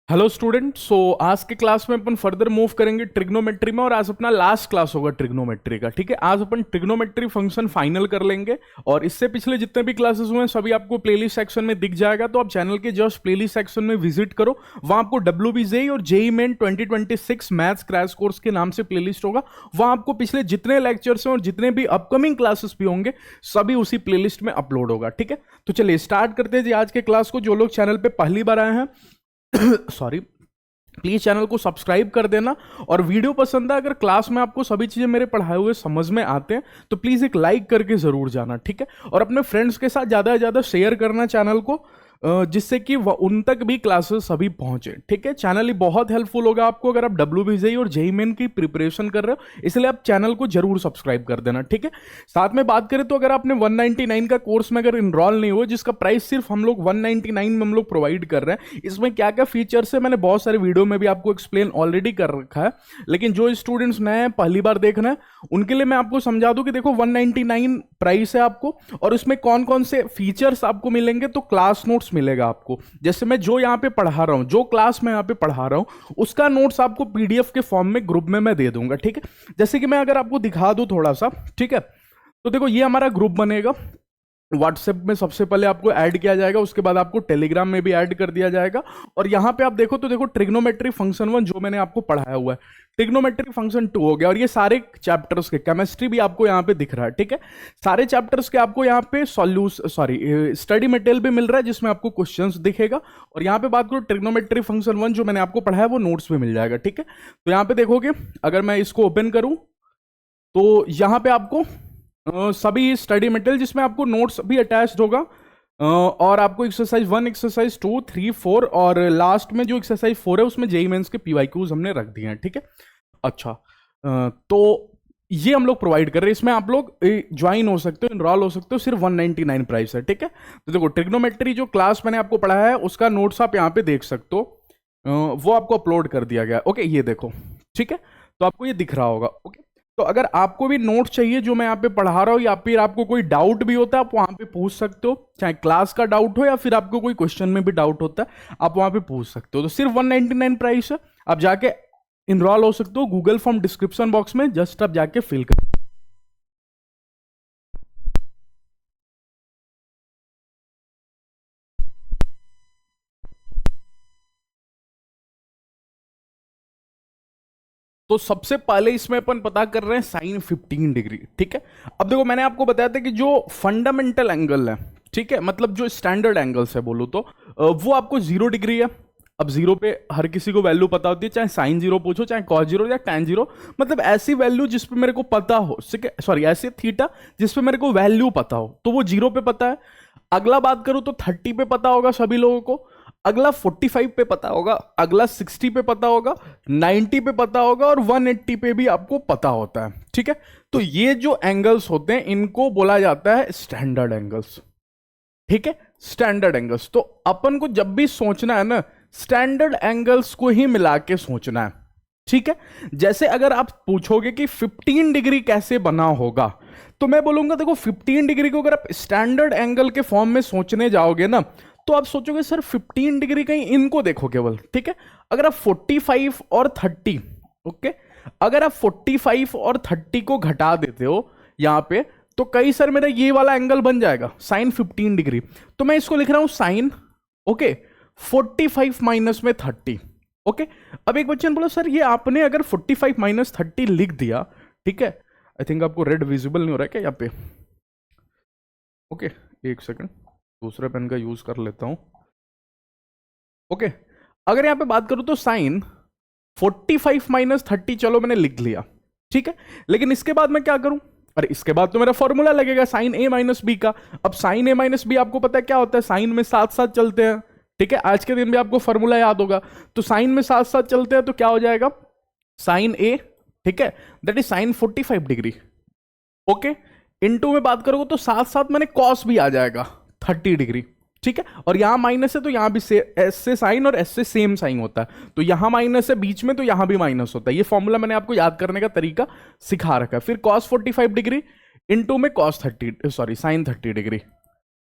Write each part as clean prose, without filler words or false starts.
Hello student. आज के class में अपन फर्दर मूव करेंगे ट्रिग्नोमेट्री में, और आज अपना लास्ट क्लास होगा ट्रिग्नोमेट्री का। ठीक है, आज अपन ट्रिग्नोमेट्री फंक्शन फाइनल कर लेंगे, और इससे पिछले जितने भी क्लासेस हुए हैं सभी आपको प्लेलिस्ट सेक्शन में दिख जाएगा। तो आप चैनल के जस्ट प्लेलिस्ट सेक्शन में विजिट करो, वहां आपको WBJEE और JEE main 2026 maths crash course के नाम से प्लेलिस्ट होगा। वहां आपको पिछले जितने लेक्चर्स हैं और जितने भी अपकमिंग क्लासेस भी होंगे सभी उसी प्लेलिस्ट में अपलोड होगा। ठीक है, तो चलिए स्टार्ट करते हैं जी आज के क्लास को। जो लोग चैनल पे पहली बार आए हैं सॉरी, प्लीज चैनल को सब्सक्राइब कर देना, और वीडियो पसंद है, अगर क्लास में आपको सभी चीजें मेरे पढ़ाए हुए समझ में आते हैं तो प्लीज एक लाइक करके जरूर जाना। ठीक है, और अपने फ्रेंड्स के साथ ज्यादा से ज्यादा शेयर करना चैनल को, जिससे कि उन तक भी क्लासेस सभी पहुंचे। ठीक है, चैनल ही बहुत हेल्पफुल होगा आपको अगर आप WBJEE और जेईई मेन की प्रिपरेशन कर रहे हो, इसलिए आप चैनल को जरूर सब्सक्राइब कर देना। ठीक है, साथ में बात करें तो अगर आपने 199 का कोर्स में अगर इनरोल नहीं हुआ, जिसका प्राइस सिर्फ हम लोग 199 में हम लोग प्रोवाइड कर रहे हैं, इसमें क्या क्या फीचर्स है मैंने बहुत सारे वीडियो में भी आपको एक्सप्लेन ऑलरेडी कर रखा है, लेकिन जो स्टूडेंट्स नए हैं पहली बार देख रहे हैं उनके लिए मैं आपको समझा दूं कि देखो 199 प्राइस है आपको, और उसमें कौन कौन से फीचर्स आपको मिलेंगे। तो क्लास नोट्स मिलेगा आपको, जैसे मैं जो यहां पे पढ़ा रहा हूं, जो क्लास में यहां पे पढ़ा रहा हूं उसका नोट्स आपको PDF के फॉर्म में ग्रुप में मैं दे दूंगा। ठीक है, जैसे कि मैं अगर आपको दिखा दूं थोड़ा सा, ठीक है, तो देखो ये हमारा ग्रुप बनेगा। व्हाट्सएप में सबसे पहले आपको ऐड किया जाएगा, उसके बाद आपको टेलीग्राम में भी ऐड कर दिया जाएगा, और यहां पे आप देखो तो देखो ट्रिग्नोमेट्री फंक्शन 1 जो मैंने आपको पढ़ाया हुआ है, ट्रिग्नोमेट्री फंक्शन 2 हो गया, और ये सारे चैप्टर्स के केमिस्ट्री भी आपको यहां पे दिख रहा है। ठीक है, सारे चैप्टर्स के आपको यहां पे स्टडी मटेरियल भी मिल रहा है जिसमें आपको क्वेश्चंस दिखेगा, और यहां पे बात करो ट्रिग्नोमेट्री फंक्शन 1 जो मैंने आपको पढ़ाया वो नोट्स भी मिल जाएगा। ठीक है, तो यहां पे देखोगे अगर मैं इसको ओपन करूं तो यहां पे आपको सभी स्टडी मटेरियल जिसमें आपको नोट्स भी अटैच्ड होगा, और आपको एक्सरसाइज 1, एक्सरसाइज 2, 3, 4, और लास्ट में जो एक्सरसाइज 4 है उसमें जेईई मेंस के PYQs हमने रख दिए हैं। ठीक है, अच्छा, तो ये हम लोग प्रोवाइड कर रहे हैं, इसमें आप लोग ज्वाइन हो सकते हो, इनरोल हो सकते हो, सिर्फ 199 प्राइस है। ठीक है, तो देखो ट्रिग्नोमेट्री जो क्लास मैंने आपको पढ़ाया है उसका नोट्स आप यहाँ पे देख सकते हो, वो आपको अपलोड कर दिया गया। ओके, ये देखो, ठीक है, तो आपको ये दिख रहा होगा। ओके, तो अगर आपको भी नोट चाहिए जो मैं यहाँ पे पढ़ा रहा हूँ, या फिर आपको कोई डाउट भी होता है आप वहां पे पूछ सकते हो, चाहे क्लास का डाउट हो या फिर आपको कोई क्वेश्चन में भी डाउट होता है आप वहां पे पूछ सकते हो। तो सिर्फ 199 प्राइस है, आप जाके इनरोल हो सकते हो, गूगल फॉर्म डिस्क्रिप्शन बॉक्स में जस्ट आप जाके फिल कर। तो सबसे पहले इसमें अपन पता कर रहे हैं साइन 15 डिग्री। ठीक है, अब देखो मैंने आपको बताया था कि जो फंडामेंटल एंगल है, ठीक है, मतलब जो स्टैंडर्ड एंगल्स है बोलो तो वो आपको 0 डिग्री है। अब 0 पे हर किसी को वैल्यू पता होती है, चाहे साइन 0 पूछो, चाहे कॉस 0 या टैन 0, मतलब ऐसी वैल्यू जिस पे मेरे को पता हो, सॉरी ऐसे थीटा जिस पे मेरे को वैल्यू पता हो, तो वो 0 पे पता है। अगला बात करूं तो 30 पे पता होगा सभी लोगों को, अगला 45 पे पता होगा, अगला 60 पे पता होगा, 90 पे पता होगा, और 180 पे भी आपको पता होता है। ठीक है, तो ये जो एंगल्स होते हैं इनको बोला जाता है स्टैंडर्ड एंगल्स। ठीक है, स्टैंडर्ड एंगल्स। तो अपन को जब भी सोचना है ना, स्टैंडर्ड एंगल्स को ही मिला के सोचना है। ठीक है, जैसे अगर आप पूछोगे कि 15 डिग्री कैसे बना होगा, तो मैं बोलूंगा देखो 15 डिग्री को अगर आप स्टैंडर्ड एंगल के फॉर्म में सोचने जाओगे ना, तो आप सोचोगे सर 15 डिग्री कहीं इनको देखो केवल। ठीक है, अगर आप 45 और 30, ओके, अगर आप 45 और 30 को घटा देते हो यहां पे, तो कई सर मेरा ये वाला एंगल बन जाएगा साइन 15 डिग्री। तो मैं इसको लिख रहा हूं साइन, ओके, 45 माइनस में 30। ओके, अब एक बच्चे ने बोला सर ये आपने अगर 45 माइनस 30 लिख दिया, ठीक है, आई थिंक आपको रेड विजिबल नहीं हो रहा है क्या यहाँ पे? ओके, एक सेकंड, दूसरे पेन का यूज कर लेता हूं। ओके, अगर यहां पे बात करूं तो साइन 45 माइनस 30 चलो मैंने लिख लिया, ठीक है, लेकिन इसके बाद मैं क्या करूं? अरे इसके बाद तो मेरा फॉर्मूला लगेगा साइन A माइनस बी का। अब साइन A माइनस बी आपको पता है क्या होता है, साइन में साथ साथ चलते हैं। ठीक है, आज के दिन भी आपको फॉर्मूला याद होगा, तो साइन में साथ साथ चलते हैं तो क्या हो जाएगा, साइन A, ठीक है, that is sine 45 degree. Okay, into में बात करोगे तो साथ साथ मैंने कॉस भी आ जाएगा 30 डिग्री। ठीक है, और यहां माइनस है तो यहां भी एस से साइन और एस से सेम साइन होता है, तो यहां माइनस है बीच में तो यहां भी माइनस होता है। ये फॉर्मूला मैंने आपको याद करने का तरीका सिखा रखा है। फिर कॉस 45 डिग्री इनटू में cos 30, sorry sine 30 degree.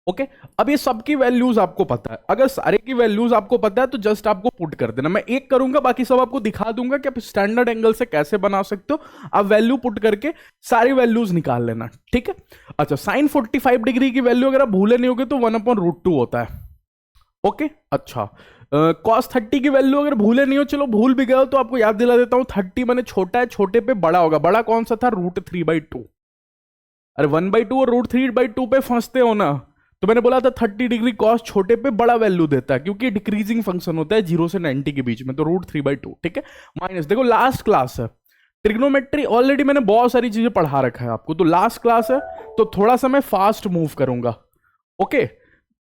Okay अब ये सबकी वैल्यूज आपको पता है, अगर सारे की वैल्यूज आपको पता है तो जस्ट आपको पुट कर देना, मैं एक करूंगा बाकी सब आपको दिखा दूंगा कि आप स्टैंडर्ड एंगल से कैसे बना सकते हो, आप वैल्यू पुट करके सारी वैल्यूज निकाल लेना, ठीक है। अच्छा साइन 45 डिग्री की वैल्यू अगर आप भूले नहीं होगे तो 1/√2 होता है, ओके। अच्छा कॉस 30 की वैल्यू अगर भूले नहीं हो, चलो भूल भी गए हो तो आपको याद दिला देता हूं, 30 माने छोटा है, छोटे पे बड़ा होगा, बड़ा कौन सा था, √3/2। अरे 1/2 और √3/2 पे फंसते हो ना, तो मैंने बोला था 30 डिग्री कॉस छोटे पे बड़ा वैल्यू देता है, क्योंकि डिक्रीजिंग फंक्शन होता है 0 से 90 के बीच में, तो √3/2, ठीक है। माइनस, देखो लास्ट क्लास है, ट्रिग्नोमेट्री ऑलरेडी मैंने बहुत सारी चीजें पढ़ा रखा है आपको, तो लास्ट क्लास है तो थोड़ा सा मैं फास्ट मूव करूंगा, ओके।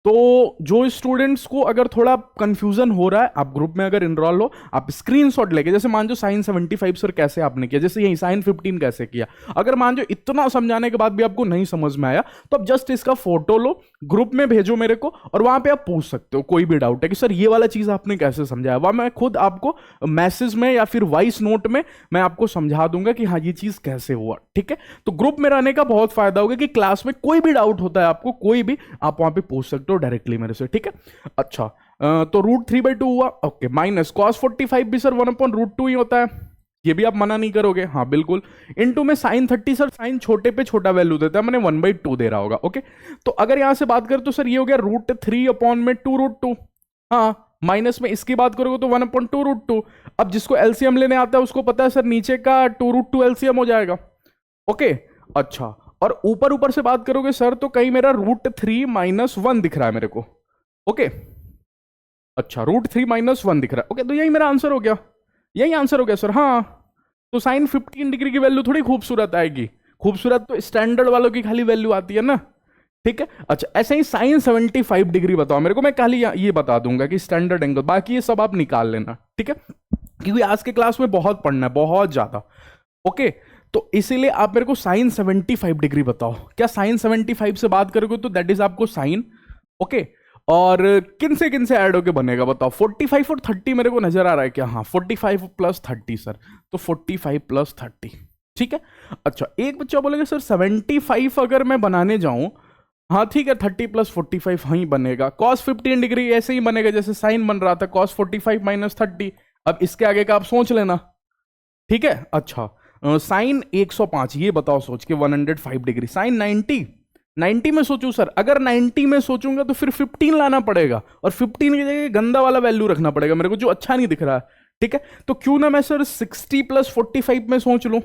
तो जो स्टूडेंट्स को अगर थोड़ा कंफ्यूजन हो रहा है, आप ग्रुप में अगर इनरोल हो, आप स्क्रीनशॉट लेके, जैसे मान जो साइन 75 सर कैसे आपने किया, जैसे यही साइन 15 कैसे किया, अगर मान जो इतना समझाने के बाद भी आपको नहीं समझ में आया तो आप जस्ट इसका फोटो लो, ग्रुप में भेजो मेरे को, और वहां पे आप पूछ सकते हो कोई भी डाउट है कि सर ये वाला चीज आपने कैसे समझाया, वह मैं खुद आपको मैसेज में या फिर वॉइस नोट में मैं आपको समझा दूंगा कि हाँ ये चीज कैसे हुआ, ठीक है। तो ग्रुप में रहने का बहुत फायदा होगा कि क्लास में कोई भी डाउट होता है आपको, कोई भी आप वहां पे पूछ सकते हो डायरेक्टली मेरे से, ठीक है। अच्छा तो √3/2 हुआ, ओके। माइनस कॉस 45 भी सर 1/√2 ही होता है, ये भी आप मना नहीं करोगे, हाँ बिल्कुल। इनटू में साइन 30 सर, साइन छोटे पे छोटा वैल्यू देता है, मैंने 1/2 दे रहा होगा, ओके। तो अगर यहां से बात करें तो सर ये हो गया √3/2√2, हाँ। माइनस में इसकी बात करोगे तो 1/2√2। अब जिसको एलसीएम लेने आता है उसको पता है सर नीचे का 2√2 एलसीएम हो जाएगा, ओके। अच्छा और ऊपर ऊपर से बात करोगे सर तो कहीं मेरा √3 - 1 दिख रहा है मेरे को, ओके। अच्छा √3 - 1 दिख रहा है, ओके। तो यही मेरा आंसर हो गया, यही आंसर हो गया सर, हाँ। तो साइन 15 डिग्री की वैल्यू थोड़ी खूबसूरत आएगी, खूबसूरत तो स्टैंडर्ड वालों की खाली वैल्यू आती है ना, ठीक है। अच्छा ऐसे ही साइन 75 डिग्री बताओ मेरे को, मैं खाली ये बता दूंगा कि स्टैंडर्ड एंगल, बाकी ये सब आप निकाल लेना, ठीक है, क्योंकि आज के क्लास में बहुत पढ़ना है, बहुत ज्यादा, ओके। तो इसीलिए आप मेरे को साइन 75 डिग्री बताओ, क्या साइन 75 से बात करोगे तो दैट इज आपको साइन, ओके। और किन से ऐड होके बनेगा बताओ, 45 और 30 मेरे को नजर आ रहा है क्या, हाँ 45 + 30 सर, तो 45 + 30, ठीक है। अच्छा एक बच्चा बोलेगा सर 75 अगर मैं बनाने जाऊं, हाँ ठीक है 30 + 45 वहीं बनेगा, cos 15 डिग्री ऐसे ही बनेगा जैसे साइन बन रहा था, cos 45 - 30। अब इसके आगे का आप सोच लेना, ठीक है। अच्छा साइन 105, ये बताओ सोच के 105 डिग्री, साइन 90 में सोचूं सर, अगर 90 में सोचूंगा तो फिर 15 लाना पड़ेगा, और 15 की जगह गंदा वाला वैल्यू रखना पड़ेगा मेरे को जो अच्छा नहीं दिख रहा है, ठीक है। तो क्यों ना मैं सर 60 + 45 में सोच लूं,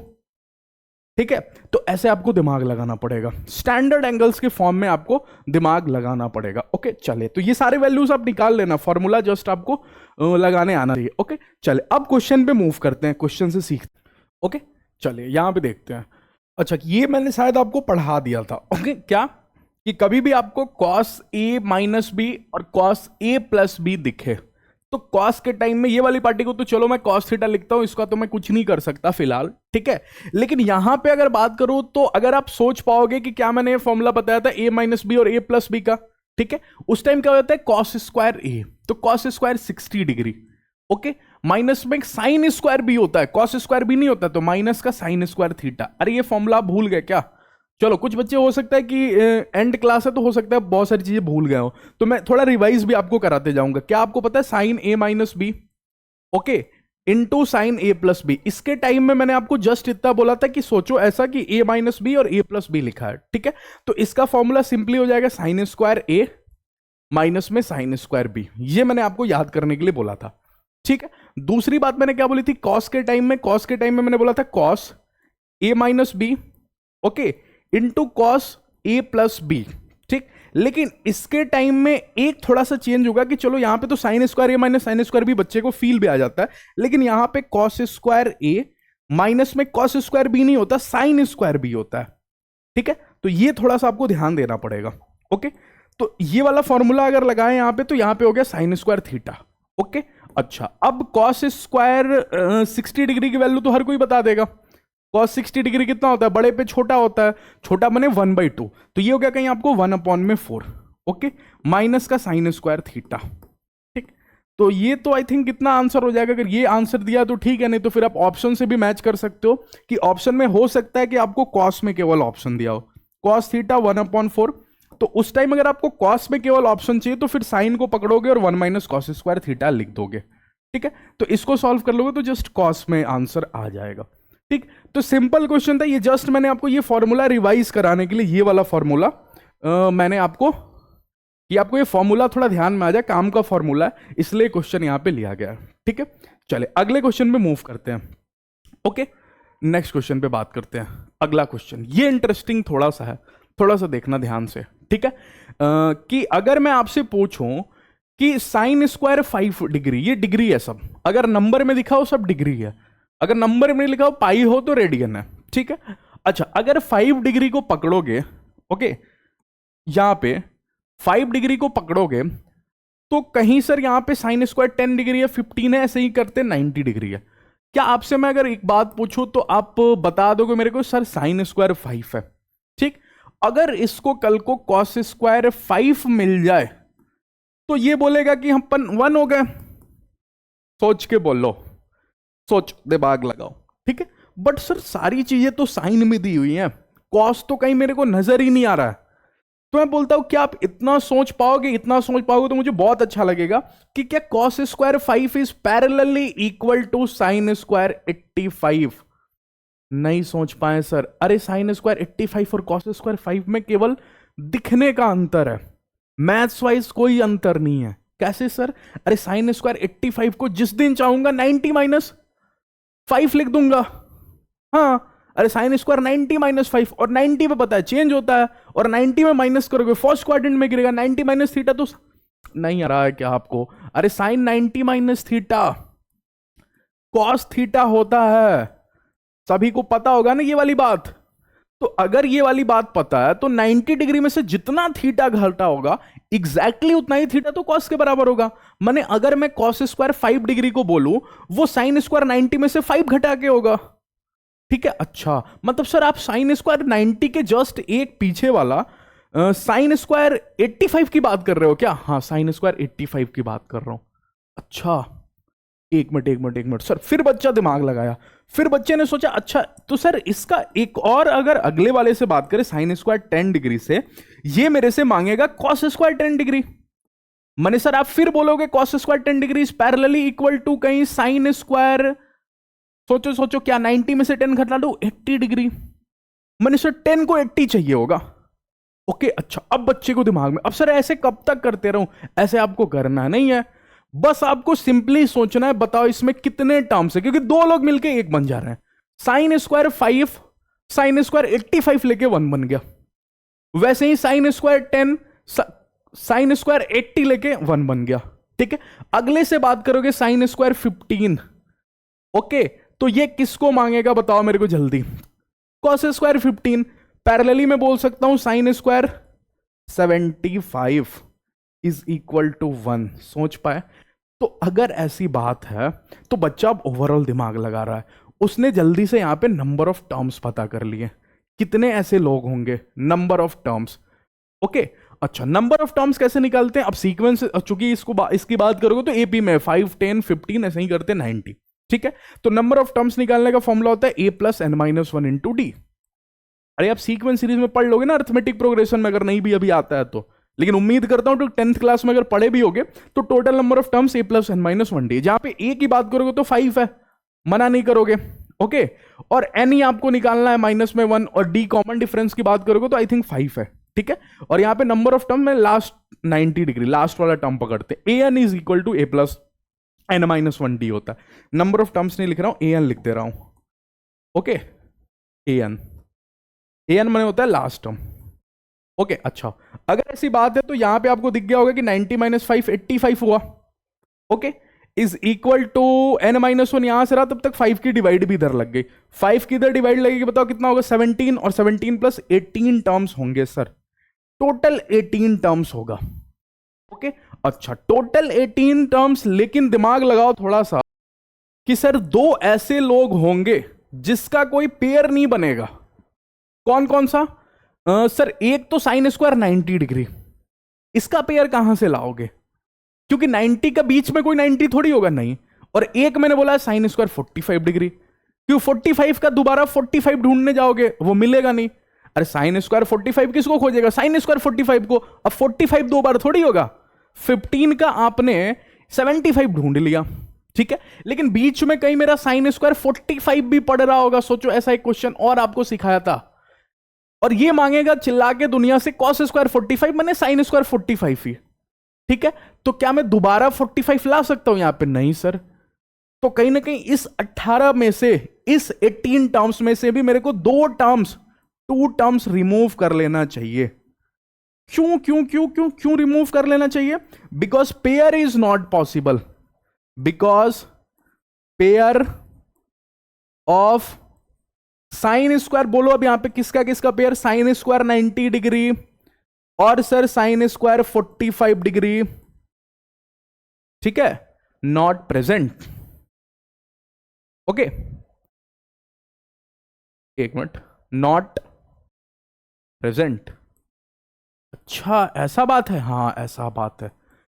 ठीक है। तो ऐसे आपको दिमाग लगाना पड़ेगा, स्टैंडर्ड एंगल्स के फॉर्म में आपको दिमाग लगाना पड़ेगा, ओके। चले तो ये सारे वैल्यूज आप निकाल लेना, फॉर्मूला जस्ट आपको लगाने आना चाहिए, ओके। चले अब क्वेश्चन पे मूव करते हैं, क्वेश्चन से सीखते हैं, ओके। चलिए यहां पे देखते हैं। अच्छा ये मैंने शायद आपको पढ़ा दिया था, ओके। क्या कि कभी भी आपको cos A - B और cos A + B दिखे तो cos के टाइम में ये वाली पार्टी को तो चलो मैं cos थीटा लिखता हूं, इसका तो मैं कुछ नहीं कर सकता फिलहाल, ठीक है। लेकिन यहां पे अगर बात करूं तो अगर आप सोच पाओगे कि क्या मैंने फॉर्मूला बताया था A - B और A + B का, ठीक है। उस टाइम क्या होता है cos² A, तो cos² 60 डिग्री, ओके। माइनस में साइन स्क्वायर भी होता है, कॉस स्क्वायर भी नहीं होता, तो माइनस का साइन स्क्वायर थीटा। अरे ये फॉर्मूला भूल गए क्या, चलो कुछ बच्चे हो सकता है कि एंड क्लास है तो हो सकता है बहुत सारी चीजें भूल गए हो, तो मैं थोड़ा रिवाइज भी आपको कराते जाऊंगा। क्या आपको पता है sine A - B, okay, into sine A + B। इसके टाइम में मैंने आपको जस्ट इतना बोला था कि सोचो ऐसा कि A - B और A + B लिखा है, ठीक है। तो इसका फॉर्मूला सिंपली हो जाएगा साइन स्क्वायर A माइनस में साइन स्क्वायर B, ये मैंने आपको याद करने के लिए बोला था, ठीक है। दूसरी बात मैंने क्या बोली थी, कॉस के टाइम में मैंने बोला था cos A - B, okay, into cos A + B, ठीक। लेकिन इसके टाइम में एक थोड़ा सा चेंज होगा कि चलो यहां पे तो sine square A - sine square B बच्चे को फील भी आ जाता है, लेकिन यहां पे कॉस स्क्वायर A माइनस में कॉस स्क्वायर B नहीं होता, साइन स्क्वायर B होता है, ठीक है। तो ये थोड़ा सा आपको ध्यान देना पड़ेगा, ओके। तो ये वाला फॉर्मूला अगर लगाएं यहां पे तो यहां पे हो गया साइन स्क्वायर थीटा, ओके। अच्छा अब कॉस स्क्वायर 60 डिग्री की वैल्यू तो हर कोई बता देगा, कॉस 60 डिग्री कितना होता है, बड़े पे छोटा होता है, छोटा बने 1/2, तो ये हो गया कहीं आपको 1/4, ओके, माइनस का साइन स्क्वायर थीटा, ठीक। तो ये तो आई थिंक कितना आंसर हो जाएगा, अगर ये आंसर दिया तो ठीक है, नहीं तो फिर आप ऑप्शन से भी मैच कर सकते हो कि ऑप्शन में हो सकता है कि आपको कॉस में केवल ऑप्शन दिया हो, कॉस थीटा 1/4 तो उस टाइम अगर आपको कॉस में केवल ऑप्शन चाहिए तो फिर साइन को पकड़ोगे और 1 माइनस कॉस स्क्वायर थीटा लिख दोगे। ठीक है, तो इसको सॉल्व कर लोगे तो जस्ट कॉस में आंसर आ जाएगा। ठीक, तो सिंपल क्वेश्चन था ये, जस्ट मैंने आपको ये फॉर्मूला रिवाइज कराने के लिए ये वाला फॉर्मूला मैंने आपको ये फॉर्मूला थोड़ा ध्यान में आ जाए, काम का फॉर्मूला है, इसलिए क्वेश्चन यहां पे लिया गया है। ठीक है, चले अगले क्वेश्चन पे मूव करते हैं। ओके, नेक्स्ट क्वेश्चन पे बात करते हैं। अगला क्वेश्चन ये इंटरेस्टिंग थोड़ा सा है, थोड़ा सा देखना ध्यान से। ठीक है, कि अगर मैं आपसे पूछूं कि साइन स्क्वायर 5 डिग्री, ये डिग्री है सब, अगर नंबर में लिखा हो सब डिग्री है, अगर नंबर में लिखा हो पाई हो तो रेडियन है। ठीक है, अच्छा अगर 5 डिग्री को पकड़ोगे, ओके यहां पे 5 डिग्री को पकड़ोगे तो कहीं सर यहां पे साइन स्क्वायर 10 डिग्री है, 15 है, ऐसे ही करते 90 डिग्री है। क्या आपसे मैं अगर एक बात पूछूं तो आप बता दोगे मेरे को सर साइन स्क्वायर 5 है। ठीक, अगर इसको कल को कॉस स्क्वायर 5 मिल जाए तो ये बोलेगा कि हम 1 हो गए। सोच के बोलो, सोच दिमाग लगाओ। ठीक है, बट सर सारी चीजें तो साइन में दी हुई हैं, कॉस तो कहीं मेरे को नजर ही नहीं आ रहा है। तो मैं बोलता हूं क्या आप इतना सोच पाओगे, इतना सोच पाओगे तो मुझे बहुत अच्छा लगेगा कि क्या cos square 5 is parallelly equal to sine square 85। नहीं सोच पाए सर, अरे साइन स्क्वायर 85 और कॉस स्क्वायर 5 में केवल दिखने का अंतर है, मैथ्स वाइज कोई अंतर नहीं है। कैसे सर? अरे साइन स्क्वायर 85 को जिस दिन चाहूंगा 90 माइनस 5 लिख दूंगा। हाँ, अरे साइन स्क्वायर 90 माइनस 5 और 90 पे पता है चेंज होता है, और 90 में माइनस करोगे फर्स्ट क्वाड्रेंट में गिरेगा 90 माइनस थीटा। तो नहीं आ रहा है क्या आपको? अरे sine 90 minus theta cos theta होता है, सभी को पता होगा ना ये वाली बात। तो अगर ये वाली बात पता है तो 90 डिग्री में से जितना थीटा घटा होगा एग्जैक्टली उतना ही थीटा तो कॉस के बराबर होगा। माने अगर मैं कॉस स्क्वायर 5 डिग्री को बोलूं वो साइन स्क्वायर 90 में से 5 घटा के होगा। ठीक है, अच्छा मतलब सर आप साइन स्क्वायर 90 के जस्ट एक पीछे वाला साइन स्क्वायर 85 की बात कर रहे हो क्या? हाँ, साइन स्क्वायर 85 की बात कर रहा हूं। अच्छा एक मिनट सर, फिर बच्चा दिमाग लगाया, फिर बच्चे ने सोचा अच्छा तो सर इसका एक और अगर अगले वाले से बात करें साइन स्क्वायर 10 डिग्री से, ये मेरे से मांगेगा कॉस स्क्वायर 10 डिग्री। माने सर आप फिर बोलोगे cos square 10 degree is parallelly equal to कहीं साइन स्क्वायर, सोचो क्या 90 में से 10 घटा लो 80 डिग्री। मैंने सर 10 को 80 चाहिए होगा। ओके, अच्छा अब बच्चे को दिमाग में, अब सर ऐसे कब तक करते रहूं? ऐसे आपको करना नहीं है, बस आपको सिंपली सोचना है बताओ इसमें कितने टर्म्स है, क्योंकि दो लोग मिलके एक बन जा रहे हैं। साइन स्क्वायर 5 साइन स्क्वायर 85 लेके 1 बन गया, वैसे ही साइन स्क्वायर 10 साइन स्क्वायर 80 लेके 1 बन गया। ठीक है, अगले से बात करोगे साइन स्क्वायर 15। ओके, तो ये किसको मांगेगा बताओ मेरे को जल्दी? Cos square 15। पैरेलली में बोल सकता हूं sine square 75 is equal to 1। सोच पाए? तो अगर ऐसी बात है तो बच्चा अब ओवरऑल दिमाग लगा रहा है, उसने जल्दी से यहां पे नंबर ऑफ टर्म्स पता कर लिए, कितने ऐसे लोग होंगे, नंबर ऑफ टर्म्स। ओके, अच्छा नंबर ऑफ टर्म्स कैसे निकालते हैं? अब सीक्वेंस चूंकि इसकी बात करोगे तो एपी में 5 10 15 ऐसे ही करते 90। ठीक है, तो नंबर ऑफ टर्म्स निकालने का फॉर्मूला होता है a plus n minus 1 into D. अरे आप सीक्वेंस सीरीज में पढ़ लोगे ना अर्थमेटिक प्रोग्रेशन में, अगर नहीं भी अभी आता है तो, लेकिन उम्मीद करता हूं तो 10th क्लास में अगर पढ़े भी होगे तो total number of terms a plus n minus 1 D. जहां पे a की बात करोगे तो 5 है, मना नहीं करोगे। ओके, और n ही आपको निकालना है माइनस में 1, और d कॉमन डिफरेंस की बात करोगे तो आई थिंक 5 है। ठीक है, और यहां पे नंबर ऑफ टर्म में लास्ट 90 डिग्री लास्ट वाला टर्म पकड़ते हैं, an is equal to a plus n minus 1 d होता है। नंबर ऑफ टर्म्स नहीं लिख रहा हूं, an लिख दे रहा हूं। ओके, an मैंने होता है लास्ट टर्म। ओके, अच्छा अगर ऐसी बात है तो यहां पे आपको दिख गया होगा कि 90 माइनस 5 85 हुआ। Okay, is equal to n minus 1 यहां से रहा, तब तक 5 की डिवाइड भी इधर लग गई। 5 की इधर डिवाइड लगेगी, बताओ कितना होगा? 17, और 17 प्लस 18 टर्म्स होंगे सर, टोटल 18 टर्म्स होगा। ओके, अच्छा टोटल 18 टर्म्स, लेकिन दिमाग लगाओ थोड़ा सा कि सर दो ऐसे लोग होंगे जिसका कोई पेयर नहीं बनेगा। कौन कौन सा? सर एक तो साइन स्क्वायर 90 डिग्री, इसका पेयर कहां से लाओगे? क्योंकि 90 का बीच में कोई 90 थोड़ी होगा, नहीं। और एक मैंने बोला है साइन स्क्वायर 45 डिग्री, क्यों 45 का दोबारा 45 ढूंढने जाओगे वो मिलेगा नहीं। अरे साइन स्क्वायर 45 किसको खोजेगा? साइन स्क्वायर 45 को। अब 45 दो बार थोड़ी होगा। 15 का आपने 75 ढूंढ लिया, ठीक है, लेकिन बीच में कहीं मेरा साइन स्क्वायर 45 भी पड़ रहा होगा। सोचो ऐसा एक क्वेश्चन और आपको सिखाया था, और ये मांगेगा चिल्ला के दुनिया से कॉस स्क्वायर 45 मैंने साइन स्क्वायर 45 ही, ठीक है, तो क्या मैं दोबारा 45 ला सकता हूं यहां पे? नहीं सर। तो कहीं ना कहीं इस 18 में से, इस 18 टर्म्स में से भी मेरे को टू टर्म्स रिमूव कर लेना चाहिए। क्यों क्यों क्यों क्यों क्यों रिमूव कर लेना चाहिए? Because pair is not possible, because pair of sine square, बोलो अब यहां पे किसका किसका पेयर? साइन स्क्वायर 90 डिग्री और सर साइन स्क्वायर 45 डिग्री, ठीक है, नॉट प्रेजेंट। ओके, एक मिनट, नॉट प्रेजेंट। अच्छा ऐसा बात है, हाँ ऐसा बात है।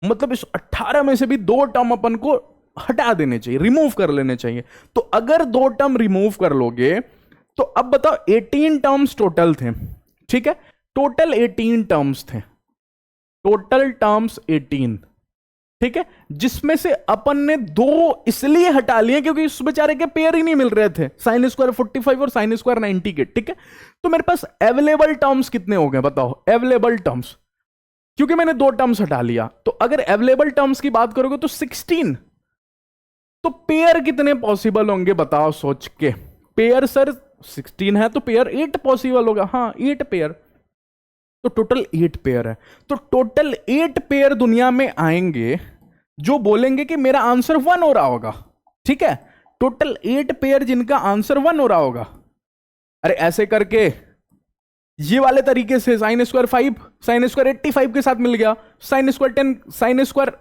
मतलब इस 18 में से भी दो टर्म अपन को हटा देने चाहिए, रिमूव कर लेने चाहिए। तो अगर दो टर्म रिमूव कर लोगे तो अब बताओ 18 टर्म्स टोटल थे, ठीक है, टोटल 18 टर्म्स थे, टोटल टर्म्स 18, ठीक है, जिसमें से अपन ने दो इसलिए हटा लिए क्योंकि उस बेचारे के पेयर ही नहीं मिल रहे थे, साइन स्क्वायर 45 और साइन स्क्वायर 90 के, ठीक है। तो मेरे पास अवेलेबल टर्म्स कितने हो गए बताओ? अवेलेबल टर्म्स, क्योंकि मैंने दो टर्म्स हटा लिया, तो अगर अवेलेबल टर्म्स की बात करोगे तो 16। तो पेयर कितने पॉसिबल होंगे बताओ सोच के? पेयर सर 16 है तो पेयर 8 पॉसिबल होगा, हाँ 8 पेयर, तो टोटल 8 पेयर है। तो टोटल 8 पेयर दुनिया में आएंगे जो बोलेंगे कि मेरा आंसर 1 हो रहा होगा, ठीक है, टोटल 8 पेयर जिनका आंसर 1 हो रहा होगा। अरे ऐसे करके ये वाले तरीके से साइन स्क्वायर 5 साइन स्क्वायर 85 के साथ मिल गया, साइन स्क्वायर 10 साइन स्क्वायर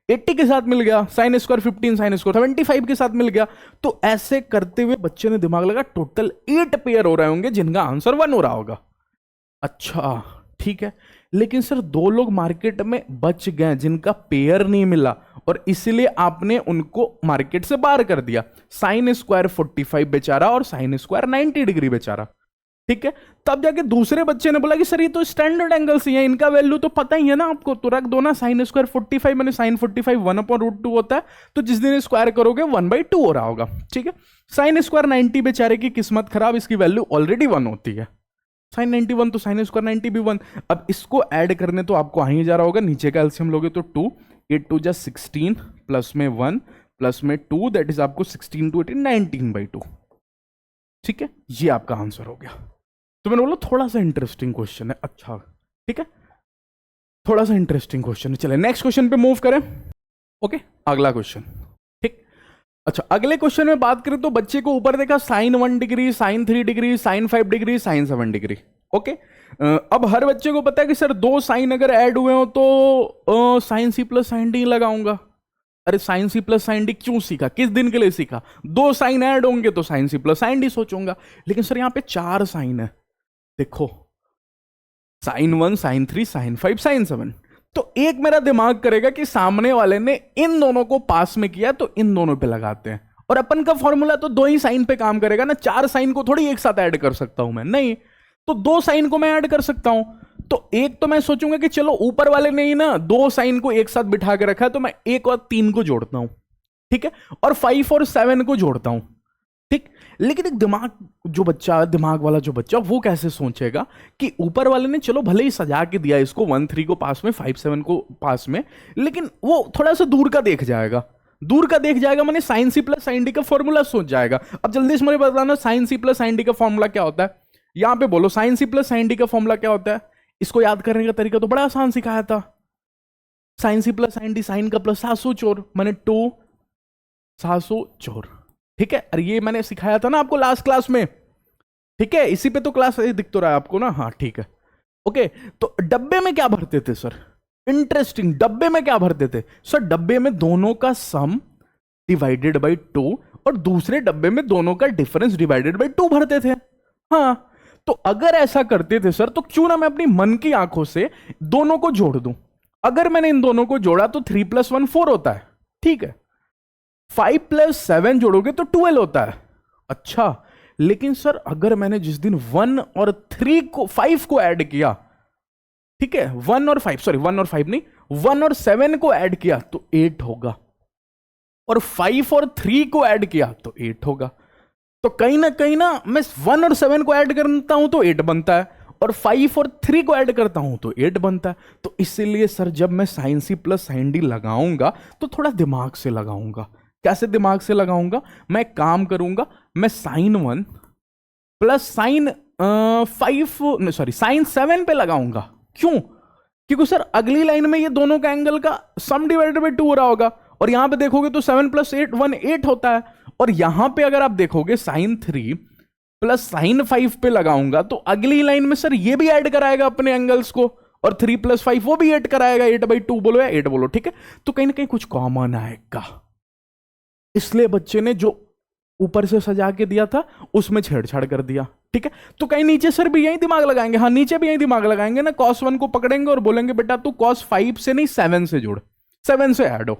80 के साथ मिल गया, साइन स्क्वायर 15 साइन स्क्वायर 75 के साथ मिल गया। तो ऐसे करते हुए बच्चे ने दिमाग लगा, टोटल 8 पेयर हो रहे होंगे जिनका आंसर 1 हो रहा होगा। अच्छा ठीक है, लेकिन सर दो लोग मार्केट में बच गए जिनका पेयर नहीं मिला, और इसलिए आपने उनको मार्केट से बाहर कर दिया, साइन स्क्वायर 45 बेचारा और साइन स्क्वायर 90 डिग्री बेचारा, ठीक है। तब जाके दूसरे बच्चे ने बोला कि सर ये तो स्टैंडर्ड एंगल्स ही है, इनका वैल्यू तो पता ही है ना आपको, तो रख दो ना साइन स्क्वायर 45 मैंने साइन 45 1/√2 होता है, तो जिस दिन स्क्वायर करोगे 1/2 हो रहा होगा, ठीक है। साइन स्क्वायर 90 बेचारे की किस्मत खराब, इसकी वैल्यू ऑलरेडी 1 होती है, साइन 91 तो साइन स्क्वायर 90 भी 1। अब इसको ऐड करने तो आपको आ ही जा रहा होगा, नीचे का एलसीएम लोगे तो 2 8 2 16 प्लस में 1 प्लस में 2 दैट इज आपको 16 2 18 19/2, ठीक है, ये आपका आंसर हो गया। तो मैंने बोला थोड़ा सा इंटरेस्टिंग क्वेश्चन है, अच्छा ठीक है, थोड़ा सा इंटरेस्टिंग क्वेश्चन है। चले नेक्स्ट क्वेश्चन पे मूव करें। ओके अगला क्वेश्चन, ठीक। अच्छा अगले क्वेश्चन में बात करें तो बच्चे को ऊपर देखा sine 1 degree sine 3 degree sine 5 degree sine 7 degree, okay. अब हर बच्चे को पता है कि सर दो साइन अगर ऐड हुए हो तो sine C plus sine D लगाऊंगा। अरे sine C plus sine D क्यों सीखा, किस दिन के लिए सीखा? दो साइन ऐड होंगे तो sine C plus sine D सोचूंगा, लेकिन सर यहां पे 4 साइन है, देखो साइन 1 साइन 3 साइन 5 साइन 7, तो एक मेरा दिमाग करेगा कि सामने वाले ने इन दोनों को पास में किया तो इन दोनों पे लगाते हैं, और अपन का फॉर्मूला तो दो ही साइन पे काम करेगा ना, 4 साइन को थोड़ी एक साथ ऐड कर सकता हूं मैं, नहीं, तो 2 साइन को मैं ऐड कर सकता हूं। तो एक तो मैं सोचूंगा कि चलो ऊपर वाले ने ही ना 2 साइन को एक साथ बिठा के रखा है, तो मैं 1 और 3 को जोड़ता हूं, ठीक है, और 5 और 7 को जोड़ता हूं, ठीक। लेकिन एक दिमाग वाला जो बच्चा वो कैसे सोचेगा कि ऊपर वाले ने चलो भले ही सजा के दिया इसको 1 3 को पास में 5 7 को पास में, लेकिन वो थोड़ा सा दूर का देख जाएगा, मैंने sine C plus sine D का फॉर्मूला सोच जाएगा। अब जल्दी से मुझे बताना sine C plus sine D का फॉर्मूला क्या होता है, यहां पे बोलो sine C plus sine D का फॉर्मूला क्या होता है। इसको याद करने का तरीका तो बड़ा आसान सिखाया था, sine C plus sine D sine का प्लस सासू चोर मैंने 2 सासू चोर, ठीक है। अरे ये मैंने सिखाया था ना आपको लास्ट क्लास में, ठीक है, इसी पे तो क्लास दिख तो रहा है आपको ना, हाँ ठीक है। ओके तो डब्बे में क्या भरते थे सर, इंटरेस्टिंग, डब्बे में क्या भरते थे सर, डब्बे में दोनों का सम डिवाइडेड बाई 2 और दूसरे डब्बे में दोनों का डिफरेंस डिवाइडेड बाई 2 भरते थे। हाँ तो अगर ऐसा करते थे सर तो क्यों ना मैं अपनी मन की आंखों से दोनों को जोड़ दूं। अगर मैंने इन दोनों को जोड़ा तो 3 + 1 4 होता है, ठीक है, 5 + 7 जोड़ोगे तो 12 होता है। अच्छा लेकिन सर अगर मैंने जिस दिन 1 और 3 को 5 को ऐड किया, ठीक है, 1 और 5, सॉरी 1 और 5 नहीं, 1 और 7 को ऐड किया तो 8 होगा, और 5 और 3 को ऐड किया तो 8 होगा। तो कहीं ना मैं 1 और 7 को ऐड करता हूं तो 8 बनता है, और 5 और 3 को ऐड करता हूं तो 8 बनता है। तो इसीलिए सर जब मैं sine C plus sine D लगाऊंगा तो थोड़ा दिमाग से लगाऊंगा। कैसे दिमाग से लगाऊंगा? मैं काम करूंगा, मैं sine 1 plus sine 5, sorry sine 7 पे लगाऊंगा। क्यों? क्योंकि सर अगली लाइन में ये दोनों का एंगल का सम डिवाइडेड बाई 2 हो रहा होगा, और यहां पे देखोगे तो 7 प्लस 8 1 8 होता है, और यहां पे अगर आप देखोगे साइन 3 प्लस साइन 5 पे लगाऊंगा तो अगली लाइन में सर ये भी ऐड कराएगा अपने एंगल्स को, और 3 प्लस 5 वो भी ऐड कराएगा, 8/2 बोलो या 8 बोलो, ठीक है। तो कहीं ना कहीं कुछ कॉमन आएगा, इसलिए बच्चे ने जो ऊपर से सजा के दिया था उसमें छेड़छाड़ कर दिया, ठीक है। तो कहीं नीचे सर भी यही दिमाग लगाएंगे, हाँ नीचे भी यही दिमाग लगाएंगे ना, cos 1 को पकड़ेंगे और बोलेंगे बेटा तू cos 5 से नहीं 7 से जोड़, 7 से ऐड हो,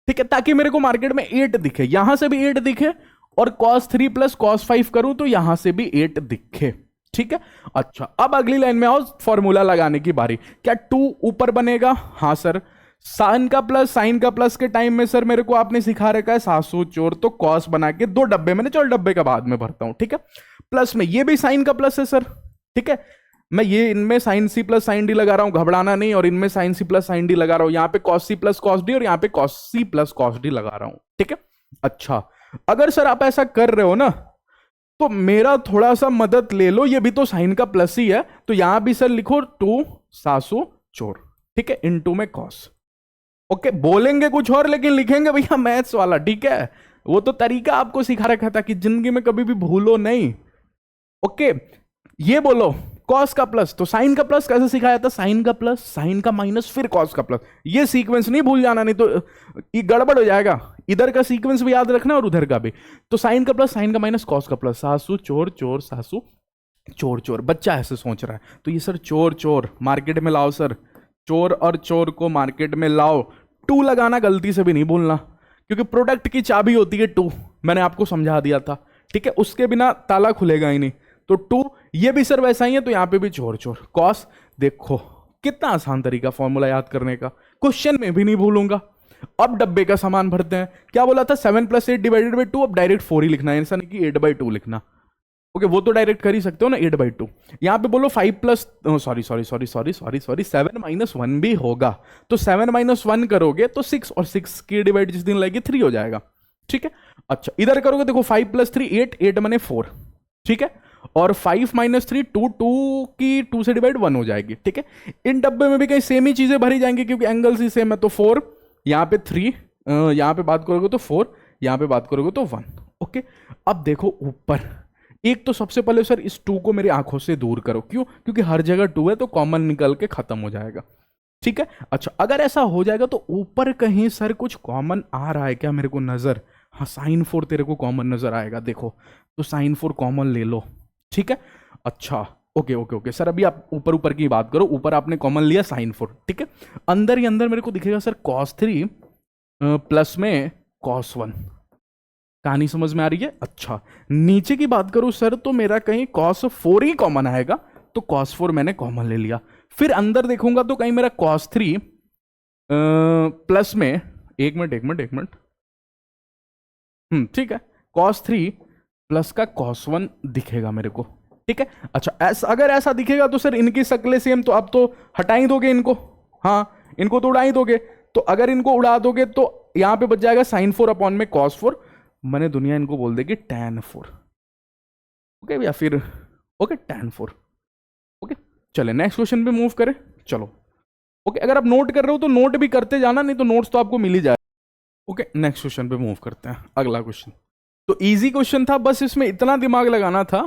ठीक है, ताकि मेरे को मार्केट में 8 दिखे, यहां से भी 8 दिखे, और cos 3 प्लस cos 5 करूं तो यहां से भी 8 दिखे, ठीक है। अच्छा, अब अगली लाइन में आओ, फॉर्मूला लगाने की बारी। क्या 2 ऊपर बनेगा? हाँ सर। साइन का प्लस के टाइम में सर मेरे को आपने सिखा रखा है सासू चोर, तो कॉस बना के 2 डब्बे मैंने, चल डब्बे का बाद में भरता हूं, ठीक है। प्लस में ये भी साइन का प्लस है सर, ठीक है, मैं ये इनमें sine C plus sine D लगा रहा हूं, घबराना नहीं, और इनमें sine C plus sine D लगा रहा हूं, यहां पे cos C plus cos D और यहां पे cos C plus cos D लगा रहा हूं, ठीक है। अच्छा, अगर सर आप ऐसा कर रहे हो ना तो मेरा थोड़ा सा मदद ले लो, ये भी तो साइन का प्लस ही है, तो यहां भी सर लिखो 2 सासू चोर, ठीक है, इनटू में कॉस। ओके, बोलेंगे कुछ और लेकिन लिखेंगे भैया मैथ्स वाला, ठीक है। वो तो तरीका आपको सिखा रखा था कि जिंदगी में कभी भी भूलो नहीं। ओके, ये बोलो कॉस का प्लस, तो साइन का प्लस कैसे सिखाया था? साइन का प्लस, साइन का माइनस, फिर कॉस का प्लस। ये सीक्वेंस नहीं भूल जाना, नहीं तो ये गड़बड़ हो जाएगा, इधर का सीक्वेंस भी याद रखना और उधर का भी। तो साइन का प्लस, साइन का माइनस, कॉस का प्लस, सासू चोर चोर सासू चोर चोर। बच्चा ऐसे सोच रहा है, तो ये सर चोर चोर मार्केट में लाओ सर, चोर और चोर को मार्केट में लाओ। 2 लगाना गलती से भी नहीं भूलना, क्योंकि प्रोडक्ट की चाबी होती है 2, मैंने आपको समझा दिया था, ठीक है, उसके बिना ताला खुलेगा ही नहीं। तो 2, ये भी सर वैसा ही है, तो यहां पे भी चोर चोर। कॉस, देखो कितना आसान तरीका फॉर्मूला याद करने का, क्वेश्चन में भी नहीं भूलूंगा। अब डब्बे का सामान भरते हैं। क्या बोला था? 7 प्लस 8 डिवाइडेड बाई 2, अब डायरेक्ट 4 ही लिखना है, ऐसा नहीं कि 8/2 लिखना। ओके, वो तो डायरेक्ट कर ही सकते हो ना, 8/2। यहां पे बोलो 5 प्लस, सॉरी 7 माइनस 1 भी होगा, तो 7 माइनस 1 करोगे तो 6, और 6 की डिवाइड जिस दिन लगेगी 3 हो जाएगा, ठीक है। अच्छा, इधर करोगे, देखो 5 प्लस 3 8, 8 बने 4, ठीक है, और 5 माइनस 3 2, 2 की 2 से डिवाइड 1 हो जाएगी, ठीक है। इन डब्बे में भी कहीं सेम ही चीजें भरी जाएंगी क्योंकि एंगल्स ही सेम है, तो 4 यहाँ पे 3, यहाँ पे बात करोगे तो 4, यहाँ पे बात करोगे तो 1। ओके, अब देखो ऊपर, एक तो सबसे पहले सर इस 2 को मेरी आंखों से दूर करो। क्यों? क्योंकि हर जगह 2 है तो कॉमन निकल के खत्म हो जाएगा, ठीक है। अच्छा, अगर ऐसा हो जाएगा तो ऊपर कहीं सर कुछ कॉमन आ रहा है क्या मेरे को नजर? हाँ, साइन 4 तेरे को कॉमन नजर आएगा, देखो, तो साइन 4 कॉमन ले लो, ठीक है। अच्छा, ओके ओके ओके सर, अभी आप ऊपर ऊपर की बात करो, ऊपर आपने कॉमन लिया साइन 4, ठीक है। अंदर ही अंदर मेरे को दिखेगा सर cos 3 प्लस में cos 1। कहानी समझ में आ रही है? अच्छा, नीचे की बात करूं सर तो मेरा कहीं cos 4 ही कॉमन आएगा, तो cos 4 मैंने कॉमन ले लिया। फिर अंदर देखूंगा तो कहीं मेरा cos 3 प्लस में, एक मिनट, ठीक है, cos 3 प्लस का cos 1 दिखेगा मेरे को, ठीक है। अच्छा, ऐसा अगर ऐसा दिखेगा तो सर इनकी शक्लें सेम, तो आप तो हटा ही दोगे इनको, हाँ इनको तो उड़ा ही दोगे, तो अगर इनको उड़ा दोगे तो यहां पे बच जाएगा साइन 4 अपॉन में cos 4, मैंने दुनिया इनको बोल देगी tan 4। ओके भैया, फिर ओके tan 4। ओके, चले नेक्स्ट क्वेश्चन पे मूव करें, चलो। ओके, अगर आप नोट कर रहे हो तो नोट भी करते जाना, नहीं तो नोट्स तो आपको मिल ही जाए। ओके, नेक्स्ट क्वेश्चन पे मूव करते हैं, अगला क्वेश्चन। तो इजी क्वेश्चन था, बस इसमें इतना दिमाग लगाना था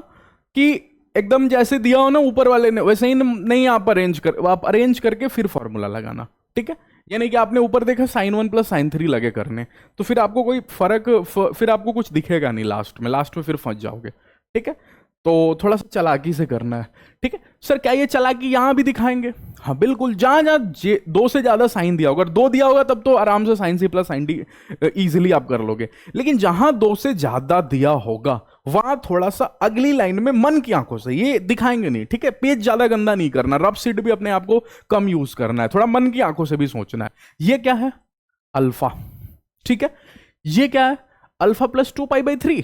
कि एकदम जैसे दिया हो ना ऊपर वाले ने, वैसे ही नहीं आप अरेंज करके फिर फॉर्मूला लगाना, ठीक है। यानी कि आपने ऊपर देखा sin 1 प्लस sin 3 लगे करने, तो फिर आपको कोई फिर आपको कुछ दिखेगा नहीं लास्ट में फिर फंस जाओगे, ठीक है। तो थोड़ा सा चालाकी से करना है, ठीक है। सर क्या ये चालाकी यहां भी दिखाएंगे? हाँ बिल्कुल, जहां जहां 2 से ज्यादा साइन दिया होगा, अगर 2 दिया होगा तब तो आराम से sin c plus sin d easily आप कर लोगे, लेकिन जहां 2 से ज्यादा दिया होगा वहां थोड़ा सा अगली लाइन में मन की आंखों से ये दिखाएंगे नहीं, ठीक है। पेज ज्यादा गंदा नहीं करना, रफ सीट भी अपने आप को कम यूज करना है, थोड़ा मन की आंखों से भी सोचना है। ये क्या है? अल्फा, ठीक है। ये क्या है? Alpha plus 2π/3।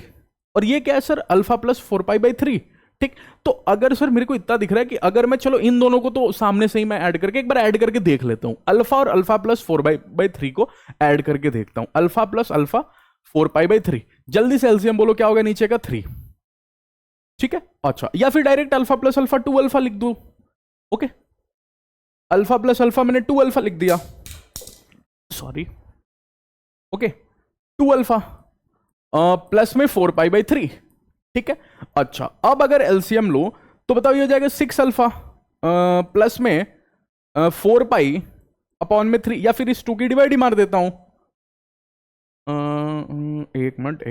और ये क्या है सर? अल्फा प्लस 4π/3, ठीक। तो अगर सर मेरे को इतना दिख रहा है कि अगर मैं, चलो इन दोनों को तो सामने से ही मैं ऐड करके एक बार ऐड करके देख लेता हूं, अल्फा और अल्फा प्लस 4π/3 को ऐड करके देखता हूं, अल्फा प्लस अल्फा 4π/3। जल्दी से एलसीएम बोलो क्या होगा नीचे का? 3, ठीक है। अच्छा, या फिर direct alpha plus alpha 2 alpha लिख दू। ओके, अल्फा प्लस अल्फा मैंने 2 अल्फा लिख दिया, सॉरी। ओके, 2 अल्फा प्लस में 4π/3, ठीक है। अच्छा, अब अगर एलसीएम लो तो बताओ ये हो जाएगा 6 अल्फा प्लस में 4π/3, या फिर इस 2 की डिवाइड ही मार देता हूं। एक मिनट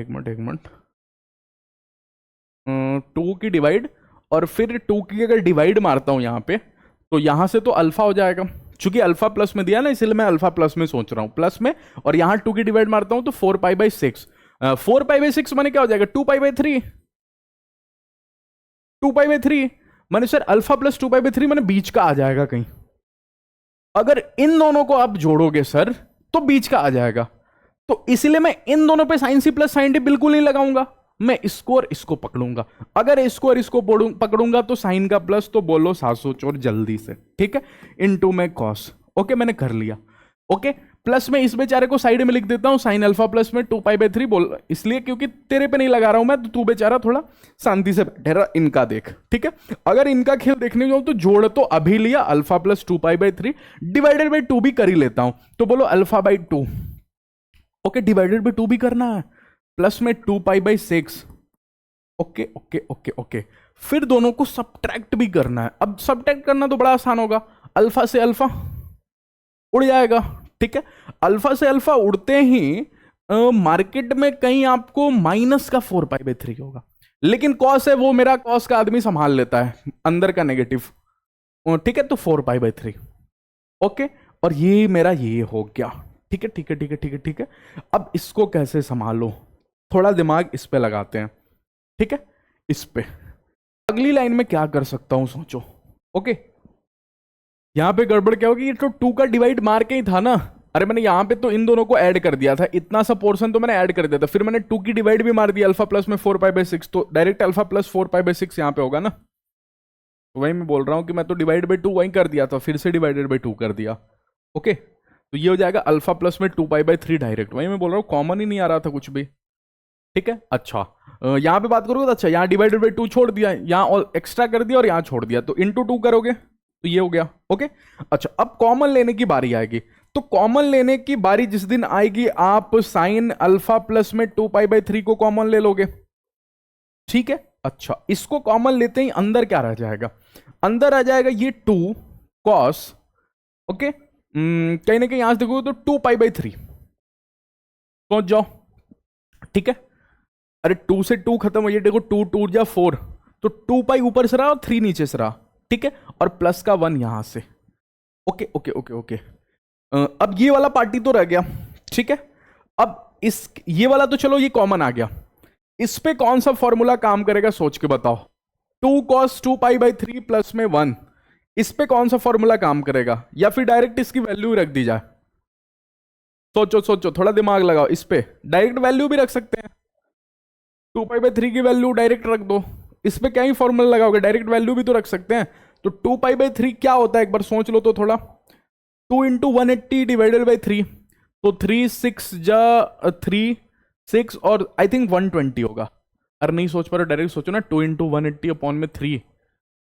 2 की डिवाइड, और फिर 2 की अगर डिवाइड मारता हूं यहां पे, तो यहां से तो अल्फा हो जाएगा, चूंकि अल्फा प्लस में दिया ना इसलिए मैं अल्फा प्लस में सोच रहा हूं, प्लस में, और यहां 2 की डिवाइड मारता हूं तो 4π/6। 4π/6 माने क्या हो जाएगा? 2π/3। 2π/3 माने सर अल्फा प्लस 2π/3 माने बीच का आ जाएगा कहीं। अगर इन दोनों को आप जोड़ोगे सर तो बीच का आ जाएगा, तो इसलिए मैं इन दोनों पे sine C plus sine D बिल्कुल नहीं लगाऊंगा, मैं इसको और इसको पकड़ूंगा। अगर इसको और इसको पकड़ूंगा तो साइन का प्लस, तो बोलो 704 जल्दी से, ठीक है, इनटू में कॉस। ओके, मैंने कर लिया। ओके, प्लस में इस बेचारे को साइड में लिख देता हूं, साइन अल्फा प्लस में 2π/3 बोल, इसलिए क्योंकि तेरे पे नहीं लगा रहा हूं मैं, तो तू बेचारा थोड़ा शांति से बैठे रहा, इनका देख, ठीक है। अगर इनका खेल देखने जाऊं तो जोड़ तो अभी लिया, अल्फा प्लस 2π/3 डिवाइडेड बाई 2 भी कर ही लेता हूं, तो बोलो अल्फा/2। ओके, डिवाइडेड बाई 2 भी करना है, प्लस में 2π/6। ओके ओके ओके ओके, फिर दोनों को सब्ट्रैक्ट भी करना है। अब सब्ट्रैक्ट करना तो बड़ा आसान होगा, अल्फा से अल्फा उड़ जाएगा, ठीक है। अल्फा से अल्फा उड़ते ही मार्केट में कहीं आपको माइनस का 4π/3 होगा, लेकिन कॉस है वो मेरा कॉस का आदमी संभाल लेता है, अंदर का नेगेटिव, ठीक है। तो 4π/3, ओके, और ये मेरा ये हो गया, ठीक है ठीक है ठीक है ठीक है ठीक है। अब इसको कैसे संभालो, थोड़ा दिमाग इस पे लगाते हैं, ठीक है। इस पे अगली लाइन में क्या कर सकता हूं सोचो। ओके, यहां पे गड़बड़ क्या होगी, ये तो 2 का डिवाइड मार के ही था ना, अरे मैंने यहां पे तो इन दोनों को ऐड कर दिया था, इतना सा पोर्शन तो मैंने ऐड कर दिया था, फिर मैंने 2 की डिवाइड भी मार दिया अल्फा प्लस में 4π/6, तो डायरेक्ट अल्फा प्लस 4π/6 यहां पे होगा ना। तो वही मैं बोल रहा हूं कि मैं तो डिवाइड बाई 2 वहीं कर दिया था, फिर से डिवाइडेड बाई 2 कर दिया। ओके, तो ये हो जाएगा अल्फा प्लस में 2π/3 डायरेक्ट, वही मैं बोल रहा हूँ, कॉमन ही नहीं आ रहा था कुछ भी, ठीक है। अच्छा, यहां पे बात करोगे तो अच्छा, यहां डिवाइडेड बाई 2 छोड़ दिया, यहां और एक्स्ट्रा कर दिया और यहां छोड़ दिया, तो इंटू 2 करोगे तो ये हो गया। ओके, अच्छा, अब कॉमन लेने की बारी आएगी, तो कॉमन लेने की बारी जिस दिन आएगी आप साइन अल्फा प्लस में 2π/3 को कॉमन ले लोगे, ठीक है। अच्छा, इसको कॉमन लेते ही अंदर क्या रह जाएगा, अंदर आ जाएगा ये 2 कॉस, ओके, कहीं ना कहीं यहां से देखोगे तो 2π/3 सोच जाओ, ठीक है। अरे 2 से 2 खत्म हो, ये देखो 2 2 जा 4, तो 2π ऊपर से रहा और 3 नीचे से रहा, ठीक है, और प्लस का 1 यहां से। ओके ओके ओके ओके, अब ये वाला पार्टी तो रह गया, ठीक है। अब इस ये वाला तो चलो ये कॉमन आ गया, इस पे कौन सा फॉर्मूला काम करेगा सोच के बताओ। 2 cos 2π/3 प्लस में 1, इस पे कौन सा फॉर्मूला काम करेगा, या फिर डायरेक्ट इसकी वैल्यू रख दी जाए। सोचो सोचो, थोड़ा दिमाग लगाओ, इस पे डायरेक्ट वैल्यू भी रख सकते हैं, 2π/3 की वैल्यू डायरेक्ट रख दो, इस पे क्या ही फॉर्मूला लगाओगे, डायरेक्ट वैल्यू भी तो रख सकते हैं। तो 2π/3 क्या होता है एक बार सोच लो तो थोड़ा, 2 × 180 डिवाइडेड बाई 3, तो 3 6 जा 3 6 और आई थिंक 120 होगा। अरे नहीं सोच पा रहे, डायरेक्ट सोचो ना, 2 × 180 अपॉन में 3,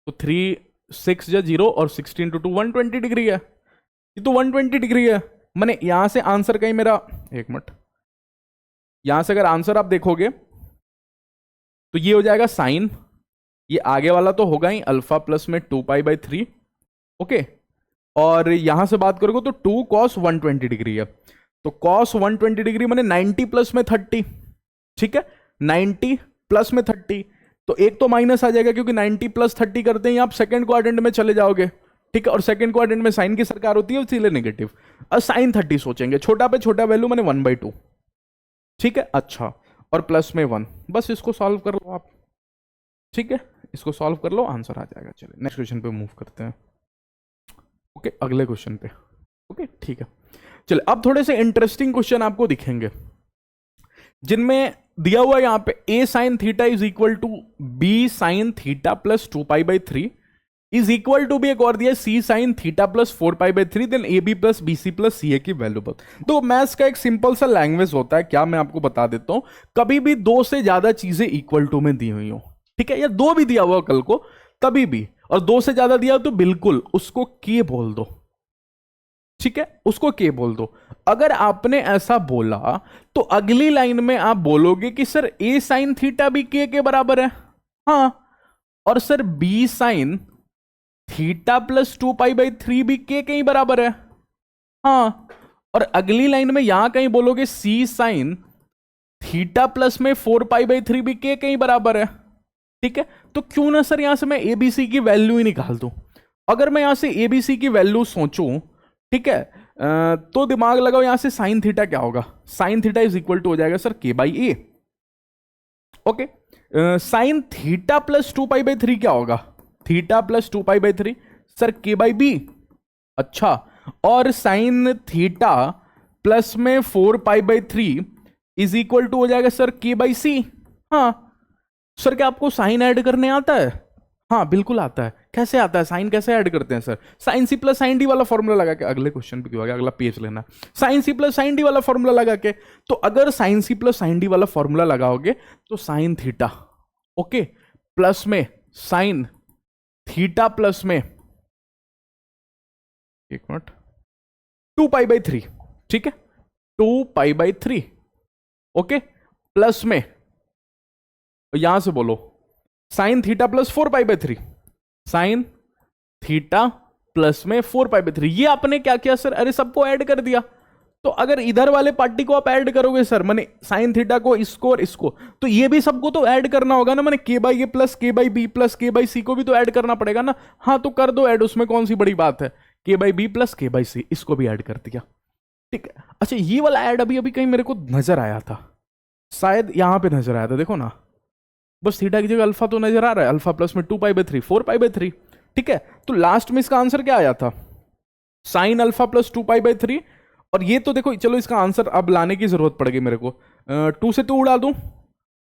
तो 3 6 जा 0 और 16 × 2 120 डिग्री है, ये तो 120 डिग्री है। मैंने यहां से आंसर कहीं मेरा, एक मिनट, यहां से अगर आंसर आप देखोगे तो ये हो जाएगा साइन, ये आगे वाला तो होगा ही अल्फा प्लस में 2π/3, ओके, और यहां से बात करोगे तो 2 cos 120 डिग्री है, तो cos 120 डिग्री मैंने 90 प्लस में 30, ठीक है, 90 प्लस में 30, तो एक तो माइनस आ जाएगा क्योंकि 90 प्लस 30 करते हैं आप सेकंड क्वाड्रेंट में चले जाओगे, ठीक है, और सेकंड क्वाड्रेंट में साइन की सरकार होती है इसलिए नेगेटिव, और साइन 30 सोचेंगे, छोटा पे छोटा वैल्यू मैंने 1/2, ठीक है। अच्छा, और प्लस में 1। बस इसको सॉल्व कर लो आप, ठीक है, इसको सॉल्व कर लो, आंसर आ जाएगा। चलिए नेक्स्ट क्वेश्चन पे मूव करते हैं। ओके, अगले क्वेश्चन पे। ओके ठीक है, चलिए अब थोड़े से इंटरेस्टिंग क्वेश्चन आपको दिखेंगे जिनमें दिया हुआ यहां पे a sin theta is equal to b sin theta plus 2π/3 is equal to भी एक और दिया c sin theta plus 4π/3 then ab plus bc plus ca की वैल्यू बता। तो मैथ्स का एक सिंपल सा लैंग्वेज होता है, क्या मैं आपको बता देता हूं, कभी भी दो से ज्यादा चीजें इक्वल टू में दी हुई हो, ठीक है, या दो भी दिया हुआ कल को तभी भी, और दो से ज्यादा दिया तो बिल्कुल उसको के बोल दो, ठीक है, उसको के बोल दो। अगर आपने ऐसा बोला तो अगली लाइन में आप बोलोगे कि सर a sin थीटा भी के बराबर है, हाँ, और sir b sin theta plus 2π/3 भी के ही बराबर है, हाँ, और अगली लाइन में यहां कहीं बोलोगे c sin थीटा प्लस में 4π/3 भी के ही बराबर है, ठीक है। तो क्यों ना सर यहां से मैं एबीसी की वैल्यू ही निकाल दूं। अगर मैं यहां से एबीसी की वैल्यू सोचूं, ठीक है, तो दिमाग लगाओ यहां से साइन थीटा क्या होगा, sine theta is equal to हो जाएगा sir k/a। Okay, sine theta plus 2π/3 क्या होगा, थीटा प्लस 2π/3 सर k/b। अच्छा, और साइन थीटा प्लस में 4π/3 इज इक्वल टू हो जाएगा सर k/c। हाँ सर, क्या आपको साइन ऐड करने आता है? हाँ बिल्कुल आता है। कैसे आता है, साइन कैसे ऐड करते हैं sir? Sine C plus sine D वाला फॉर्मूला लगा के, अगले क्वेश्चन पे क्यों आ गया, अगला पेज लेना, sine C plus sine D वाला फॉर्मूला लगा के। तो अगर sine C plus sine D वाला फॉर्मूला लगाओगे तो साइन थीटा, ओके, प्लस में साइन थीटा प्लस में, एक मिनट, 2π/3, ठीक है, 2π/3, ओके, प्लस में यहां से बोलो sine theta plus 4π/3, sine theta plus में 4π/3। ये आपने क्या किया सर, अरे सबको ऐड कर दिया। तो अगर इधर वाले पार्टी को आप ऐड करोगे सर, माने साइन थीटा को, इसको और इसको, तो ये भी सबको तो ऐड करना होगा ना, माने k/a plus k/b plus k/c को भी तो ऐड करना पड़ेगा ना। हाँ तो कर दो ऐड, उसमें कौन सी बड़ी बात है, k/b प्लस k/c, इसको भी ऐड कर दिया, ठीक है। अच्छा, ये वाला ऐड अभी अभी कहीं मेरे को नजर आया था, शायद यहां पे नजर आया था, देखो ना, बस थीटा की जगह अल्फा तो नजर आ रहा है, अल्फा प्लस में 2π/3 4π/3, ठीक है। तो लास्ट में इसका आंसर क्या आया था, साइन अल्फा प्लस 2π/3, और ये तो देखो, चलो इसका आंसर अब लाने की जरूरत पड़ गई मेरे को, 2 से 2 उड़ा दूं,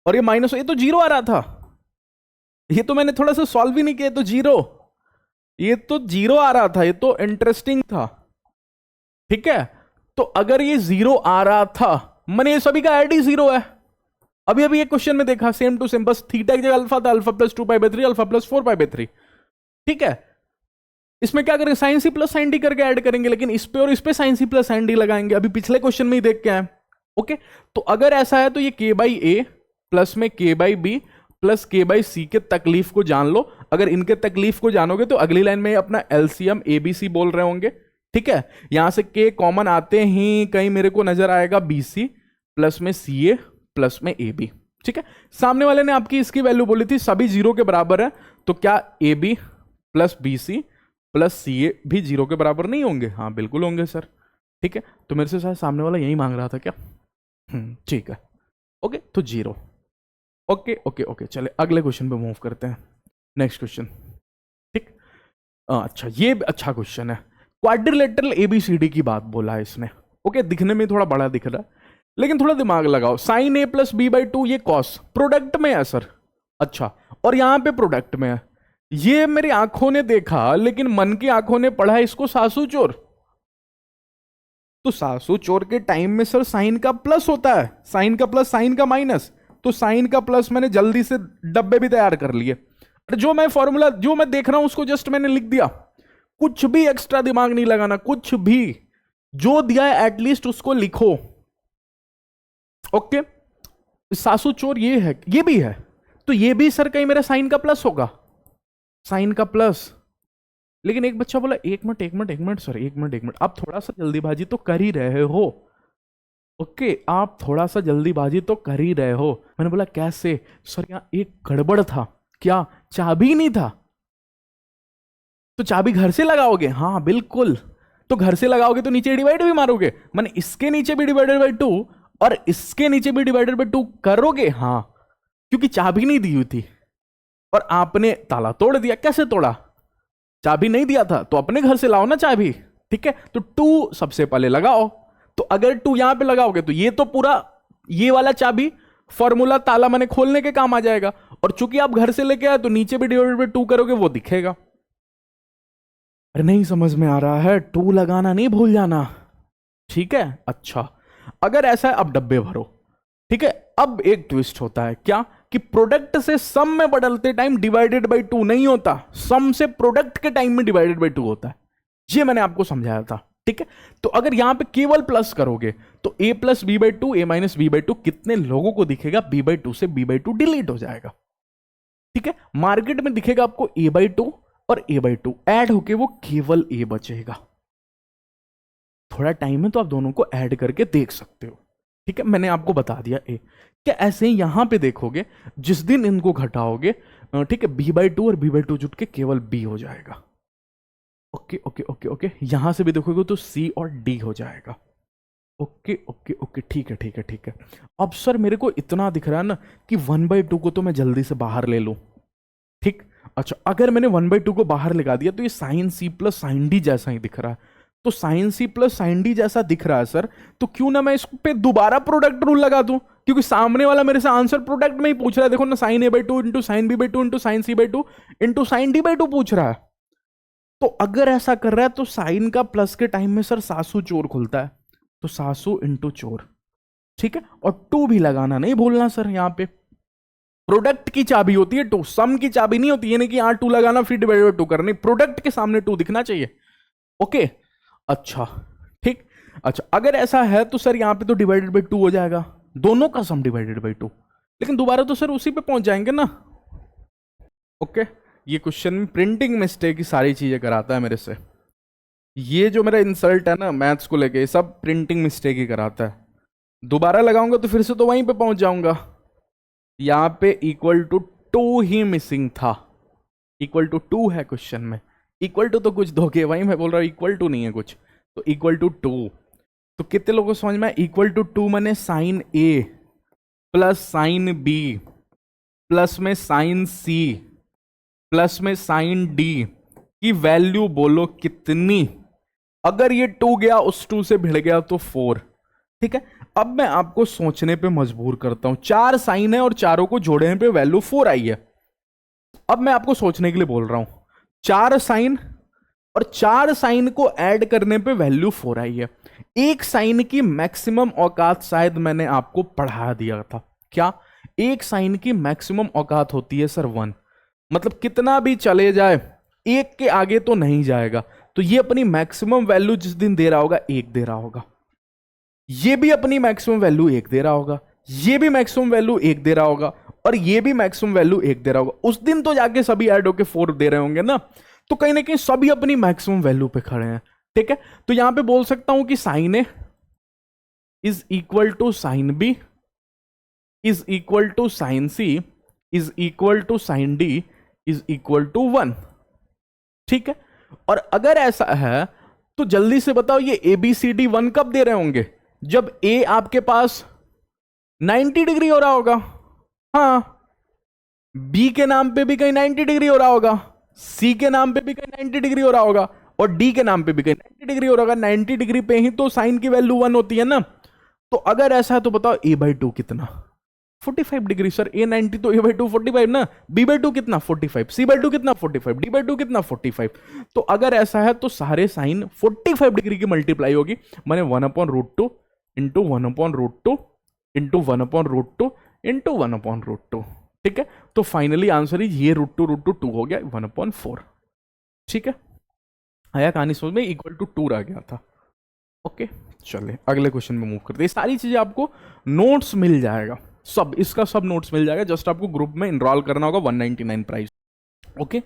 और ये माइनस, ये तो जीरो आ रहा था, ये तो मैंने थोड़ा सा सॉल्व ही नहीं किया, तो जीरो, ये तो जीरो आ रहा था, ये तो इंटरेस्टिंग था, ठीक है। तो अगर ये जीरो आ रहा था, मैंने ये सभी का ऐड ही जीरो है। अभी अभी एक क्वेश्चन में देखा सेम टू सेम, बस थीटा की जगह अल्फा था, अल्फा प्लस 2π/3 अल्फा प्लस 4π/3, ठीक है। इसमें क्या करेंगे, sine C plus sine D करके ऐड करेंगे, लेकिन इस पे और इस पे sine C plus sine D लगाएंगे, अभी पिछले क्वेश्चन में ही देख के आए, ओके। तो अगर ऐसा है तो ये k/a प्लस में k/b प्लस k/c के तकलीफ को जान लो। अगर इनके तकलीफ को जानोगे तो अगली लाइन में अपना एलसीएम एबीसी बोल रहे होंगे, ठीक है। यहां से k कॉमन आते ही कहीं मेरे को नजर आएगा bc प्लस में ca प्लस में ab, ठीक है। सामने वाले ने आपकी इसकी वैल्यू बोली थी सभी जीरो के बराबर है, तो क्या ab plus bc plus ca भी जीरो के बराबर नहीं होंगे? हाँ बिल्कुल होंगे सर, ठीक है। तो मेरे से शायद सामने वाला यही मांग रहा था क्या, ठीक है, ओके, तो जीरो, ओके ओके ओके। चले अगले क्वेश्चन पे मूव करते हैं, नेक्स्ट क्वेश्चन, ठीक। अच्छा, ये अच्छा क्वेश्चन है, क्वाड्रिलेटरल एबीसीडी की बात बोला है इसने, ओके। दिखने में थोड़ा बड़ा दिख रहा है, लेकिन थोड़ा दिमाग लगाओ, साइन a प्लस b/2 ये कॉस प्रोडक्ट में है सर, अच्छा, और यहां पे प्रोडक्ट में है। ये मेरी आंखों ने देखा, लेकिन मन की आंखों ने पढ़ा इसको सासू चोर। तो सासू चोर के टाइम में सर साइन का प्लस होता है, साइन का प्लस साइन का माइनस, तो साइन का प्लस मैंने जल्दी से डब्बे भी तैयार कर लिए, जो मैं फॉर्मूला जो मैं देख रहा हूं उसको जस्ट मैंने लिख दिया, कुछ भी एक्स्ट्रा दिमाग नहीं लगाना, कुछ भी जो दिया है एटलीस्ट उसको लिखो, ओके। सासू चोर ये है, ये भी है, तो ये भी सर कहीं मेरा साइन का प्लस होगा, साइन का प्लस। लेकिन एक बच्चा बोला एक मिनट सर, एक मिनट, आप थोड़ा सा जल्दीबाजी तो कर ही रहे हो, ओके, आप थोड़ा सा जल्दीबाजी तो कर ही रहे हो। मैंने बोला कैसे सर, यहां एक गड़बड़ था, क्या चाबी नहीं था? तो चाबी घर से लगाओगे? हाँ बिल्कुल, तो घर से लगाओगे तो नीचे डिवाइड भी मारोगे, माने इसके नीचे भी डिवाइडेड बाय 2 और इसके नीचे भी डिवाइडेड बाई 2 करोगे, हाँ, क्योंकि चाबी नहीं दी हुई थी और आपने ताला तोड़ दिया। कैसे तोड़ा? चाबी नहीं दिया था तो अपने घर से लाओ ना चाबी, ठीक है। तो 2 सबसे पहले लगाओ, तो अगर 2 यहां पे लगाओगे तो ये तो पूरा ये वाला चाबी फॉर्मूला ताला मैंने खोलने के काम आ जाएगा, और चूंकि आप घर से लेके आए तो नीचे भी डिवाइडेड बाई 2 करोगे वो दिखेगा। अरे नहीं समझ में आ रहा है, 2 लगाना नहीं भूल जाना, ठीक है। अच्छा, अगर ऐसा है अब डब्बे भरो, ठीक है। अब एक ट्विस्ट होता है, क्या कि प्रोडक्ट से सम में बदलते टाइम डिवाइडेड बाई 2 नहीं होता, सम से प्रोडक्ट के टाइम में डिवाइडेड बाई 2 होता है। ये मैंने आपको समझाया था, ठीक है। तो अगर यहां पे केवल प्लस करोगे तो a plus B by 2, a minus b by 2 कितने लोगों को दिखेगा? b बाई 2 से b बाई 2 डिलीट हो जाएगा, ठीक है। मार्केट में दिखेगा आपको a बाई 2 और a बाई 2 ऐड होके वो केवल a बचेगा। थोड़ा टाइम है तो आप दोनों को ऐड करके देख सकते हो, ठीक है। मैंने आपको बता दिया a। क्या ऐसे ही यहां पे देखोगे, जिस दिन इनको घटाओगे, ठीक है, b बाई 2 और b बाई 2 जुट के केवल b हो जाएगा। ओके ओके ओके ओके, यहां से भी देखोगे तो C और D हो जाएगा। ओके ओके ओके, ठीक है ठीक है ठीक है। अब सर मेरे को इतना दिख रहा है ना कि 1/2 को तो मैं जल्दी से बाहर ले लूं, ठीक। अच्छा, अगर मैंने 1/2 को बाहर लगा दिया तो ये sine C plus sine D जैसा ही दिख रहा है। तो sine C plus sine D जैसा दिख रहा है सर, तो क्यों ना मैं इस पे दोबारा प्रोडक्ट रूल लगा दूं, क्योंकि सामने वाला मेरे से आंसर प्रोडक्ट में ही पूछ रहा है। देखो ना, sine A/2 into sine B/2 into sine C/2 into sine D/2 पूछ रहा है। तो अगर ऐसा कर रहा है तो साइन का प्लस के टाइम में सर सासू चोर खुलता है, तो सासू इंटू चोर, ठीक है। और 2 भी लगाना नहीं भूलना सर, यहां पे प्रोडक्ट की चाबी होती है 2, सम की चाबी नहीं होती है। नहीं कि यहां 2 लगाना फिर डिवाइड बाई 2 करना, प्रोडक्ट के सामने 2 दिखना चाहिए। ओके, अच्छा ठीक। अच्छा, अगर ऐसा है तो सर यहां पे तो डिवाइडेड बाई 2 हो जाएगा, दोनों का सम डिवाइडेड बाई 2, लेकिन दोबारा तो सर उसी पे पहुंच जाएंगे ना। ओके, ये क्वेश्चन में प्रिंटिंग मिस्टेक की सारी चीजें कराता है मेरे से। ये जो मेरा इंसल्ट है ना मैथ्स को लेके, सब प्रिंटिंग मिस्टेक ही कराता है। दोबारा लगाऊंगा तो फिर से तो वहीं पे पहुंच जाऊंगा। यहां पे इक्वल टू 2 ही मिसिंग था, इक्वल टू 2 है क्वेश्चन में। इक्वल टू तो कुछ दोगे, वहीं मैं बोल रहा हूं इक्वल टू नहीं है कुछ, तो इक्वल टू 2। तो कितने लोगों को समझ में? इक्वल टू 2 माने sine A plus sine B plus में साइन C प्लस में साइन D की वैल्यू बोलो कितनी। अगर ये 2 गया उस 2 से भिड़ गया तो 4, ठीक है। अब मैं आपको सोचने पे मजबूर करता हूं, 4 साइन है और चारों को जोड़ने पे वैल्यू 4 आई है। अब मैं आपको सोचने के लिए बोल रहा हूं, 4 साइन और 4 साइन को ऐड करने पे वैल्यू 4 आई है। एक साइन की मैक्सिमम औकात शायद मैंने आपको पढ़ा दिया था, क्या? एक साइन की मैक्सिमम औकात होती है सर 1, मतलब कितना भी चले जाए एक के आगे तो नहीं जाएगा। तो ये अपनी मैक्सिमम वैल्यू जिस दिन दे रहा होगा 1 दे रहा होगा, ये भी अपनी मैक्सिमम वैल्यू 1 दे रहा होगा, ये भी मैक्सिमम वैल्यू 1 दे रहा होगा, और ये भी मैक्सिमम वैल्यू 1 दे रहा होगा। उस दिन तो जाके सभी ऐड होके 4 दे रहे होंगे ना, तो कहीं ना कहीं सभी अपनी मैक्सिमम वैल्यू पे खड़े हैं, ठीक है। तो यहां पे बोल सकता हूं कि sine A is equal to sine B is equal to sine C is equal to sine D is equal to 1, ठीक है। और अगर ऐसा है तो जल्दी से बताओ ये ABCD 1 कब दे रहे होंगे? जब A आपके पास 90 डिग्री हो रहा होगा, हाँ, B के नाम पे भी कहीं 90 डिग्री हो रहा होगा, C के नाम पे भी कहीं 90 डिग्री हो रहा होगा, और D के नाम पे भी कहीं 90 डिग्री हो रहा होगा। 90 डिग्री पे ही तो साइन की वैल्यू 1 होती है ना। तो अगर ऐसा है तो बताओ A/2 कितना? 45 डिग्री सर। A90 तो A/2 45 ना, B/2 कितना? 45, C/2 कितना? 45, D/2 कितना? 45। तो अगर ऐसा है तो सारे साइन 45 डिग्री की मल्टीप्लाई होगी, माने 1/√2 इंटू 1/√2 इंटू 1/√2 इंटू 1/√2, ठीक है। तो फाइनली आंसर ही ये √2 हो गया 1/4, ठीक है। आया कहानी समझ में? इक्वल टू 2 रह गया था। ओके, चलिए अगले क्वेश्चन में मूव करते हैं। सारी चीजें आपको नोट्स मिल जाएगा, सब इसका सब नोट्स मिल जाएगा, जस्ट आपको ग्रुप में इनरोल करना होगा, 199 प्राइस। ओके,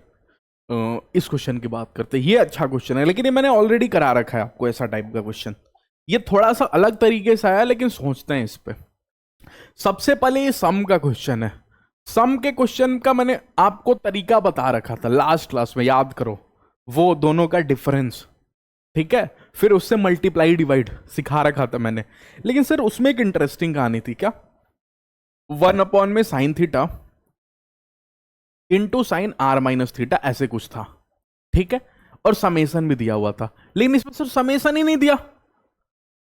इस क्वेश्चन की बात करते हैं। ये अच्छा क्वेश्चन है, लेकिन ये मैंने ऑलरेडी करा रखा है आपको, ऐसा टाइप का क्वेश्चन। ये थोड़ा सा अलग तरीके से आया, लेकिन सोचते हैं इस पे। सबसे पहले ये सम का क्वेश्चन है। सम के क्वेश्चन का मैंने आपको तरीका बता रखा था लास्ट क्लास में, याद करो, वो दोनों का डिफरेंस। ठीक है, फिर उससे मल्टीप्लाई डिवाइड सिखा रखा था मैंने। लेकिन सर उसमें एक इंटरेस्टिंग कहानी थी क्या, 1 में sine theta into sine R minus theta ऐसे कुछ था, ठीक है, और समेसन भी दिया हुआ था। लेकिन इसमें सर समेसन ही नहीं दिया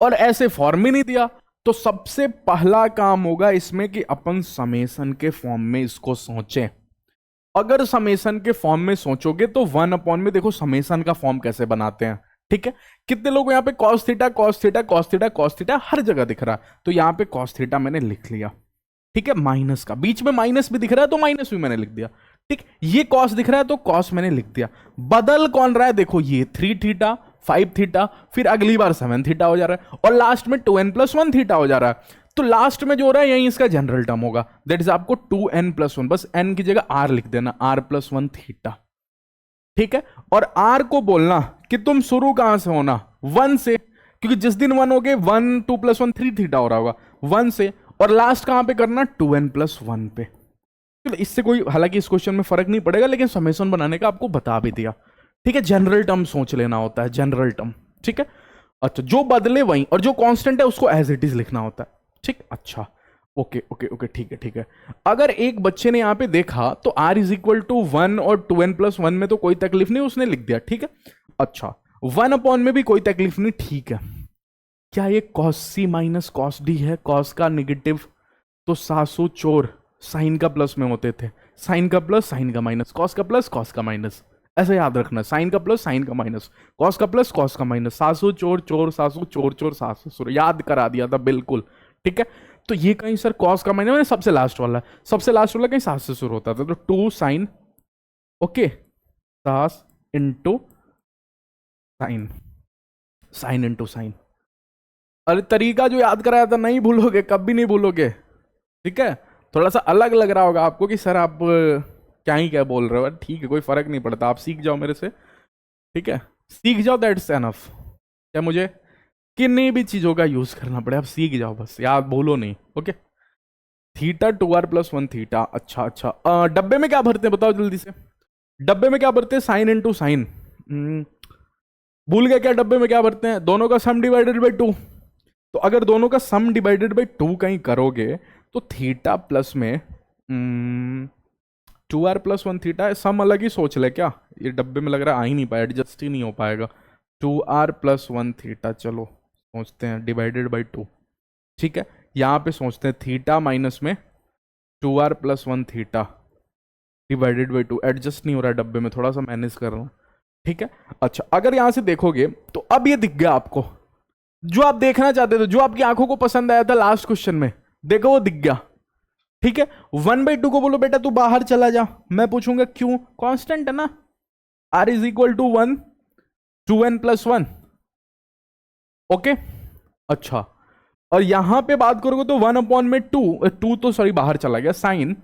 और ऐसे फॉर्म ही नहीं दिया। तो सबसे पहला काम होगा इसमें कि अपन समेसन के फॉर्म में इसको सोचें। अगर समेसन के फॉर्म में सोचोगे तो 1 में देखो समेसन का फॉर्म कैसे बनाते हैं, ठीक है। कितने लोग यहाँ पे cos theta cos theta cos theta cos theta हर जगह दिख रहा है, तो यहाँ पे कॉस थीटा मैंने लिख लिया, ठीक है। माइनस का बीच में माइनस भी दिख रहा है तो माइनस भी मैंने लिख दिया, ठीक। ये कॉस दिख रहा है तो कॉस मैंने लिख दिया। बदल कौन रहा है, देखो ये 3 थीटा 5 थीटा, फिर अगली बार 7 थीटा हो जा रहा है और लास्ट में 2n+1 थीटा हो जा रहा है। तो लास्ट में जो हो रहा है यही इसका जनरल टर्म होगा, दैट इज आपको 2n+1, बस n की जगह r लिख देना, r+1 थीटा, ठीक है। और r को बोलना कि तुम शुरू कहां से होना, 1 से, क्योंकि जिस दिन 1 हो गए 1 2+1 3 थीटा हो रहा होगा 1 से, और लास्ट कहां पे करना 2n+1 पे। तो इससे कोई हालांकि इस क्वेश्चन में फर्क नहीं पड़ेगा, लेकिन समेसन बनाने का आपको बता भी दिया, ठीक है। जनरल टर्म सोच लेना होता है, जनरल टर्म, ठीक है। अच्छा, जो बदले वही, और जो कांस्टेंट है उसको एज इट इज लिखना होता है, ठीक। अच्छा, ओके ओके ओके, ठीक है ठीक है। अगर एक बच्चे ने यहां पे देखा तो r इज इक्वल टू 1 और 2n+1 में तो कोई तकलीफ नहीं, उसने लिख दिया, ठीक है। अच्छा, 1 में भी कोई तकलीफ नहीं, ठीक है। क्या ये cos c minus cos d है, cos का निगेटिव तो सासू चोर साइन का प्लस में होते थे, साइन का प्लस साइन का माइनस, कॉस का प्लस कॉस का माइनस, ऐसा याद रखना, साइन का प्लस साइन का माइनस, कॉस का प्लस कॉस का माइनस, सासू चोर चोर सासू चोर चोर सासू सुर, याद करा दिया था बिल्कुल, ठीक है। तो ये कहीं सर कॉस का माइनस सबसे लास्ट वाला, सबसे लास्ट वाला कहीं सास से शुरू होता था, तो 2 साइन, ओके, सास into sine, sine into sine. अरे तरीका जो याद कराया था नहीं भूलोगे, कभी नहीं भूलोगे, ठीक है। थोड़ा सा अलग लग रहा होगा आपको कि सर आप क्या ही क्या बोल रहे हो, ठीक है, कोई फर्क नहीं पड़ता, आप सीख जाओ मेरे से, ठीक है, सीख जाओ, दैट्स एनफ। क्या मुझे किन्हीं भी चीजों का यूज करना पड़े, आप सीख जाओ बस, याद भूलो नहीं, ओके। थीटा 2r+1 थीटा, अच्छा अच्छा, डब्बे में क्या भरते हैं बताओ जल्दी से, डब्बे में क्या भरते हैं, साइन इंटू साइन, भूल गए क्या डब्बे में क्या भरते हैं, दोनों का सम डिवाइडेड बाई 2। तो अगर दोनों का सम डिवाइडेड बाई 2 कहीं करोगे तो थीटा प्लस में 2r+1 थीटा है, सम अलग ही सोच ले क्या, ये डब्बे में लग रहा है आ ही नहीं पाया, एडजस्ट ही नहीं हो पाएगा। 2r+1 थीटा, चलो सोचते हैं डिवाइडेड बाई 2, ठीक है। यहाँ पे सोचते हैं थीटा माइनस में 2r+1 theta divided by 2, adjust नहीं हो रहा है डब्बे में, थोड़ा सा मैनेज कर रहा हूँ, ठीक है। अच्छा, अगर यहां से देखोगे तो अब ये दिख गया आपको, जो आप देखना चाहते थे, जो आपकी आंखों को पसंद आया था लास्ट क्वेश्चन में, देखो वो दिख गया, ठीक है। 1/2 को बोलो बेटा तू बाहर चला जा, मैं पूछूंगा क्यों, कांस्टेंट है ना, r is equal to 1 2n+1, ओके। अच्छा, और यहां पे बात करोगे तो 1/2 तो सॉरी बाहर चला गया साइन,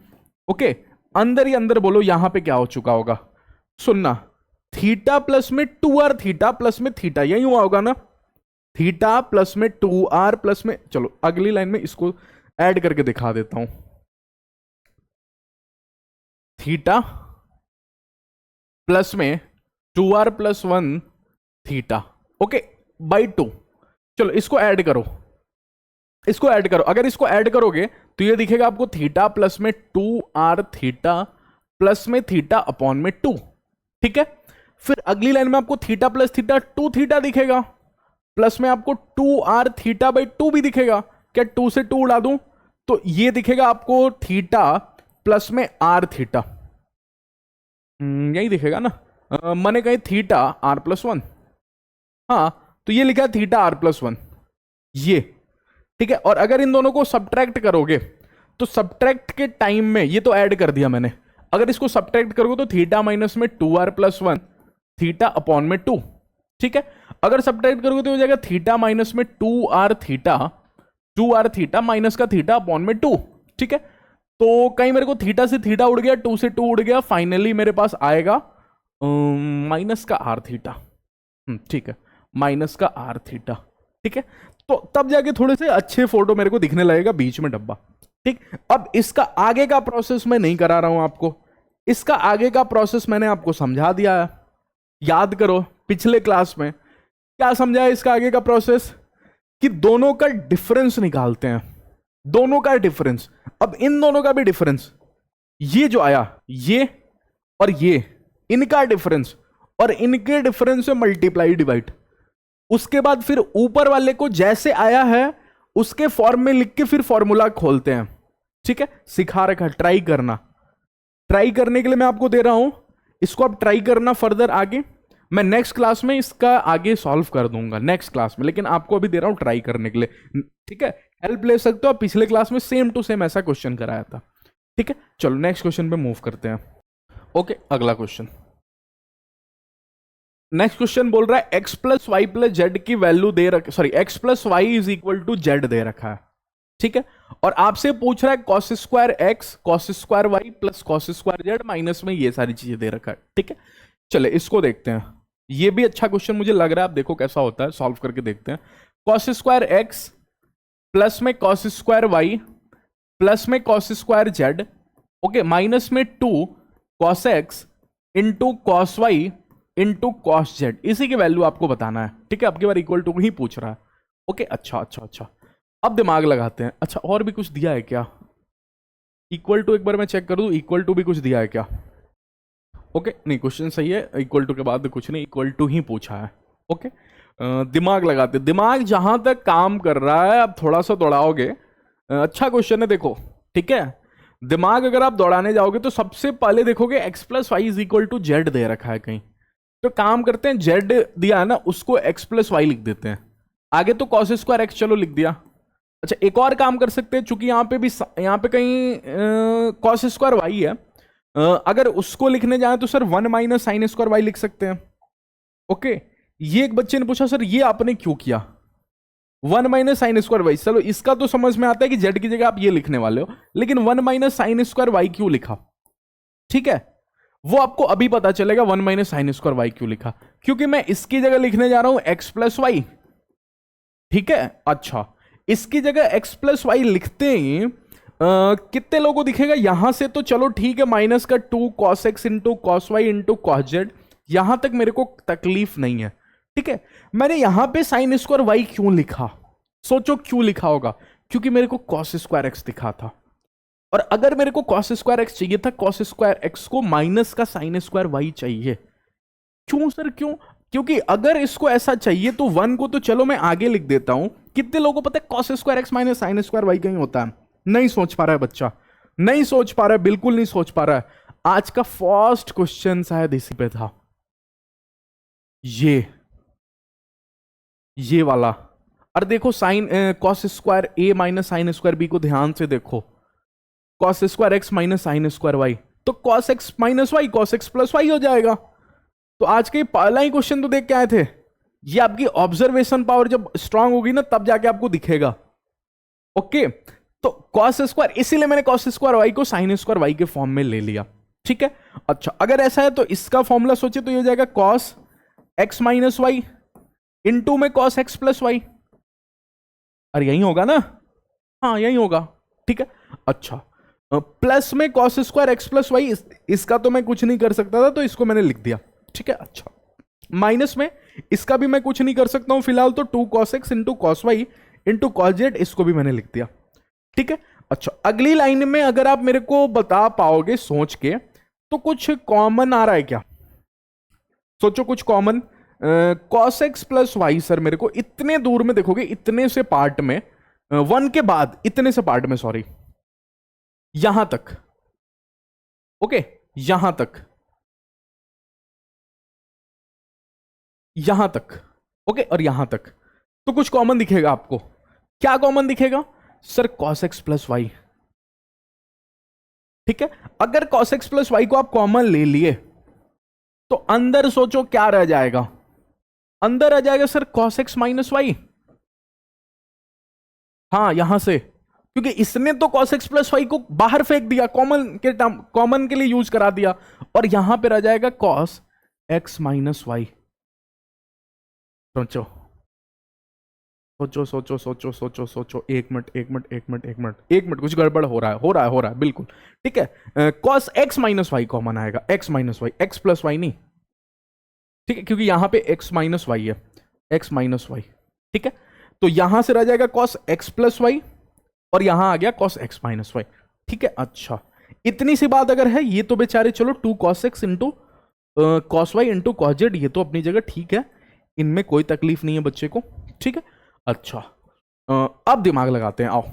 ओके। अंदर ही अंदर बोलो यहां पे क्या हो चुका होगा, सुनना, थीटा प्लस में 2r थीटा प्लस में थीटा, यही हुआ होगा ना, थीटा प्लस में 2r प्लस में, चलो अगली लाइन में इसको ऐड करके दिखा देता हूं, थीटा प्लस में 2r+1 थीटा, ओके, बाई 2। चलो इसको ऐड करो, इसको ऐड करो, अगर इसको ऐड करोगे तो ये दिखेगा आपको थीटा प्लस में 2r थीटा प्लस में थीटा अपॉन में 2, ठीक है। फिर अगली लाइन में आपको थीटा प्लस थीटा 2 थीटा दिखेगा, प्लस में आपको 2r थीटा बाई 2 भी दिखेगा, क्या 2 से 2 उड़ा दूं तो ये दिखेगा आपको थीटा प्लस में r थीटा, यही दिखेगा ना, मैंने कहीं थीटा r+1, हाँ तो ये लिखा है थीटा r+1, ये, ठीक है। और अगर इन दोनों को सब्ट्रैक्ट करोगे तो सब्ट्रैक्ट के टाइम में, ये तो ऐड कर दिया मैंने, अगर इसको सब्ट्रैक्ट करोगे तो थीटा माइनस में 2r+1 थीटा अपॉन में 2, ठीक है। अगर सब्ट्रैक्ट करोगे तो हो जाएगा थीटा माइनस में 2r थीटा माइनस का थीटा अपॉन में 2, ठीक है। तो कहीं मेरे को थीटा से थीटा उड़ गया, 2 से 2 उड़ गया, फाइनली मेरे पास आएगा माइनस का r थीटा, ठीक है, माइनस का r थीटा, ठीक है। तो तब जाके थोड़े से अच्छे फोटो मेरे को दिखने लगेगा बीच में डब्बा, ठीक। अब इसका आगे का प्रोसेस मैं नहीं करा रहा हूं आपको, इसका आगे का प्रोसेस मैंने आपको समझा दिया है, याद करो पिछले क्लास में क्या समझा है इसका आगे का प्रोसेस? कि दोनों का डिफरेंस निकालते हैं, दोनों का डिफरेंस। अब इन दोनों का भी डिफरेंस, ये जो आया ये और ये, इनका डिफरेंस और इनके डिफरेंस से मल्टीप्लाई डिवाइड। उसके बाद फिर ऊपर वाले को जैसे आया है उसके फॉर्म में लिख के फिर फॉर्मूला खोलते हैं। ठीक है, सिखा रखा, ट्राई करना। ट्राई करने के लिए मैं आपको दे रहा हूं, इसको आप ट्राई करना फर्दर आगे। मैं नेक्स्ट क्लास में इसका आगे सॉल्व कर दूंगा नेक्स्ट क्लास में, लेकिन आपको अभी दे रहा हूं ट्राई करने के लिए। ठीक है, हेल्प ले सकते हो आप, पिछले क्लास में सेम टू सेम ऐसा क्वेश्चन कराया था। ठीक है, चलो नेक्स्ट क्वेश्चन पे मूव करते हैं। ओके, अगला क्वेश्चन। नेक्स्ट क्वेश्चन बोल रहा है x plus y plus z की वैल्यू दे रखा, sorry x plus y is equal to z दे रखा है। ठीक है, और आपसे पूछ रहा है cos square x cos square y plus cos square z minus में ये सारी चीजें दे रखा है। ठीक है, चले इसको देखते हैं। ये भी अच्छा क्वेश्चन मुझे लग रहा है, आप देखो कैसा होता है, सॉल्व करके देखते हैं। कॉस स्क्वायर एक्स प्लस में कॉस स्क्वायर वाई प्लस में cos square z, okay, minus में 2 cos x into cos y into cos z, इसी की वैल्यू आपको बताना है। ठीक है, अब की बार इक्वल टू ही पूछ रहा है। ओके, अच्छा अच्छा अच्छा, अब दिमाग लगाते हैं। अच्छा, और भी कुछ दिया है क्या? इक्वल टू एक बार मैं चेक कर दूं, इक्वल टू भी कुछ दिया है क्या? ओके, नहीं, क्वेश्चन सही है, इक्वल टू के बाद कुछ नहीं, इक्वल टू ही पूछा है। ओके, दिमाग लगाते, दिमाग जहां तक काम कर रहा है आप थोड़ा सा दौड़ाओगे। अच्छा क्वेश्चन है, देखो। ठीक है, दिमाग अगर आप दौड़ाने जाओगे तो सबसे पहले देखोगे x plus y is equal to z दे रखा है कहीं, तो काम करते हैं, जेड दिया है ना, उसको एक्स प्लस वाई लिख देते हैं। आगे तो कॉस स्क्वायर एक्स चलो लिख दिया। अच्छा, एक और काम कर सकते हैं, चूंकि यहां पे भी यहां पे कहीं कॉस स्क्वायर वाई है, अगर उसको लिखने जाए तो sir 1 minus sine square y लिख सकते हैं। ओके, ये एक बच्चे ने पूछा सर ये आपने क्यों किया 1 माइनस साइन स्क्वायर वाई, चलो इसका तो समझ में आता है कि जेड की जगह आप ये लिखने वाले हो, लेकिन 1 माइनस साइन स्क्वायर वाई क्यों लिखा? ठीक है, वो आपको अभी पता चलेगा 1 माइनस साइन स्क्वायर वाई क्यों लिखा, क्योंकि मैं इसकी जगह लिखने जा रहा हूं एक्स प्लस वाई। ठीक है, अच्छा, इसकी जगह एक्स प्लस वाई लिखते ही कितने लोगों को दिखेगा यहां से, तो चलो ठीक है, माइनस का 2 cos x into cos y into cos z, यहां तक मेरे को तकलीफ नहीं है। ठीक है, मैंने यहां पे साइन स्क्वायर वाई क्यों लिखा? सोचो क्यों लिखा होगा, क्योंकि मेरे को कॉस स्क्वायर एक्स दिखा था, और अगर मेरे को कॉस स्क्वायर एक्स चाहिए था, कॉस स्क्वायर एक्स को माइनस का साइन स्क्वायर वाई चाहिए। क्यों सर, क्यों? क्योंकि अगर इसको ऐसा चाहिए तो 1 को तो चलो मैं आगे लिख देता हूं। कितने लोगों को पता है cos square x minus sine square y कहीं होता है? नहीं सोच पा रहा है बच्चा, नहीं सोच पा रहा है, बिल्कुल नहीं सोच पा रहा है। आज का फर्स्ट क्वेश्चन शायद इसी पे था, ये वाला। और देखो sine cos square A minus sine square B को ध्यान से देखो, cos square x minus sine square y, तो cos x minus y cos x plus y हो जाएगा। तो आज के पहला ही क्वेश्चन तो देख के आए थे, ये आपकी ऑब्जर्वेशन पावर जब स्ट्रांग होगी ना तब जाके आपको दिखेगा। ओके, तो कॉस स्क्वायर, इसीलिए मैंने कॉस स्क्वायर वाई को साइन स्क्वायर वाई के फॉर्म में ले लिया। ठीक है, अच्छा, अगर ऐसा है तो इसका फॉर्मूला सोचे तो ये हो जाएगा cos x minus y into में कॉस एक्स प्लस वाई। अरे यही होगा ना? हाँ यही होगा। ठीक है, अच्छा, प्लस में cos square x plus y, इसका तो मैं कुछ नहीं कर सकता था तो इसको मैंने लिख दिया। ठीक है, अच्छा, माइनस में इसका भी मैं कुछ नहीं कर सकता हूं फिलहाल, तो 2 cos x into cos y into cos z, इसको भी मैंने लिख दिया। ठीक है, अच्छा, अगली लाइन में अगर आप मेरे को बता पाओगे सोच के, तो कुछ कॉमन आ रहा है क्या? सोचो कुछ common. Cos x plus y sir मेरे को इतने दूर में देखोगे, इतने से पार्ट में, 1 के बाद इतने से पार्ट में, सॉरी, यहां तक, ओके, यहां तक, यहां तक, ओके, और यहां तक, तो कुछ कॉमन दिखेगा आपको। क्या कॉमन दिखेगा? Sir cos x plus y. ठीक है, अगर कॉस एक्स प्लस वाई को आप कॉमन ले लिए तो अंदर सोचो क्या रह जाएगा? अंदर आ जाएगा sir cos x minus y. हाँ, यहां से, क्योंकि इसने तो cos x प्लस वाई को बाहर फेंक दिया, कॉमन के लिए यूज करा दिया, और यहां पे रह जाएगा cos x माइनस वाई। सोचो सोचो सोचो सोचो सोचो सोचो, एक मिनट एक मिनट एक मिनट एक मिनट एक मिनट, कुछ गड़बड़ हो रहा है, हो रहा है, हो रहा है, बिल्कुल ठीक है। cos x minus y common आएगा, x minus y, x plus y नहीं। ठीक है, क्योंकि यहां पे x माइनस वाई है, एक्स माइनस वाई, ठीक है। तो यहां से रह जाएगा कॉस एक्स प्लस वाई और यहां आ गया कॉस एक्स माइनस वाई, ठीक है। अच्छा, इतनी सी बात अगर है, ये तो बेचारे चलो 2 cos x into cos y into cos z, ये तो अपनी जगह ठीक है, इनमें कोई तकलीफ नहीं है बच्चे को, ठीक है। अच्छा, अब दिमाग लगाते हैं, आओ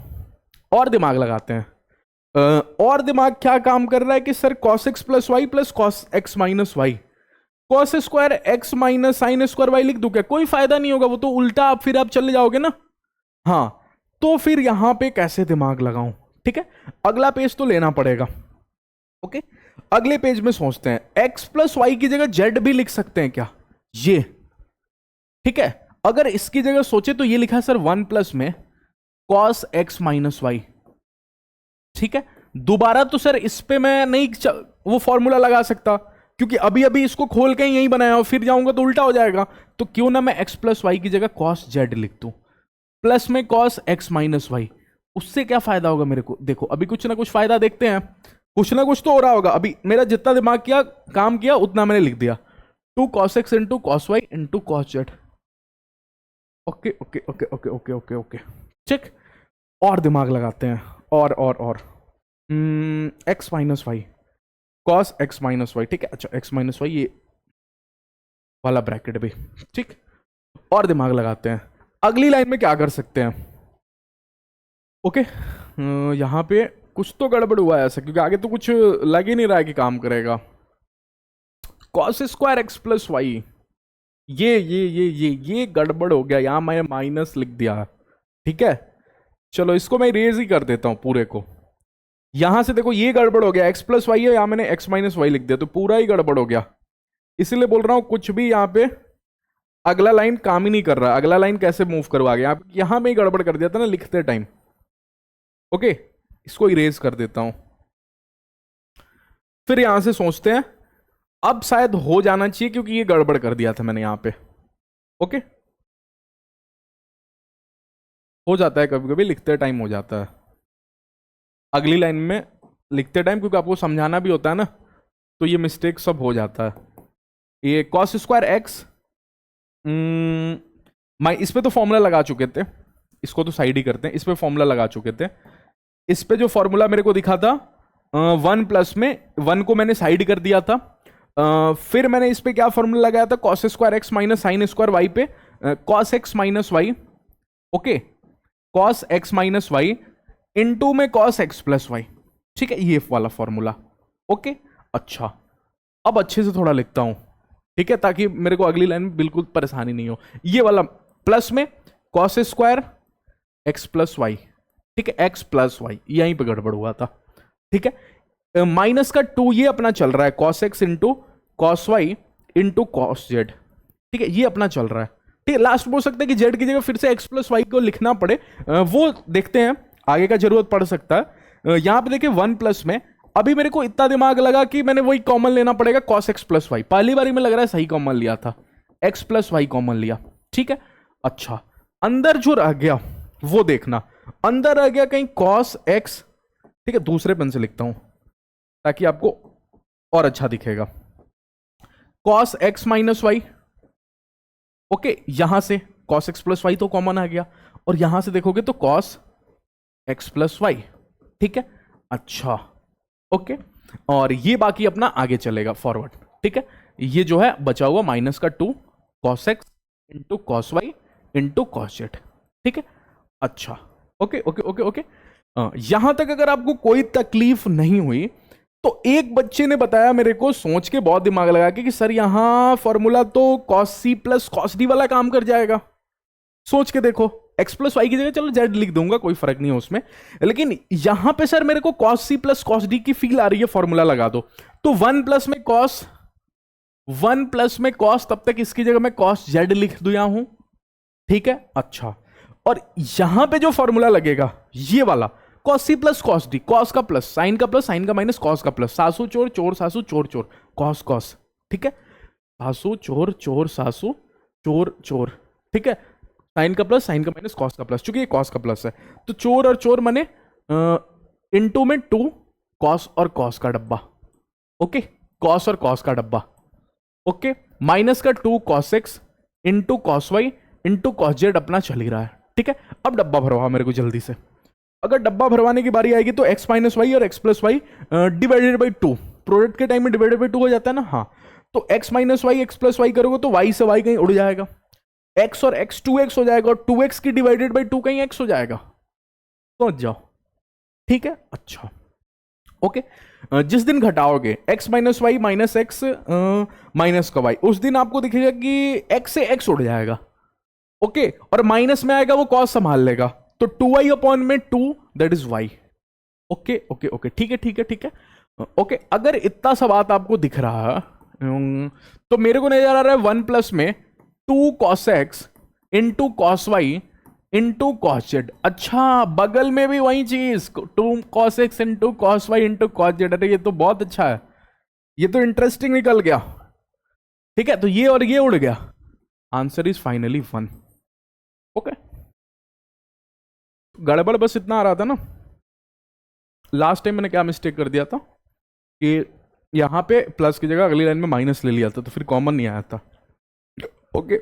और दिमाग लगाते हैं। और दिमाग क्या काम कर रहा है कि sir cos x plus y plus cos x minus y, cos square x minus sine square y लिख दूं क्या? कोई फायदा नहीं होगा, वो तो उल्टा आप फिर आप चले जाओगे ना। हाँ, तो फिर यहां पे कैसे दिमाग लगाऊं, ठीक है। अगला पेज तो लेना पड़ेगा, ओके। अगले पेज में सोचते हैं, एक्स प्लस वाई की जगह जेड भी लिख सकते हैं क्या? ये, ठीक है। अगर इसकी जगह सोचे तो ये लिखा है सर 1 प्लस में कॉस एक्स माइनस वाई, ठीक है। दोबारा तो सर इस पे मैं नहीं वो फॉर्मूला लगा सकता, क्योंकि अभी अभी इसको खोल के यही बनाया और फिर जाऊंगा तो उल्टा हो जाएगा। तो क्यों ना मैं एक्स प्लस वाई की जगह कॉस जेड लिख दूं, प्लस में कॉस एक्स माइनस वाई। उससे क्या फायदा होगा मेरे को? देखो अभी कुछ ना कुछ फायदा देखते हैं, कुछ ना कुछ तो हो रहा होगा। अभी मेरा जितना दिमाग किया काम किया उतना मैंने लिख दिया, 2 cos x into cos y into cos z. Okay okay okay okay okay okay okay, ठीक। और दिमाग लगाते हैं, और x minus y cos x minus y, ठीक है। अच्छा, एक्स माइनस वाई ये वाला ब्रैकेट भी, ठीक। और दिमाग लगाते हैं, अगली लाइन में क्या कर सकते हैं? ओके, यहां पे कुछ तो गड़बड़ हुआ है ऐसा, क्योंकि आगे तो कुछ लग ही नहीं रहा है कि काम करेगा। Cos square x plus y, ये गड़बड़ हो गया, यहां मैंने माइनस लिख दिया, ठीक है। चलो इसको मैं इरेज ही कर देता हूं पूरे को। यहां से देखो ये गड़बड़ हो गया, एक्स प्लस वाई है, यहां मैंने एक्स माइनस वाई लिख दिया, तो पूरा ही गड़बड़ हो गया। इसलिए बोल रहा हूं कुछ भी यहां पे अगला लाइन काम ही नहीं कर रहा। अगला लाइन कैसे मूव करवा गया, यहां में ही गड़बड़ कर दिया था ना लिखते टाइम। ओके, इसको इरेज कर देता हूं। फिर यहां से सोचते हैं, अब शायद हो जाना चाहिए क्योंकि ये गड़बड़ कर दिया था मैंने यहां पे। ओके, हो जाता है कभी कभी, लिखते टाइम हो जाता है, अगली लाइन में लिखते टाइम, क्योंकि आपको समझाना भी होता है ना, तो ये मिस्टेक सब हो जाता है। ये कॉस स्क्वायर एक्स, मैं इस पे तो फॉर्मूला लगा चुके थे, इसको तो साइड ही करते हैं। इस पे फॉर्मूला लगा चुके थे, इस पे जो फॉर्मूला मेरे को दिखा था 1 प्लस में 1 को मैंने साइड कर दिया था। फिर मैंने इस पे क्या फॉर्मूला लगाया था, cos square x minus sine square y पे cos x minus y, okay, cos x minus y into में कॉस एक्स प्लस वाई, ठीक है, ये वाला फॉर्मूला। ओके, अच्छा, अब अच्छे से थोड़ा लिखता हूं, ठीक है, ताकि मेरे को अगली लाइन में बिल्कुल परेशानी नहीं हो। ये वाला प्लस में cos square x plus y, ठीक है, एक्स प्लस वाई, यहीं पे गड़बड़ हुआ था, ठीक है। माइनस का 2 ये अपना चल रहा है, cos x into cos y into cos z, ठीक है, ये अपना चल रहा है, ठीक है। लास्ट बोल सकते हैं कि जेड की जगह फिर से एक्स प्लस वाई को लिखना पड़े, वो देखते हैं, आगे का जरूरत पड़ सकता है। यहां पे देखिए 1 प्लस में अभी मेरे को इतना दिमाग लगा कि मैंने वही कॉमन लेना पड़ेगा, कॉस एक्स प्लस वाई। पहली बारी में लग रहा है सही कॉमन लिया था, एक्स प्लस वाई कॉमन लिया, ठीक है। अच्छा, अंदर जो रह गया वो देखना, अंदर रह गया कहीं कॉस एक्स, ठीक है, दूसरे पेन से लिखता हूं ताकि आपको और अच्छा दिखेगा, cos x minus y, okay, यहां से कॉस एक्स प्लस वाई तो कॉमन आ गया, और यहां से देखोगे तो कॉस एक्स प्लस वाई, ठीक है। अच्छा, ओके, और ये बाकी अपना आगे चलेगा फॉरवर्ड, ठीक है। ये जो है बचा हुआ माइनस का 2 cos x into cos y into cos z, ठीक है। अच्छा, ओके ओके ओके ओके, यहां तक अगर आपको कोई तकलीफ नहीं हुई तो एक बच्चे ने बताया मेरे को, सोच के बहुत दिमाग लगा के, कि सर यहां फॉर्मूला तो cos C plus cos D वाला काम कर जाएगा। सोच के देखो, एक्स प्लस वाई की जगह चलो जेड लिख दूंगा, कोई फर्क नहीं है उसमें, लेकिन यहां पे सर मेरे को cos C plus cos D की फील आ रही है, फॉर्मूला लगा दो। तो 1 प्लस में कॉस, 1 प्लस में कॉस, तब तक इसकी जगह मैं कॉस जेड लिख दिया हूं, ठीक है। अच्छा, और यहां पे जो फॉर्मूला लगेगा ये वाला cos C plus cos D, cos का प्लस साइन का प्लस साइन का माइनस कॉस का प्लस, सासू चोर चोर सासू चोर चोर, कॉस कॉस, ठीक है, सासू चोर चोर सासू चोर चोर, ठीक है, साइन का प्लस साइन का माइनस कॉस का प्लस, चूंकि ये कॉस का प्लस है तो चोर और चोर माने इनटू में 2 कॉस और कॉस का डब्बा, ओके, कॉस और कॉस का डब्बा, ओके, माइनस का 2 cos x into cos y into cos z अपना चल ही रहा है, ठीक है। अब डब्बा भरवाओ मेरे को जल्दी से। अगर डब्बा भरवाने की बारी आएगी तो एक्स माइनस वाई और x plus y divided by two, product के टाइम में डिवाइडेड बाई टू हो जाता है ना, हाँ। तो x minus y x plus y करोगे तो वाई से वाई कहीं उड़ जाएगा, एक्स और एक्स 2x हो जाएगा, और 2x की डिवाइडेड बाई 2 कहीं x हो जाएगा, समझ जाओ, ठीक है। अच्छा ओके, जिस दिन घटाओगे x minus y minus x minus का y, उस दिन आपको दिखेगा कि x से x उड़ जाएगा, ओके, और माइनस में आएगा वो cos संभाल लेगा, तो 2y अपॉन में 2 that is y। Okay okay okay, ठीक है ठीक है ठीक है। ओके, अगर इतना सा बात आपको दिख रहा है, तो मेरे को नजर आ रहा है 1 प्लस में 2 cos x into cos y into cos z. अच्छा, बगल में भी वही चीज 2 cos x into cos y into cos z. अरे ये तो बहुत अच्छा है, ये तो इंटरेस्टिंग निकल गया, ठीक है। तो ये और ये उड़ गया, आंसर इज फाइनली 1। ओके, गड़बड़ बस इतना आ रहा था ना, लास्ट टाइम मैंने क्या मिस्टेक कर दिया था कि यहां पे प्लस की जगह अगली लाइन में माइनस ले लिया था, तो फिर कॉमन नहीं आया था। ओके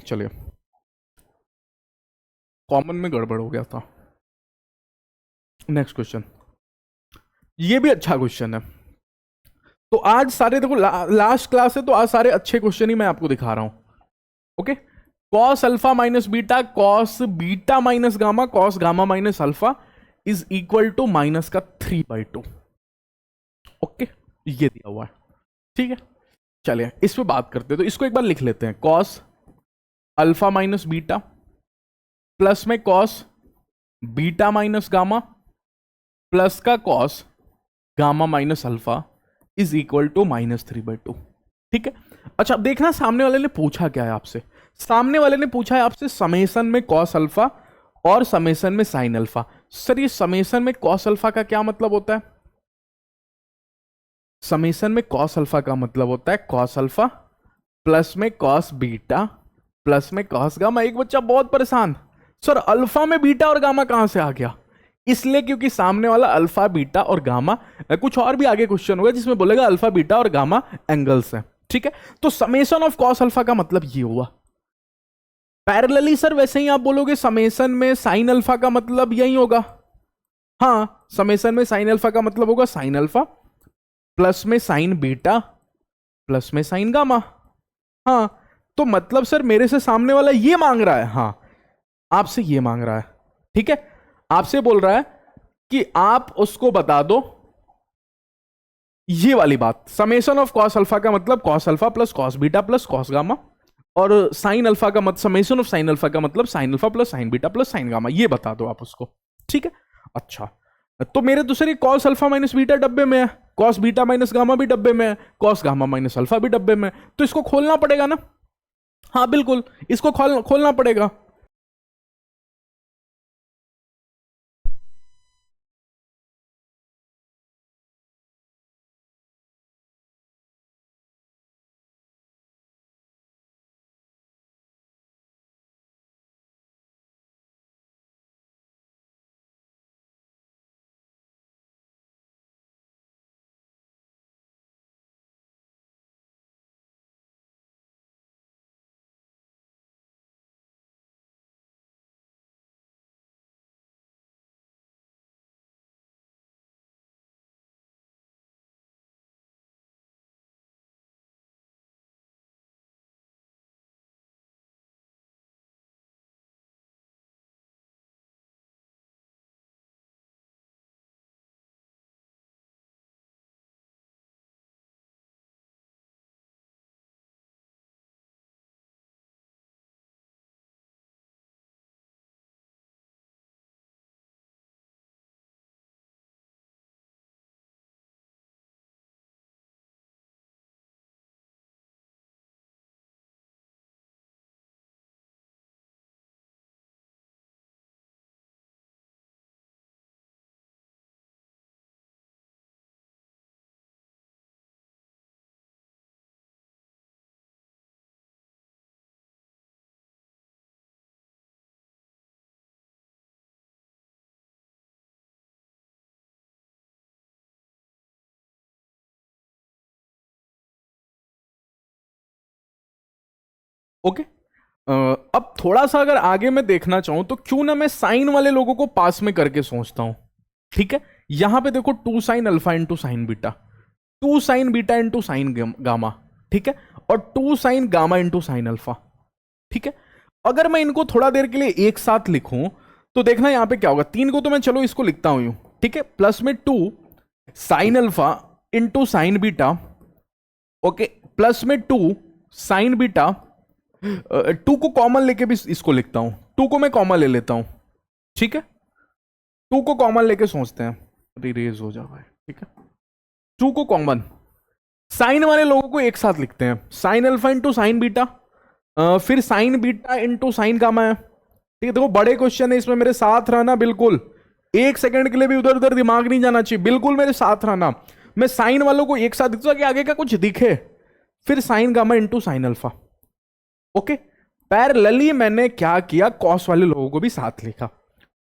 चलिए, कॉमन में गड़बड़ हो गया था। नेक्स्ट क्वेश्चन, ये भी अच्छा क्वेश्चन है। तो आज सारे देखो लास्ट क्लास है, तो आज सारे अच्छे क्वेश्चन ही मैं आपको दिखा रहा हूं, okay. Cos alpha minus beta, cos beta minus gamma, cos gamma minus alpha is equal to minus का 3/2, ओके, ये दिया हुआ है, ठीक है। चलिए इस पे बात करते हैं, तो इसको एक बार लिख लेते हैं, cos alpha minus beta plus में cos beta minus gamma plus का cos gamma minus alpha is equal to -3/2, ठीक है। अच्छा, अब देखना सामने वाले ने पूछा क्या है आपसे। सामने वाले ने पूछा है आपसे समेसन में कॉस अल्फा और समेसन में साइन अल्फा। सर ये समेसन में कॉस अल्फा का क्या मतलब होता है? समेसन में कॉस अल्फा का मतलब होता है कॉस अल्फा प्लस में कॉस बीटा प्लस में कॉस गामा। एक बच्चा बहुत परेशान, सर अल्फा में बीटा और गामा कहां से आ गया? इसलिए क्योंकि सामने वाला अल्फा बीटा और गामा, कुछ और भी आगे क्वेश्चन होगा जिसमें बोलेगा अल्फा बीटा और गामा एंगल्स हैं, ठीक है। तो समेसन ऑफ कॉस अल्फा का मतलब ये हुआ। पैरेलली सर वैसे ही आप बोलोगे समेसन में साइन अल्फा का मतलब यही होगा, हाँ, समेसन में साइन अल्फा का मतलब होगा साइन अल्फा प्लस में साइन बीटा प्लस में साइन गामा, हाँ। तो मतलब सर मेरे से सामने वाला ये मांग रहा है, हाँ, आपसे ये मांग रहा है, ठीक है। आपसे बोल रहा है कि आप उसको बता दो ये वाली बात, समेशन ऑफ कॉस अल्फा का मतलब cos alpha plus cos beta plus cos gamma, और साइन अल्फा का मतलब समेशन ऑफ साइन अल्फा का मतलब sign alpha plus sign beta plus sign gamma, ये बता दो आप उसको, ठीक है। अच्छा, तो मेरे दूसरे कॉस अल्फा माइनस बीटा डब्बे में है, कॉस बीटा माइनस गामा भी डब्बे में है, कॉस गामा माइनस अल्फा भी डब्बे में है, तो इसको खोलना पड़ेगा ना, हाँ बिल्कुल, इसको खोलना पड़ेगा। ओके, अब थोड़ा सा अगर आगे मैं देखना चाहूं तो क्यों ना मैं साइन वाले लोगों को पास में करके सोचता हूं। ठीक है, यहां पे देखो 2 sine alpha into sine beta, 2 sign beta into sine gamma, ठीक है, और 2 sign gamma into sine alpha. ठीक है, अगर मैं इनको थोड़ा देर के लिए एक साथ लिखूं तो देखना यहां पे क्या होगा। 3 को तो मैं चलो इसको लिखता हूं यूं, ठीक है, प्लस में 2 sine alpha into sine beta, okay, plus में 2 साइन बीटा, 2 को कॉमन लेके भी इसको लिखता हूं, 2 को मैं कॉमन ले लेता हूं, ठीक है, 2 को कॉमन लेके सोचते हैं, रिरेज हो जाएगा, ठीक है, 2 को कॉमन। साइन वाले लोगों को एक साथ लिखते हैं, sine alpha into sine beta, फिर sine beta into sine gamma है। ठीक है, देखो बड़े क्वेश्चन है, इसमें मेरे साथ रहना बिल्कुल, एक सेकंड के लिए भी उधर उधर दिमाग नहीं जाना चाहिए, बिल्कुल मेरे साथ रहना। मैं साइन वालों को एक साथ लिखता हूं कि आगे का कुछ दिखे, फिर sign gamma into sine alpha, okay. Parallelly मैंने क्या किया, कॉस वाले लोगों को भी साथ लिखा,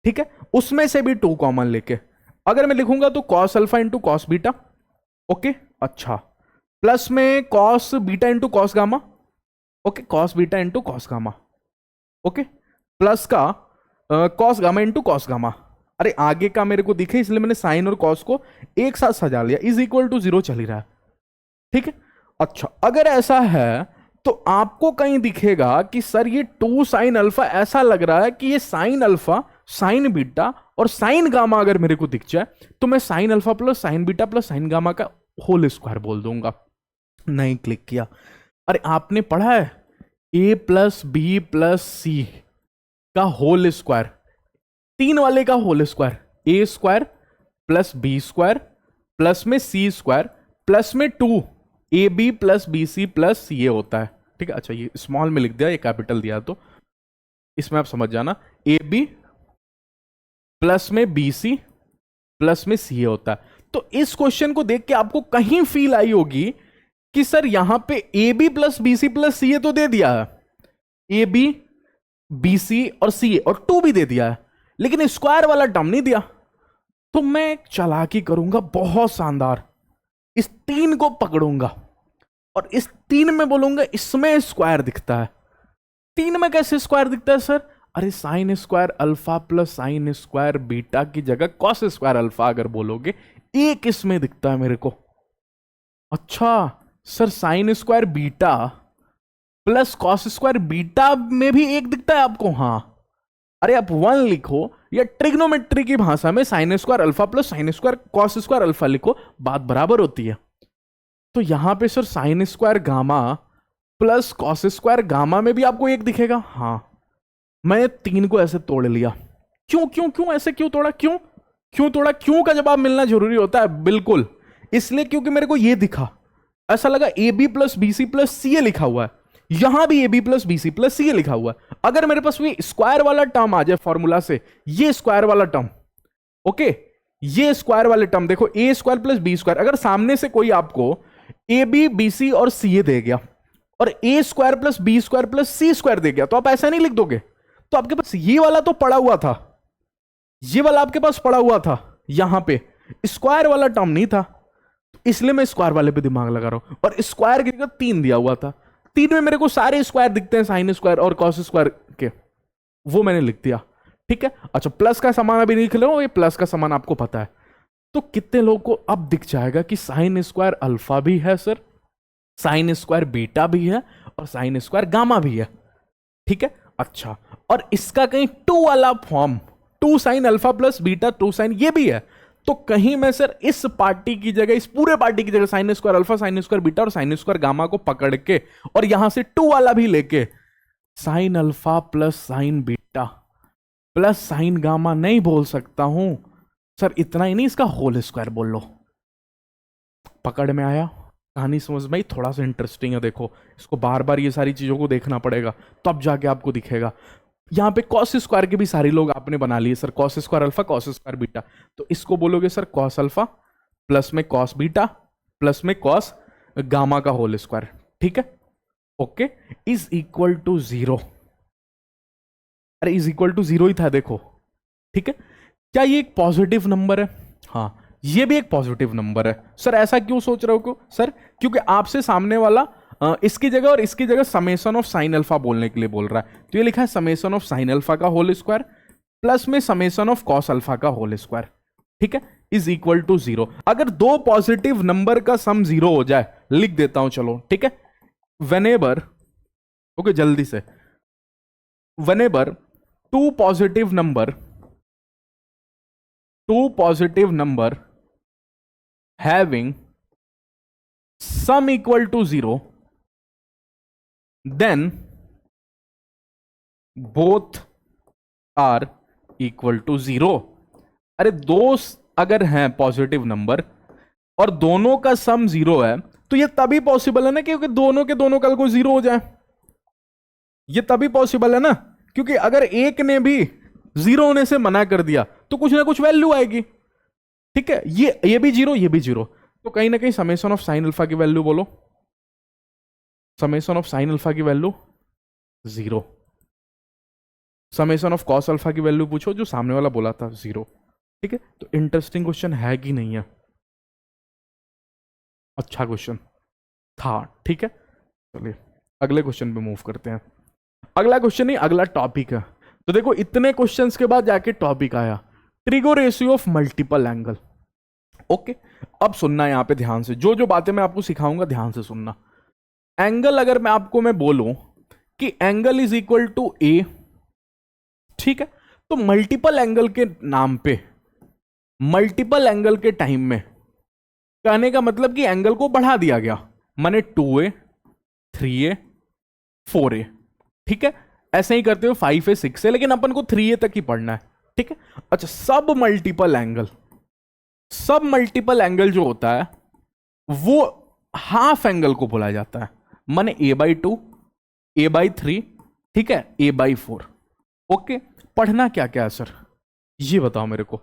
ठीक है, उसमें से भी 2 कॉमन लेके अगर मैं लिखूंगा तो cos alpha into cos beta, okay, अच्छा, प्लस में cos beta into cos gamma, okay, cos beta into cos gamma, okay, plus का cos gamma into cos gamma. अरे आगे का मेरे को दिखे इसलिए मैंने साइन और कॉस को एक साथ सजा लिया, इज इक्वल टू 0 चल ही रहा है, ठीक है। अच्छा, अगर ऐसा है तो आपको कहीं दिखेगा कि सर ये 2 साइन अल्फा, ऐसा लग रहा है कि ये साइन अल्फा साइन बीटा और साइन गामा अगर मेरे को दिख जाए तो मैं sign alpha plus sign beta plus sign gamma का होल स्क्वायर बोल दूंगा। नहीं क्लिक किया। अरे आपने पढ़ा है a plus B plus C का होल स्क्वायर, 3 वाले का whole square, A square plus B square plus में सी स्क्वायर प्लस में 2 A B plus B C plus C A होता है, ठीक है। अच्छा ये स्मॉल में लिख दिया, ये कैपिटल दिया, तो इसमें आप समझ जाना, ए बी प्लस में बी सी प्लस में सी ए होता है। तो इस क्वेश्चन को देख के आपको कहीं फील आई होगी कि सर यहां पे A B plus B C plus C A तो दे दिया है, ए बी बी सी और सी ए और 2 भी दे दिया है, लेकिन स्क्वायर वाला टर्म नहीं दिया। तो मैं एक चालाकी करूंगा बहुत शानदार, इस 3 को पकड़ूंगा और इस 3 में बोलूंगा इसमें स्क्वायर दिखता है। 3 में कैसे स्क्वायर दिखता है सर? अरे sine square alpha plus sine square beta की जगह कॉस स्क्वायर अल्फा अगर बोलोगे, एक इसमें दिखता है मेरे को। अच्छा sir, sine square beta plus cos square beta में भी एक दिखता है आपको? हाँ, अरे आप 1 लिखो या ट्रिग्नोमेट्री की भाषा में sine square alpha plus sine square cos square alpha लिखो, बात बराबर होती है। तो यहां पे sir sine square gamma plus cos square gamma में भी आपको एक दिखेगा। हाँ, मैं 3 को ऐसे तोड़ लिया। क्यों क्यों क्यों ऐसे क्यों तोड़ा? क्यों क्यों तोड़ा? क्यों का जवाब मिलना जरूरी होता है, बिल्कुल इसलिए क्योंकि मेरे को ये दिखा, ऐसा लगा A B plus B C plus C A लिखा हुआ है, यहां भी A B plus B C plus C A लिखा हुआ है। अगर मेरे पास ये स्क्वायर वाला टर्म आ जाए फॉर्मूला से, ये स्क्वायर वाला टर्म, ओके, ये स्क्वायर वाले टर्म देखो, ए स्क्वायर प्लस बी स्क्वायर, अगर सामने से कोई आपको ए बी बी सी और सी ए दे गया और A square plus B square plus C square दे गया, तो आप ऐसा नहीं लिख दोगे। तो आपके पास ये वाला तो पड़ा हुआ था, ये वाला आपके पास पड़ा हुआ था, यहां पे स्क्वायर वाला टर्म नहीं था, इसलिए मैं स्क्वायर वाले पे दिमाग लगा रहा हूं। और स्क्वायर की जगह 3 दिया हुआ था, 3 में मेरे को सारे स्क्वायर दिखते हैं, साइन स्क्वायर और कॉस स्क्वायर के, वो मैंने लिख दिया, ठीक है। अच्छा, प्लस का समान अभी नहीं लिख रहा हूं, ये प्लस का समान आपको पता है। तो कितने लोगों को अब दिख जाएगा कि साइन स्क्वायर अल्फा भी है सर, साइन स्क्वायर बीटा भी है और साइन स्क्वायर गामा भी है, ठीक है। अच्छा, और इसका कहीं 2 वाला form, 2 sine alpha plus beta 2 sine, ये भी है। तो कहीं मैं सर इस पार्टी की जगह, इस पूरे पार्टी की जगह sine square alpha sine square beta और साइन स्क्वायर गामा को पकड़ के और यहां से 2 वाला भी लेके sign alpha plus sign beta plus sign gamma नहीं बोल सकता हूं सर, इतना ही नहीं, इसका होल स्क्वायर बोल लो। पकड़ में आया? कहानी समझ में आई? थोड़ा सा इंटरेस्टिंग है, देखो इसको बार बार ये सारी चीजों को देखना पड़ेगा, तब जाके आपको दिखेगा। यहां पे कॉस स्क्वायर के भी सारे लोग आपने बना लिए sir, cos square alpha cos square beta, तो इसको बोलोगे सर कॉस अल्फा प्लस में कॉस बीटा प्लस में कॉस गामा का होल स्क्वायर, ठीक है, ओके, इज इक्वल टू 0। अरे इज इक्वल टू 0 ही था, देखो, ठीक है। क्या ये एक पॉजिटिव नंबर है? हाँ, ये भी एक पॉजिटिव नंबर है। सर ऐसा क्यों सोच रहे हो? क्यों सर? क्योंकि आपसे सामने वाला इसकी जगह और इसकी जगह समेशन ऑफ साइन अल्फा बोलने के लिए बोल रहा है, तो ये लिखा है समेशन ऑफ साइन अल्फा का होल स्क्वायर प्लस में समेशन ऑफ कॉस अल्फा का होल स्क्वायर, ठीक है, इज इक्वल टू 0। अगर दो पॉजिटिव नंबर का सम 0 हो जाए, लिख देता हूं चलो, ठीक है, whenever, ओके जल्दी से, whenever two positive number having sum equal to 0, then both are equal to 0। अरे दो अगर हैं पॉजिटिव नंबर और दोनों का सम 0 है, तो ये तभी पॉसिबल है ना, क्योंकि दोनों के दोनों कल को 0 हो जाए। ये तभी पॉसिबल है ना, क्योंकि अगर एक ने भी 0 होने से मना कर दिया तो कुछ ना कुछ वैल्यू आएगी, ठीक है, ये भी 0, ये भी 0, तो कहीं ना कहीं समेशन ऑफ साइन अल्फा की वैल्यू बोलो, समेशन ऑफ साइन अल्फा की value 0, summation of cos alpha की वैल्यू पूछो, जो सामने वाला बोला था 0, ठीक है। तो इंटरेस्टिंग क्वेश्चन है कि नहीं है, अच्छा क्वेश्चन था, ठीक है। चलिए अगले क्वेश्चन पे मूव करते हैं। अगला क्वेश्चन नहीं, अगला टॉपिक है। तो देखो इतने क्वेश्चंस के बाद जाके टॉपिक आया, trigo ratio of multiple angle. Okay, अब सुनना यहां पे ध्यान से, जो जो बातें मैं आपको सिखाऊंगा ध्यान से सुनना। एंगल अगर मैं बोलूं कि एंगल इज इक्वल टू ए, ठीक है, तो मल्टीपल एंगल के नाम पे, मल्टीपल एंगल के टाइम में कहने का मतलब कि एंगल को बढ़ा दिया गया, माने 2a 3a 4a, ठीक है, ऐसे ही करते हो 5a 6a, लेकिन अपन को 3a तक ही पढ़ना है, ठीक है। अच्छा, सब मल्टीपल एंगल जो होता है वो हाफ एंगल को बोला जाता है, माने a/2 a/3, ठीक है, a/4। ओके, पढ़ना क्या क्या है सर, ये बताओ मेरे को।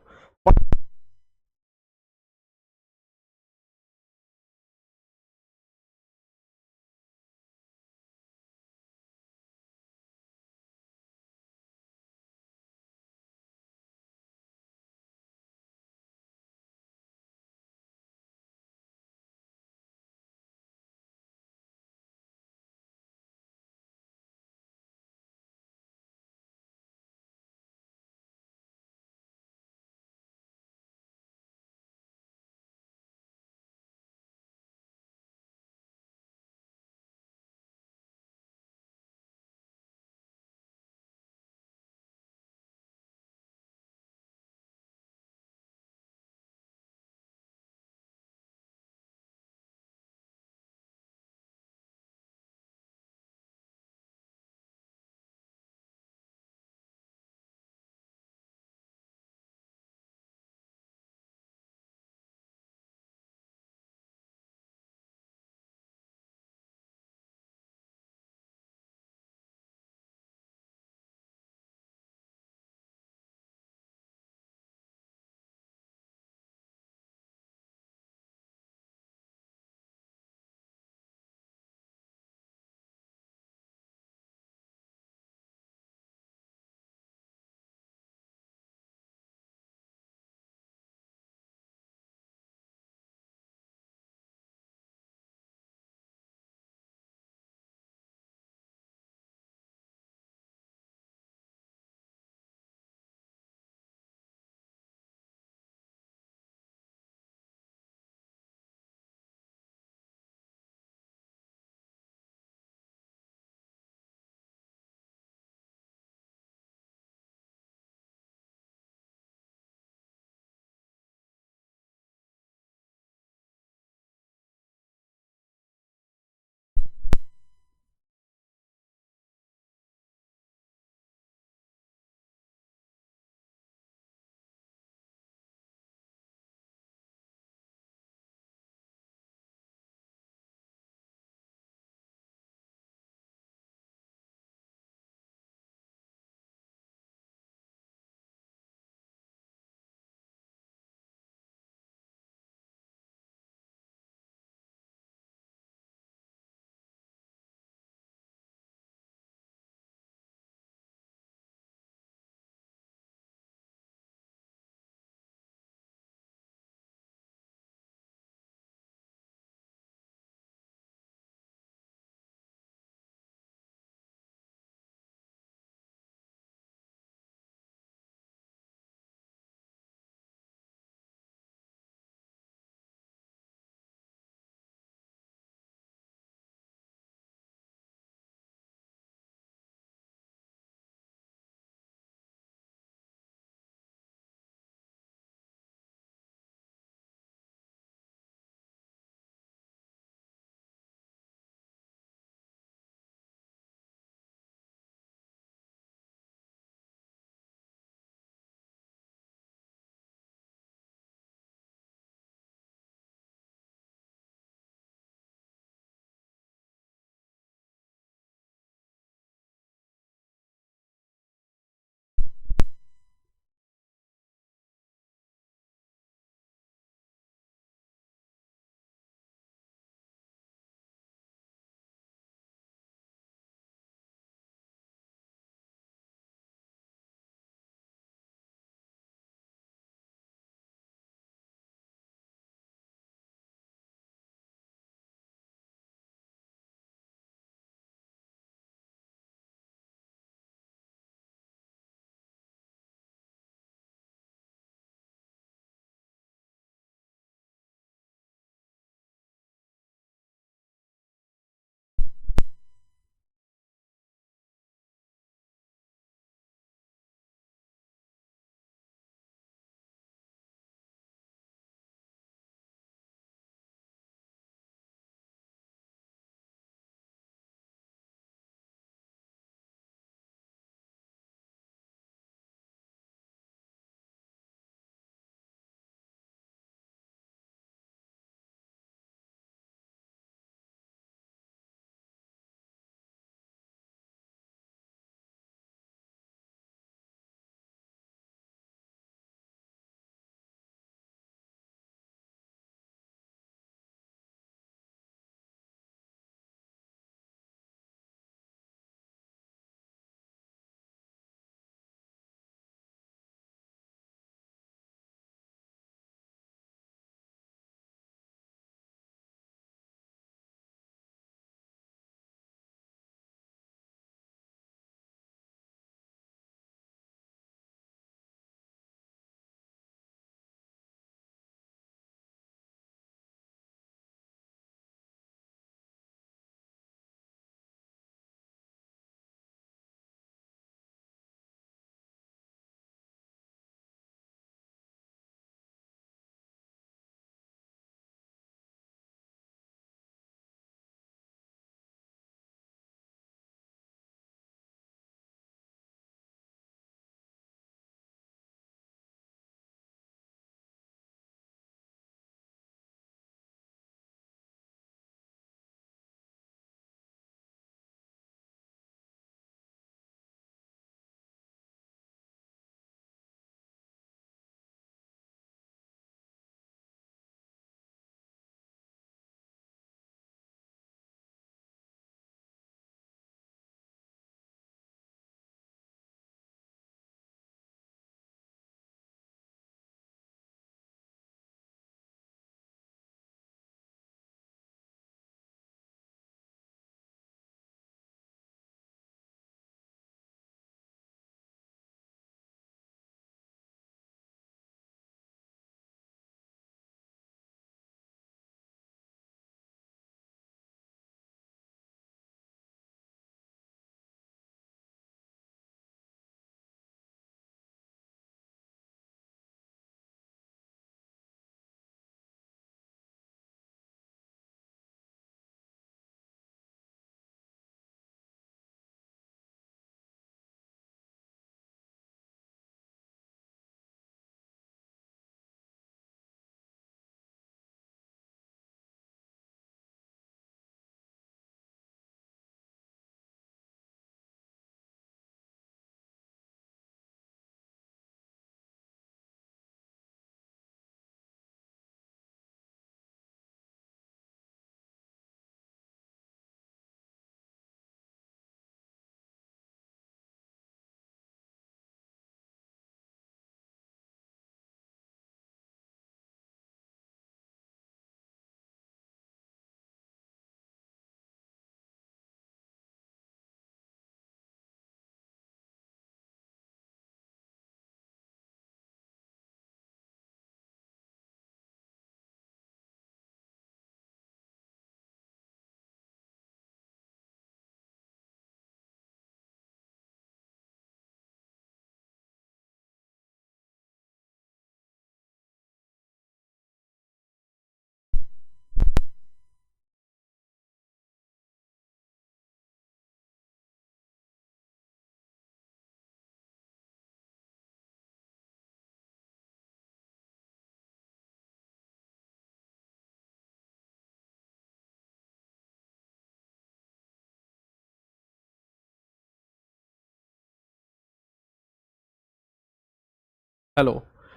हेलो,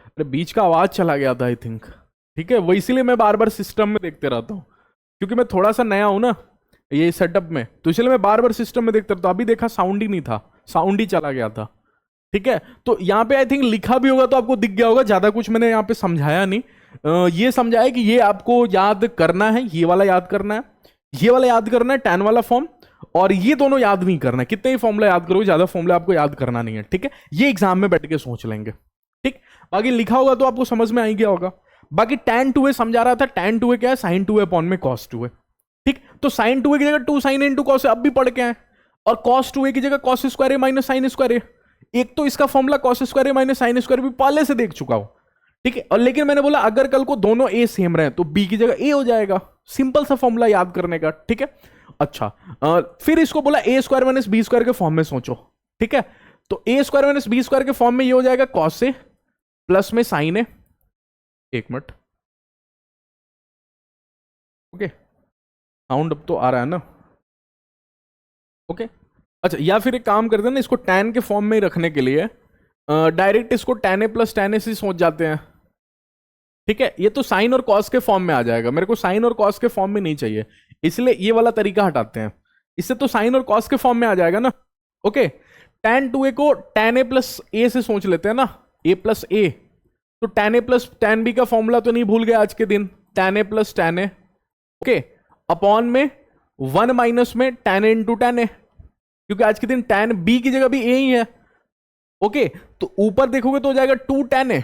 अरे बीच का आवाज चला गया था आई थिंक। ठीक है, वो इसीलिए मैं बार बार सिस्टम में देखते रहता हूँ, क्योंकि मैं थोड़ा सा नया हूं ना ये सेटअप में, तो इसलिए मैं बार बार सिस्टम में देखता रहता हूँ। अभी देखा साउंड ही नहीं था, साउंड ही चला गया था। ठीक है, तो यहाँ पे आई थिंक लिखा भी होगा तो आपको दिख गया होगा, ज्यादा कुछ मैंने यहाँ पे समझाया नहीं। ये समझाया कि ये आपको याद करना है, ये वाला याद करना है, ये वाला याद करना है tan वाला फॉर्म, और ये दोनों याद नहीं करना है। कितने ही फॉर्मूला याद करोगे, ज्यादा फॉर्मूला आपको याद करना नहीं है। ठीक है, ये एग्जाम में बैठ के सोच लेंगे। ठीक, बाकी लिखा होगा तो आपको समझ में आ ही गया होगा। बाकी tan 2a समझा रहा था, tan 2a क्या है, sin 2a अपॉन में cos 2a। ठीक, तो sin 2a की जगह 2 sin a इंटू cos अब भी पढ़ के आए, और cos 2a की जगह cos square a minus sin square a। एक तो इसका formula cos square a minus sin square भी पहले से देख चुका हूं। ठीक है, और लेकिन मैंने बोला अगर कल को दोनों a सेम रहे तो b की जगह a हो जाएगा, सिंपल सा फॉर्मूला याद करने का। ठीक है, अच्छा, फिर इसको बोला a square minus b square के फॉर्म में सोचो। ठीक है, तो a square minus b square के फॉर्म में ये हो जाएगा cos a प्लस में sin a। एक मिनट, ओके, साउंड अब तो आ रहा है ना? ओके, अच्छा, या फिर एक काम करते हैं ना, इसको tan के फॉर्म में ही रखने के लिए डायरेक्ट इसको tan a plus tan a से सोच जाते हैं। ठीक है, ये तो साइन और कॉस के फॉर्म में आ जाएगा, मेरे को साइन और कॉस के फॉर्म में नहीं चाहिए, इसलिए ये वाला तरीका हटाते हैं। इससे तो साइन और कॉस के फॉर्म में आ जाएगा ना। ओके, tan 2a को tan a प्लस a से सोच लेते हैं ना, a प्लस a, तो tan a plus tan b का फॉर्मूला तो नहीं भूल गया आज के दिन, tan a plus tan a। Okay, upon में 1 माइनस में tan a into tan a, क्योंकि आज के दिन tan b की जगह भी a ही है। ओके, तो ऊपर देखोगे तो हो जाएगा 2 tan a,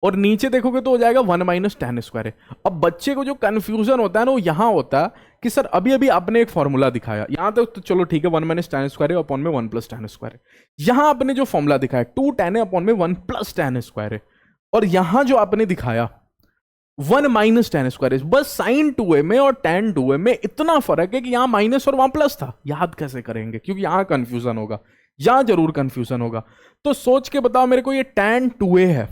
और नीचे देखोगे तो हो जाएगा 1 माइनस tan स्क्वायर। अब बच्चे को जो कंफ्यूजन होता है ना वो यहां होता है कि सर अभी अभी आपने एक फॉर्मूला दिखाया, यहां तक तो चलो ठीक है, 1 माइनस tan स्क्वायर अपॉन में 1 प्लस tan स्क्वायर। यहां आपने जो फॉर्मूला दिखाया 2 tan अपॉन में 1 प्लस tan स्क्वायर, और यहां जो आपने दिखाया 1 माइनस tan स्क्वायर। बस साइन 2a में और tan 2a में इतना फर्क है कि यहां माइनस और वहां प्लस था। याद कैसे करेंगे, क्योंकि यहां कंफ्यूजन होगा, यहां जरूर कंफ्यूजन होगा। तो सोच के बताओ मेरे को, ये tan 2a है,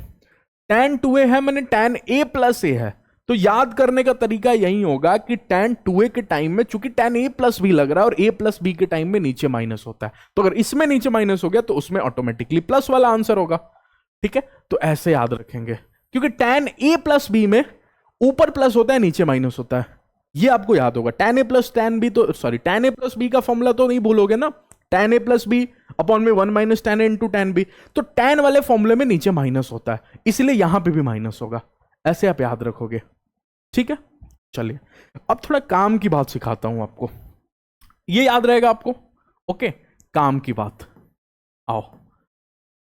tan 2a है, मैंने tan a प्लस a है, तो याद करने का तरीका यही होगा कि tan 2a के टाइम में चूंकि tan a प्लस b लग रहा है और a प्लस b के टाइम में नीचे माइनस होता है, तो अगर इसमें नीचे माइनस हो गया तो उसमें ऑटोमेटिकली प्लस वाला आंसर होगा। ठीक है, तो ऐसे याद रखेंगे, क्योंकि tan a प्लस b में ऊपर प्लस होता है नीचे माइनस होता है, ये आपको याद होगा। tan a plus tan b, तो sorry tan a plus b का फॉर्मूला तो नहीं भूलोगे ना, tan a plus b upon में 1 minus tan a into tan b, तो tan वाले फॉर्मूले में नीचे माइनस होता है, इसलिए यहां पे भी माइनस होगा, ऐसे आप याद रखोगे। ठीक है, चलिए अब थोड़ा काम की बात सिखाता हूं आपको, ये याद रहेगा आपको। ओके, काम की बात, आओ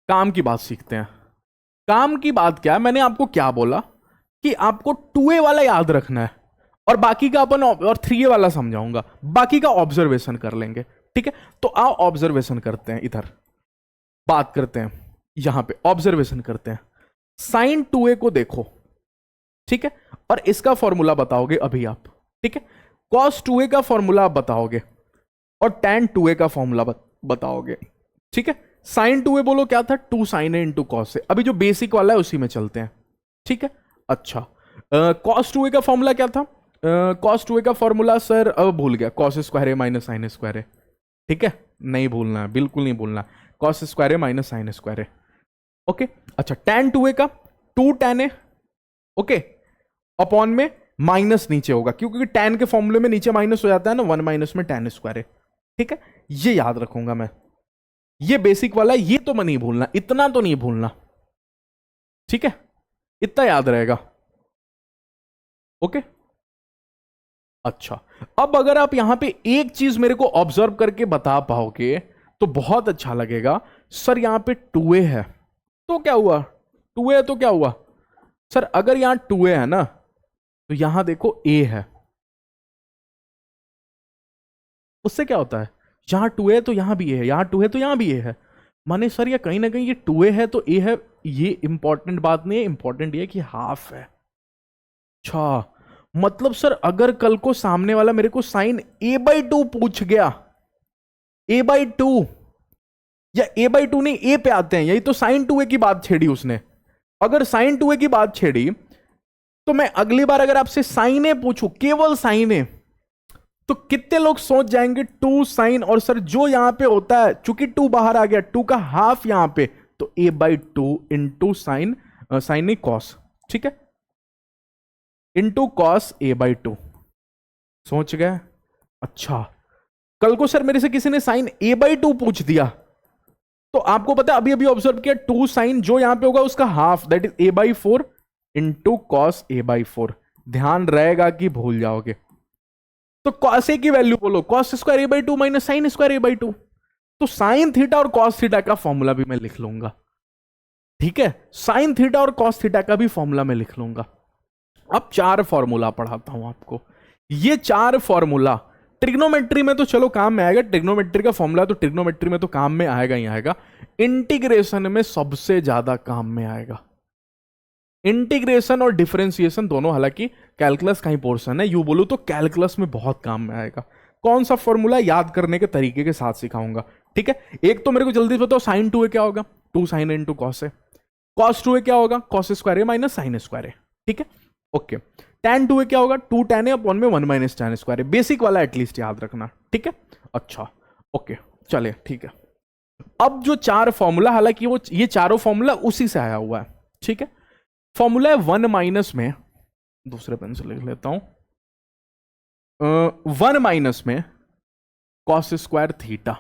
काम की बात सीखते हैं। काम की बात क्या है, मैंने आपको क्या बोला कि आपको 2a वाला याद रखना है, और बाकी का अपन और 3a वाला समझाऊंगा, बाकी का ऑब्जर्वेशन कर लेंगे। ठीक है, तो आओ ऑब्जर्वेशन करते हैं, इधर बात करते हैं, यहां पे ऑब्जर्वेशन करते हैं। साइन 2a को देखो, ठीक है, और इसका फॉर्मूला बताओगे अभी आप। ठीक है, cos 2a का फॉर्मूला आप बताओगे, और tan 2a का फॉर्मूला बताओगे। ठीक है, साइन 2a बोलो क्या था, 2 sin a into cos a। अभी जो बेसिक वाला है उसी में चलते हैं। ठीक है, अच्छा, cos 2a का फॉर्मूला क्या था, cos 2a का फॉर्मूला सर अब भूल गया, cos square a minus sine square a। ठीक है, नहीं भूलना है, बिल्कुल नहीं भूलना, cos square a minus sine square a। Okay, अच्छा, tan 2a का 2 tan a, ओके, अपॉन में माइनस नीचे होगा, क्योंकि tan के फॉर्मूले में नीचे माइनस हो जाता है ना, 1 माइनस में tan स्क्वायर a। ठीक है, ये याद रखूंगा मैं, ये बेसिक वाला, ये तो मैं नहीं भूलना, इतना तो नहीं भूलना। ठीक है, इतना याद रहेगा। ओके, अच्छा, अब अगर आप यहां पे एक चीज मेरे को ऑब्जर्व करके बता पाओगे तो बहुत अच्छा लगेगा। सर यहां पे 2a है तो क्या हुआ, 2a है तो क्या हुआ सर, अगर यहां 2a है ना तो यहां देखो a है, उससे क्या होता है, यहां 2a है तो यहां भी a है, यहां 2 है तो यहां भी a है। माने सर ये कहीं ना कहीं ये 2a है तो a है, ये इंपॉर्टेंट बात नहीं है, इंपॉर्टेंट ये है कि हाफ है। अच्छा, मतलब सर अगर कल को सामने वाला मेरे को साइन a/2 पूछ गया, a/2 या a/2 नहीं, a पे आते हैं, यही तो साइन 2a की बात छेड़ी उसने। अगर साइन 2a की बात छेड़ी तो मैं अगली बार अगर आपसे साइन a पूछूं, केवल साइन a, तो कितने लोग सोच जाएंगे 2 साइन, और सर जो यहां पे होता है चूंकि 2 बाहर आ गया, 2 का हाफ यहां पे, तो a/2 इंटू साइन नहीं कॉस, ठीक है, इंटू कॉस a/2। सोच गए? अच्छा, कल को सर मेरे से किसी ने साइन a/2 पूछ दिया तो आपको पता है, अभी अभी ऑब्जर्व किया, 2 साइन जो यहां पे होगा उसका half, that is a/4 into cos a/4। ध्यान रहेगा कि भूल जाओगे? तो कॉस ए की वैल्यू बोलो, cos square a/2 minus sine square a/2। तो साइन थीटा और कॉस थीटा का फॉर्मूला भी मैं लिख लूंगा, ठीक है, साइन थीटा और कॉस थीटा का भी फॉर्मूला मैं लिख लूंगा। अब 4 फॉर्मूला पढ़ाता हूं आपको। ये 4 फॉर्मूला ट्रिग्नोमेट्री में तो चलो काम में आएगा, ट्रिग्नोमेट्री का फॉर्मूला तो ट्रिग्नोमेट्री में तो काम में आएगा ही आएगा, इंटीग्रेशन में सबसे ज्यादा काम में आएगा। इंटीग्रेशन और डिफरेंशिएशन दोनों, हालांकि कैलकुलस का ही पोर्शन है, यू बोलूं तो कैलकुलस में बहुत काम में आएगा। कौन सा फॉर्मूला याद करने के तरीके के साथ सिखाऊंगा, ठीक है। एक तो मेरे को जल्दी बताओ, साइन 2 क्या होगा, 2 साइन इंटू कॉस है। कॉस 2 क्या होगा, cos square A minus sine square है, ठीक है, ओके। tan 2 क्या होगा, 2 tan ए अपॉन में 1 माइनस tan स्क्वायर है। बेसिक वाला एटलीस्ट याद रखना, ठीक है, अच्छा, ओके, चले ठीक है। अब जो 4 फॉर्मूला, हालांकि वो ये चारों फॉर्मूला उसी से आया हुआ है, ठीक है। फॉर्मूला है 1 माइनस में, दूसरे पेन से लिख लेता हूं, 1 माइनस में cos square theta,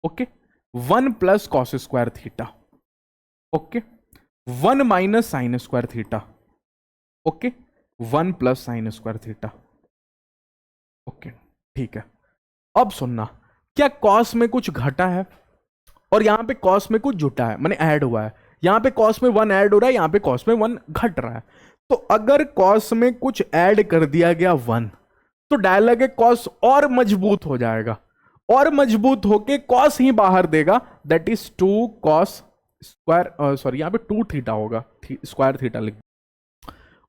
okay, 1 plus cos square theta, okay, 1 minus sine square theta, okay, 1 plus sine square theta, okay, ठीक है। अब सुनना, क्या कॉस में कुछ घटा है और यहां पे कॉस में कुछ जुटा है, माने ऐड हुआ है। यहां पे कॉस में 1 ऐड हो रहा है, यहां पे कॉस में 1 घट रहा है। तो अगर कॉस में कुछ ऐड कर दिया गया 1, तो डायलॉग है कॉस और मजबूत हो जाएगा, और मजबूत होके कॉस ही बाहर देगा, that is 2 cos square, sorry यहां पे 2 थीटा होगा, स्क्वायर थीटा लिख,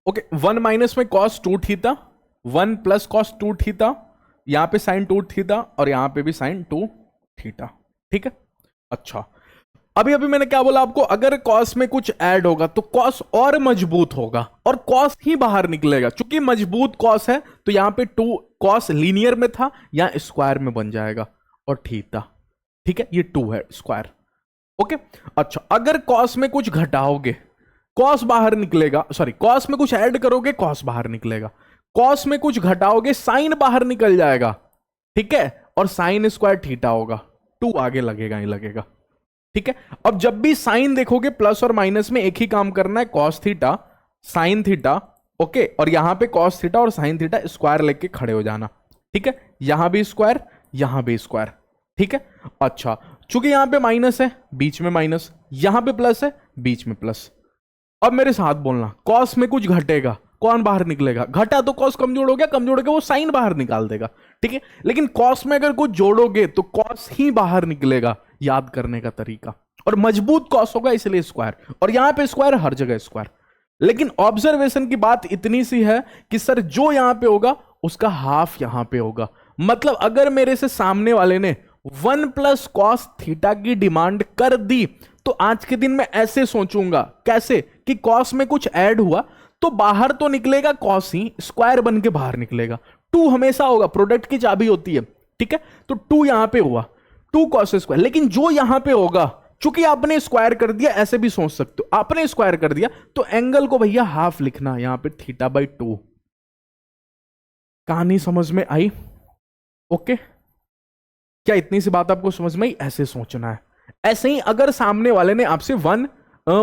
ओके। 1 माइनस में cos 2 theta, 1 plus cos 2 theta, यहां पे साइन 2 थीटा और यहां पे भी साइन 2 थीटा, ठीक है, अच्छा। अभी मैंने क्या बोला आपको, अगर कॉस में कुछ ऐड होगा तो कॉस और मजबूत होगा और कॉस ही बाहर निकलेगा। चूंकि मजबूत कॉस है तो यहां पे 2 कॉस लीनियर में था, यहां स्क्वायर में बन जाएगा, और थीटा, ठीक है, ये 2 है स्क्वायर, ओके, अच्छा। अगर कॉस में कुछ घटाओगे कॉस बाहर निकलेगा, सॉरी कॉस में कुछ ऐड करोगे कॉस बाहर निकलेगा, कॉस में कुछ घटाओगे साइन बाहर निकल जाएगा, ठीक है, और साइन स्क्वायर थीटा होगा, 2 आगे लगेगा ही लगेगा, ठीक है। अब जब भी साइन देखोगे प्लस और माइनस में एक ही काम करना है, cos theta sine theta, okay, और यहां पे कॉस थीटा और साइन थीटा स्क्वायर लेके खड़े हो जाना, ठीक है, यहां भी स्क्वायर यहां भी स्क्वायर, ठीक है, अच्छा। चूंकि यहां पे माइनस है बीच में माइनस, यहां पे प्लस है बीच में प्लस। अब मेरे साथ बोलना, कॉस में कुछ घटेगा कौन बाहर निकलेगा, घटा तो कॉस कमजोर हो गया, कमजोर हो गया वो साइन बाहर निकाल देगा, ठीक है। लेकिन कॉस में अगर कुछ जोड़ोगे तो कॉस ही बाहर निकलेगा, याद करने का तरीका, और मजबूत कॉस होगा इसलिए स्क्वायर, और यहां पे स्क्वायर हर जगह स्क्वायर। लेकिन ऑब्जर्वेशन की बात इतनी सी है कि सर जो यहां पे होगा उसका हाफ यहां पे होगा। मतलब अगर मेरे से सामने वाले ने 1 प्लस कॉस थीटा की डिमांड कर दी तो आज के दिन मैं ऐसे सोचूंगा, कैसे, कि कॉस में कुछ ऐड हुआ तो बाहर तो निकलेगा कॉस ही, स्क्वायर बन के बाहर निकलेगा। 2 हमेशा होगा, प्रोडक्ट की चाबी होती है, ठीक है। तो 2 यहां पे हुआ, 2 कॉस स्क्वायर, लेकिन जो यहां पे होगा चूंकि आपने स्क्वायर कर दिया, ऐसे भी सोच सकते हो, आपने स्क्वायर कर दिया तो एंगल को भैया हाफ लिखना, यहां पे θ/2। कहानी समझ में आई? ओके, क्या इतनी सी बात आपको समझ में आई? ऐसे सोचना है। ऐसे ही अगर सामने वाले ने आपसे 1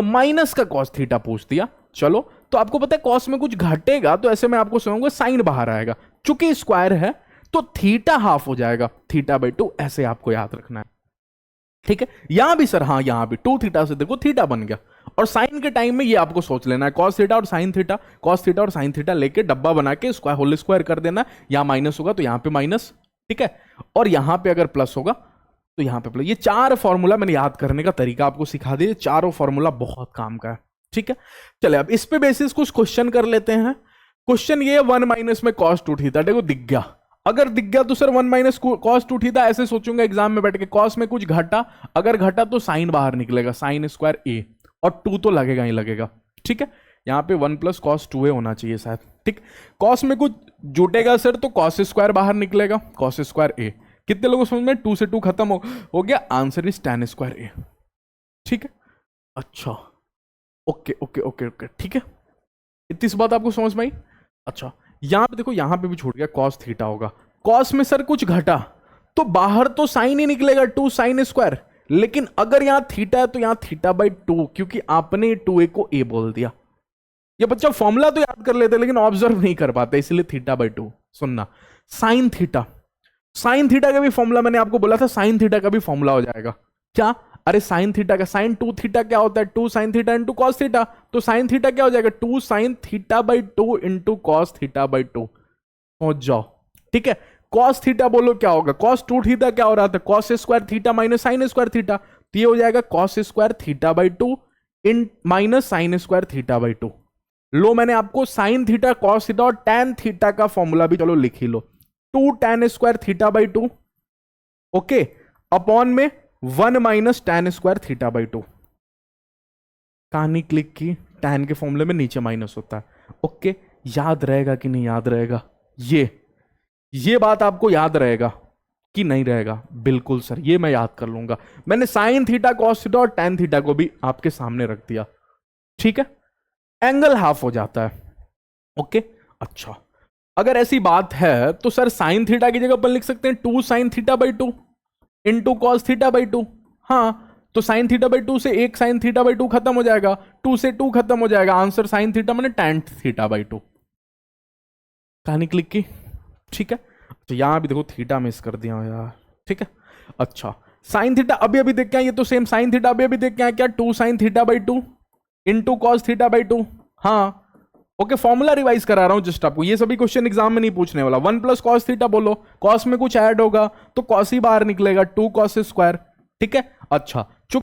माइनस का कॉस थीटा पूछ दिया, चलो, तो आपको पता है कॉस में कुछ घटेगा तो ऐसे में आपको समझूंगा साइन बाहर आएगा, चूंकि स्क्वायर है तो थीटा हाफ हो जाएगा, θ/2, ऐसे आपको याद रखना है, ठीक है। यहां भी सर, हाँ यहां भी 2 थीटा से देखो थीटा बन गया, और साइन के टाइम में ये आपको सोच लेना है, कॉस थीटा और साइन थीटा, कॉस थीटा और साइन थीटा लेके डब्बा बना के स्क्वायर होल स्क्वायर कर देना। यहां माइनस होगा तो यहां पे माइनस, ठीक है, और यहां पे अगर प्लस होगा तो यहां पे प्लस। ये 4 फॉर्मूला मैंने याद करने का तरीका आपको सिखा दिया, चारों फॉर्मूला बहुत काम का है, ठीक है। चले अब इस पे बेसिस कुछ क्वेश्चन कर लेते हैं। क्वेश्चन ये 1 माइनस में कॉस 2 थीटा, देखो दिख गया, अगर दिख गया तो सर 1 माइनस कॉस 2 थीटा ऐसे सोचूंगा एग्जाम में बैठ के, कॉस में कुछ घटा, अगर घटा तो साइन बाहर निकलेगा, साइन स्क्वायर ए, और 2 तो लगेगा ही लगेगा, ठीक है। यहां पे 1 प्लस कॉस 2a होना चाहिए शायद, ठीक। कॉस में कुछ जुटेगा सर तो कॉस स्क्वायर बाहर निकलेगा, कॉस स्क्वायर ए। कितने लोगों समझ में? 2 से 2 खत्म हो गया, आंसर इज tan स्क्वायर ए। ठीक है, अच्छा, ओके ओके ओके ओके, ठीक है, इतनी सी बात आपको समझ में आई। अच्छा, यहां पे देखो, यहां पे भी छूट गया, कॉस थीटा होगा, कॉस में सर कुछ घटा तो बाहर तो साइन ही निकलेगा, 2 sin², लेकिन अगर यहां थीटा है तो यहां θ/2, क्योंकि आपने 2a को a बोल दिया। ये बच्चा फॉर्मूला तो याद कर लेते लेकिन ऑब्जर्व नहीं कर पाते, इसलिए θ/2। सुनना, साइन थीटा, साइन थीटा का भी फॉर्मूला मैंने आपको बोला था, साइन थीटा का भी फॉर्मूला हो जाएगा क्या? अरे साइन थीटा का साइन 2 थीटा क्या होता है? 2 sin θ इंटू कॉस थीटा। तो साइन थीटा क्या हो जाएगा? 2 sin θ/2 इंटू कॉस θ/2। पहुंच जाओ, ठीक है। कॉस थीटा बोलो क्या होगा? कॉस 2 थीटा क्या हो रहा था? Cos square theta minus sine square theta, तो ये हो जाएगा कॉस स्क्वायर θ/2 इन माइनस साइन स्क्वायर θ/2। लो, मैंने आपको साइन थीटा, कॉस थीटा और टैन थीटा का फॉर्मूला भी चलो लिख ही लो। 2 tan² θ/2, ओके, अपॉन में 1 माइनस tan² θ/2। कहानी क्लिक की, टैन के फॉर्मूले में नीचे माइनस होता है, ओके। याद रहेगा कि नहीं याद रहेगा? ये बात आपको याद रहेगा कि नहीं रहेगा? बिल्कुल सर, ये मैं याद कर लूंगा। मैंने साइन थीटा, कॉस थीटा और टैन थीटा को भी आपके सामने रख दिया, ठीक है। एंगल हाफ हो जाता है, ओके। अच्छा, अगर ऐसी बात है तो सर साइन थीटा की जगह पर लिख सकते हैं 2 sin θ/2 इंटू कॉस θ/2। हाँ, तो साइन θ/2 से एक साइन θ/2 खत्म हो जाएगा, 2 से 2 खत्म हो जाएगा, आंसर साइन थीटा मैंने टैन θ/2। कहानी क्लिक की, ठीक है। तो यहां भी देखो थीटा मिस कर दिया यार, ठीक है। अच्छा, साइन थीटा अभी अभी देख के आए, ये तो सेम साइन थीटा अभी अभी देख के आए क्या? 2 sin θ/2 इंटू कॉस θ/2। हाँ, ओके, फॉर्मूला रिवाइज करा रहा हूं जस्ट आपको, ये सभी क्वेश्चन एग्जाम में नहीं पूछने वाला। 1 प्लस कॉस थीटा बोलो, कॉस में कुछ ऐड होगा तो कॉस ही बाहर निकलेगा, 2 cos स्क्वायर, ठीक है। अच्छा, चुप।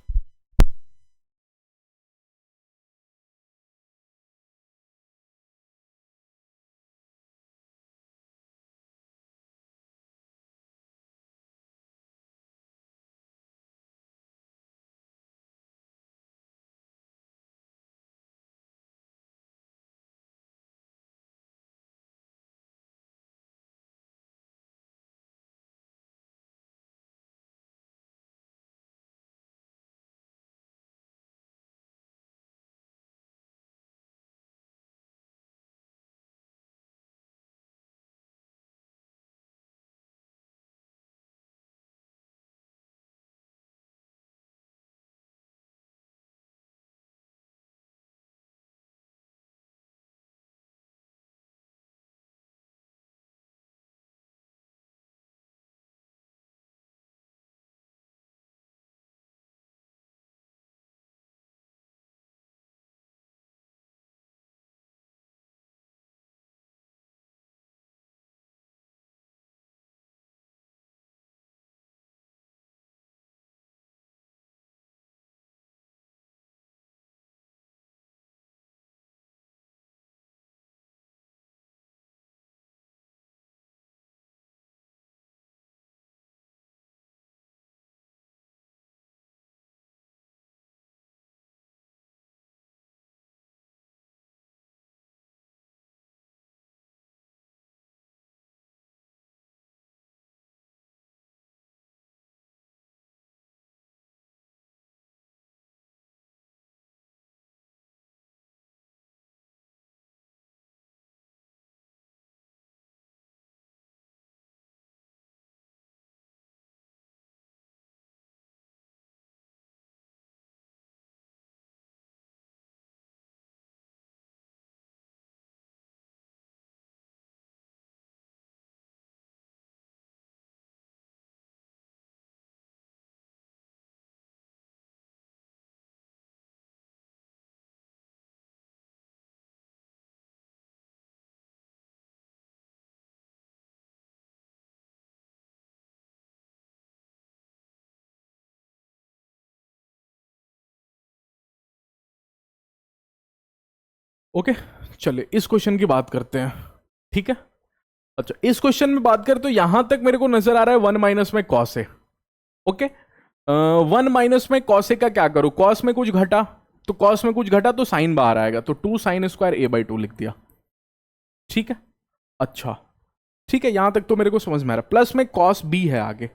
ओके, चलिए इस क्वेश्चन की बात करते हैं, ठीक है। अच्छा, इस क्वेश्चन में बात करें तो यहां तक मेरे को नजर आ रहा है 1 माइनस में कॉस है, ओके। 1 माइनस में कॉस का क्या करूं? कॉस में कुछ घटा तो कॉस में कुछ घटा तो साइन बाहर आएगा, तो 2 sin² a/2 लिख दिया, ठीक है। अच्छा, ठीक है, यहां तक तो मेरे को समझ में आ रहा है। प्लस में कॉस b है आगे,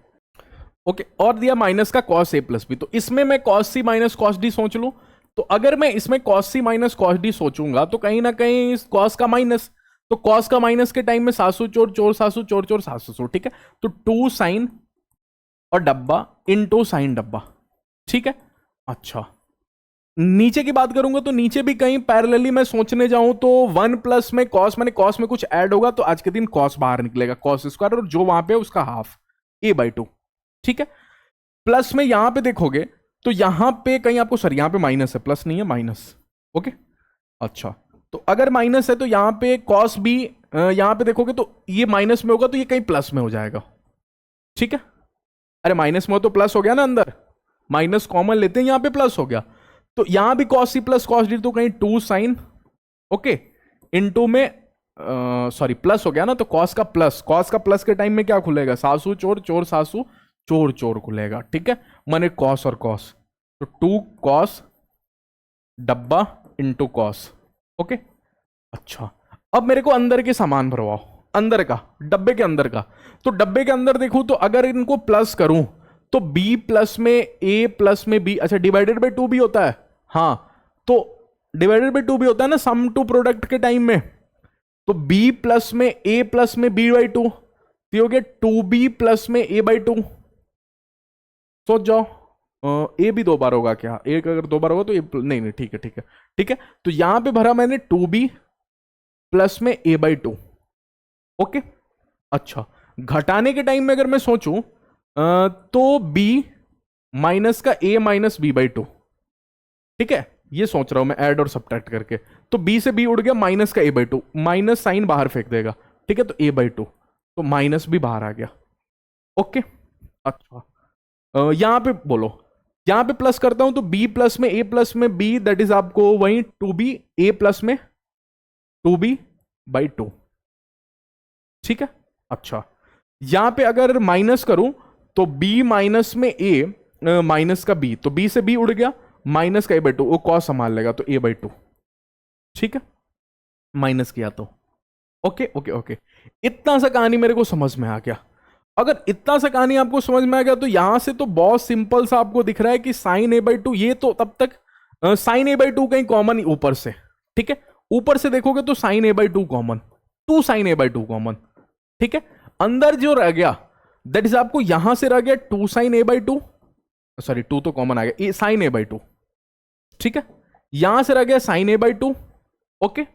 ओके, और दिया माइनस का कॉस ए प्लस बी, तो इसमें मैं कॉस सी माइनस कॉस डी सोच लूं। तो अगर मैं इसमें कॉस सी माइनस कॉस डी सोचूंगा तो कहीं ना कहीं कॉस का माइनस, तो कॉस का माइनस के टाइम में सासू चोर चोर सासू चोर चोर सासू चोर, ठीक है। तो टू साइन और डब्बा इनटू साइन डब्बा, ठीक है। अच्छा, नीचे की बात करूंगा तो नीचे भी कहीं पैरेलली मैं सोचने जाऊं तो वन प्लस में कॉस, मैंने कॉस में कुछ ऐड होगा तो आज के दिन कॉस बाहर निकलेगा, कॉस स्क्वायर, और जो वहां पे उसका हाफ a/2, ठीक है। प्लस में यहां पे देखोगे तो यहां पे कहीं आपको, सर यहां पे माइनस है, प्लस नहीं है, माइनस, ओके। अच्छा, तो अगर माइनस है तो यहां पे कॉस भी, यहां पे देखोगे तो ये माइनस में होगा तो ये कहीं प्लस में हो जाएगा, ठीक है। अरे माइनस में हो तो प्लस हो गया ना, अंदर माइनस कॉमन लेते हैं, यहां पे प्लस हो गया। तो यहां भी cos C plus cos D, तो कहीं टू साइन, ओके, इनटू में सॉरी प्लस हो गया ना, तो कॉस का प्लस के टाइम में क्या खुलेगा, सासू चोर चोर सासू चोर चोर खुलेगा, ठीक है। माने कॉस और कॉस, तो टू कॉस डब्बा इनटू कॉस, ओके। अच्छा, अब मेरे को अंदर के सामान भरवाओ, अंदर का, डब्बे के अंदर का। तो डब्बे के अंदर देखूं तो अगर इनको प्लस करूं तो b प्लस में a प्लस में b, अच्छा डिवाइडेड बाई 2 भी होता है, हाँ, तो डिवाइडेड बाई 2 भी होता है ना सम टू प्रोडक्ट के टाइम में। तो b प्लस में a प्लस में b/2, तो हो गया 2b प्लस में a/2। सोच जाओ, ए भी दो बार होगा क्या, एक अगर दो बार होगा तो ये नहीं नहीं, ठीक है ठीक है ठीक है। तो यहां पे भरा मैंने 2b प्लस में a/2, ओके। अच्छा, घटाने के टाइम में अगर मैं सोचूं तो b माइनस का a माइनस b/2, ठीक है, ये सोच रहा हूं मैं ऐड और सब्ट्रैक्ट करके। तो b से b उड़ गया, माइनस का a/2, माइनस साइन बाहर फेंक देगा, ठीक है, तो a/2, तो माइनस भी बाहर आ गया, ओके। अच्छा, यहां पे बोलो, यहां पे प्लस करता हूं तो b प्लस में a प्लस में b, दैट इज आपको वही 2b a प्लस में 2b/2, ठीक है। अच्छा, यहां पे अगर माइनस करूं तो b माइनस में a माइनस का b, तो b से b उड़ गया, माइनस का a/2, वो कॉस संभाल लेगा, तो a/2, ठीक है, माइनस किया तो, ओके ओके ओके। इतना सा कहानी मेरे को समझ में आ गया। अगर इतना सा कहानी आपको समझ में आ गया तो यहां से तो बहुत सिंपल सा आपको दिख रहा है कि साइन a/2, ये तो तब तक साइन a/2 कहीं कॉमन ऊपर से, ठीक है, ऊपर से देखोगे तो sine a/2 common, two sine a/2 common, ठीक है। अंदर जो रह गया दैट इज आपको यहां से रह गया two sine a/2, sorry two तो कॉमन आ गया, साइन a/2, ठीक है। यहां से रह गया साइन a/2, ओके।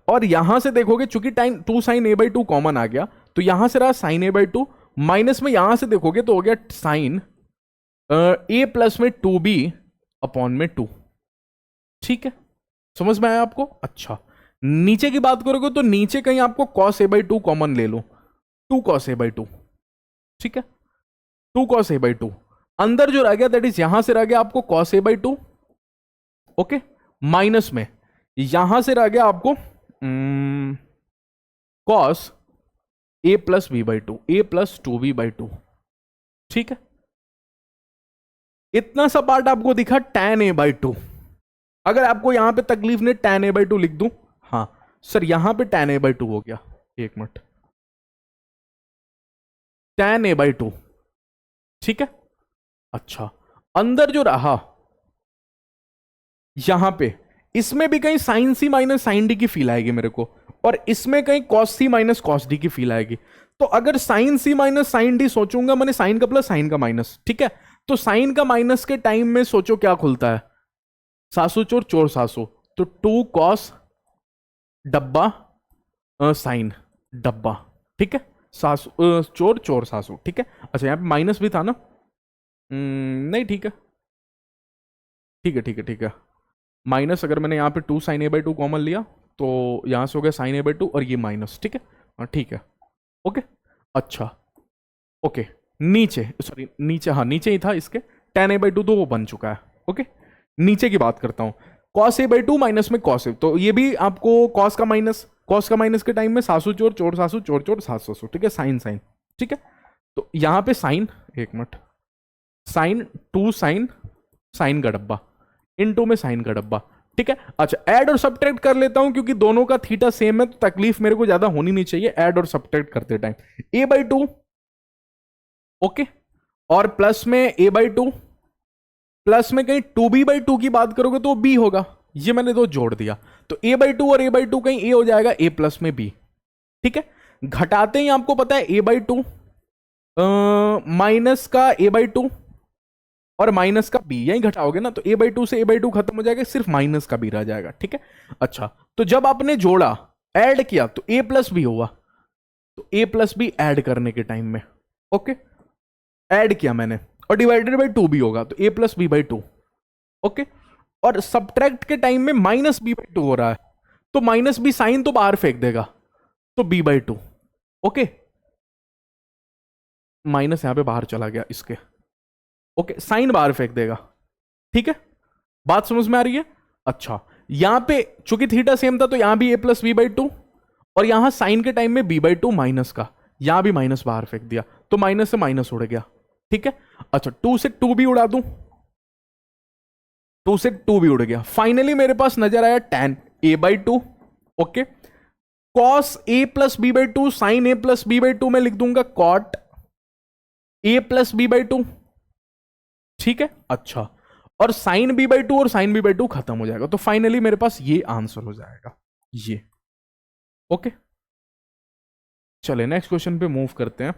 और यहां से देखोगे चूंकि time two sine a/2 common आ गया, तो यहां से रहा साइन a/2, माइनस में यहां से देखोगे तो हो गया साइन a प्लस में 2b अपॉन में 2, ठीक है, समझ में आया आपको। अच्छा, नीचे की बात करोगे तो नीचे कहीं आपको cos a/2 कॉमन ले लो, 2 cos a/2, ठीक है, 2 cos a/2। अंदर जो रह गया दैट इज यहां से रह गया आपको cos a/2, ओके, माइनस में यहां से रह गया आपको cos a plus b/2, a plus 2b/2, ठीक है। इतना सा पार्ट आपको दिखा tan a/2। अगर आपको यहां पे तकलीफ नहीं, tan a/2 लिख दूं, हाँ सर यहां पे tan a/2 हो गया, एक मिनट, tan a/2, ठीक है। अच्छा, अंदर जो रहा यहां पे, इसमें भी कहीं साइन सी माइनस साइन डी की फील आएगी मेरे को, और इसमें कहीं कॉस सी माइनस कॉस डी की फील आएगी। तो अगर साइन सी माइनस साइन डी सोचूंगा, मैंने साइन का प्लस साइन का माइनस, ठीक है, तो साइन का माइनस के टाइम में सोचो क्या खुलता है, सासू चोर चोर सासू, तो 2 कॉस डब्बा साइन डब्बा, ठीक है, सासू चोर चोर सासू, ठीक है। अच्छा, यहां पे माइनस भी था ना, नहीं ठीक है ठीक है ठीक है ठीक है, माइनस अगर मैंने यहाँ पे 2 साइन a/2 कॉमन लिया तो यहाँ से हो गया साइन a/2 और ये माइनस, ठीक है, हाँ ठीक है, ओके। अच्छा, ओके, नीचे सॉरी नीचे, हाँ नीचे ही था इसके, tan a/2 तो वो बन चुका है, ओके। नीचे की बात करता हूँ, cos a/2 माइनस में cos a, तो ये भी आपको cos का माइनस के टाइम में सासू चोर चोर सासू चोर चोर सासू ससु, ठीक है, साइन साइन, ठीक है। तो यहाँ पे साइन, एक मिनट, साइन 2 साइन साइन का डब्बा इनटू में साइन का डब्बा, ठीक है। अच्छा, ऐड और सब्ट्रैक्ट कर लेता हूं क्योंकि दोनों का थीटा सेम है, तो तकलीफ मेरे को ज्यादा होनी नहीं चाहिए ऐड और सब्ट्रैक्ट करते टाइम। a/2, ओके, और प्लस में a बाई टू, प्लस में कहीं 2b/2 की बात करोगे तो b होगा, ये मैंने दो जोड़ दिया, तो a बाई टू और a बाई टू कहीं a हो जाएगा a प्लस में b। ठीक है, घटाते ही आपको पता है a बाई टू माइनस का a बाई टू और माइनस का b, यही घटाओगे ना, तो a बाई टू से a बाई टू खत्म हो जाएगा, सिर्फ माइनस का b रह जाएगा। ठीक है, अच्छा, तो जब आपने जोड़ा, ऐड किया, तो a प्लस बी होगा, तो a प्लस बी ऐड करने के टाइम में, ओके, ऐड किया मैंने, और डिवाइडेड बाई टू भी होगा, तो a plus B by two, okay, और सब्ट्रैक्ट के टाइम में माइनस बी बाई टू हो रहा है, तो माइनस बी साइन तो बाहर फेंक देगा, तो b by two, okay, minus यहां पे बाहर चला गया इसके, ओके, साइन बाहर फेंक देगा। ठीक है, बात समझ में आ रही है? अच्छा, यहां पे चूंकि थीटा सेम था तो यहां भी a plus B by two, और यहां साइन के टाइम में b बाई टू माइनस का, यहां भी माइनस बाहर फेंक दिया, तो माइनस से माइनस उड़ गया। ठीक है, अच्छा, 2 से 2 भी उड़ा दूं, 2 से 2 भी उड़ गया, फाइनली मेरे पास नजर आया tan a by two, okay, cos a plus B by two, sine a plus B by two में लिख दूंगा cot a plus B by two. ठीक है, अच्छा, और साइन बी बाई टू और साइन बी बाई टू खत्म हो जाएगा, तो फाइनली मेरे पास ये आंसर हो जाएगा, ये, ओके। चले नेक्स्ट क्वेश्चन पे मूव करते हैं,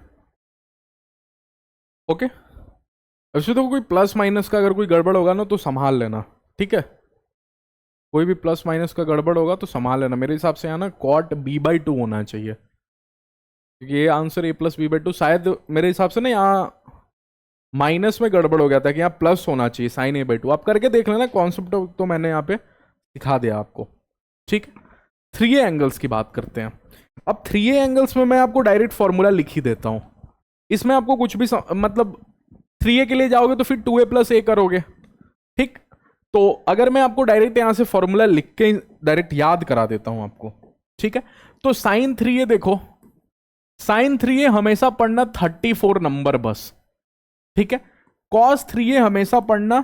ओके। वैसे तो कोई प्लस माइनस का अगर कोई गड़बड़ होगा ना तो संभाल लेना, ठीक है, कोई भी प्लस माइनस का गड़बड़ होगा तो संभाल लेना, मेरे हिसाब से यहाँ ना कॉट b बाई टू होना चाहिए, क्योंकि ये answer a plus B by two, शायद मेरे हिसाब से ना यहाँ माइनस में गड़बड़ हो गया था कि यहाँ प्लस होना चाहिए साइन a बाई टू, आप करके देख लेना, कॉन्सेप्ट तो मैंने यहाँ पे सिखा दिया आपको। ठीक, 3a एंगल्स की बात करते हैं। अब 3a एंगल्स में मैं आपको डायरेक्ट फॉर्मूला लिख ही देता हूं, इसमें आपको कुछ भी मतलब 3a के लिए जाओगे तो फिर 2a प्लस a करोगे। ठीक, तो अगर मैं आपको डायरेक्ट यहां से फॉर्मूला लिख के डायरेक्ट याद करा देता हूं आपको, ठीक है, तो साइन 3a देखो, साइन 3a हमेशा पढ़ना 34 नंबर बस, ठीक है, कॉस 3a हमेशा पढ़ना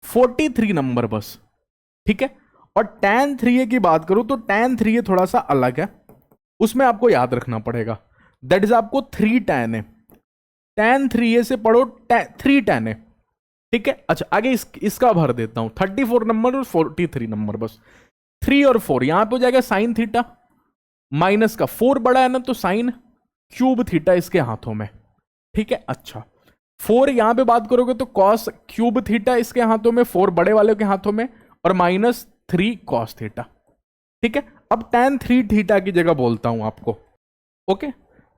43 नंबर बस, ठीक है, और tan 3a की बात करूं तो tan 3a थोड़ा सा अलग है, उसमें आपको याद रखना पड़ेगा, दैट इज आपको 3 tan है, tan 3a से पढ़ो 3 tan है। ठीक है, अच्छा, आगे इसका भर देता हूं, 34 नंबर और 43 नंबर बस, 3 और 4 यहां पे हो जाएगा साइन थीटा, माइनस का 4 बड़ा है ना, तो साइन क्यूब थीटा इसके हाथों में। ठीक है, अच्छा, 4 यहां पे बात करोगे तो कॉस क्यूब थीटा इसके हाथों में, 4 बड़े वाले के हाथों में, और माइनस 3 कॉस थीटा। ठीक है, अब tan 3 थीटा की जगह बोलता हूं आपको, ओके,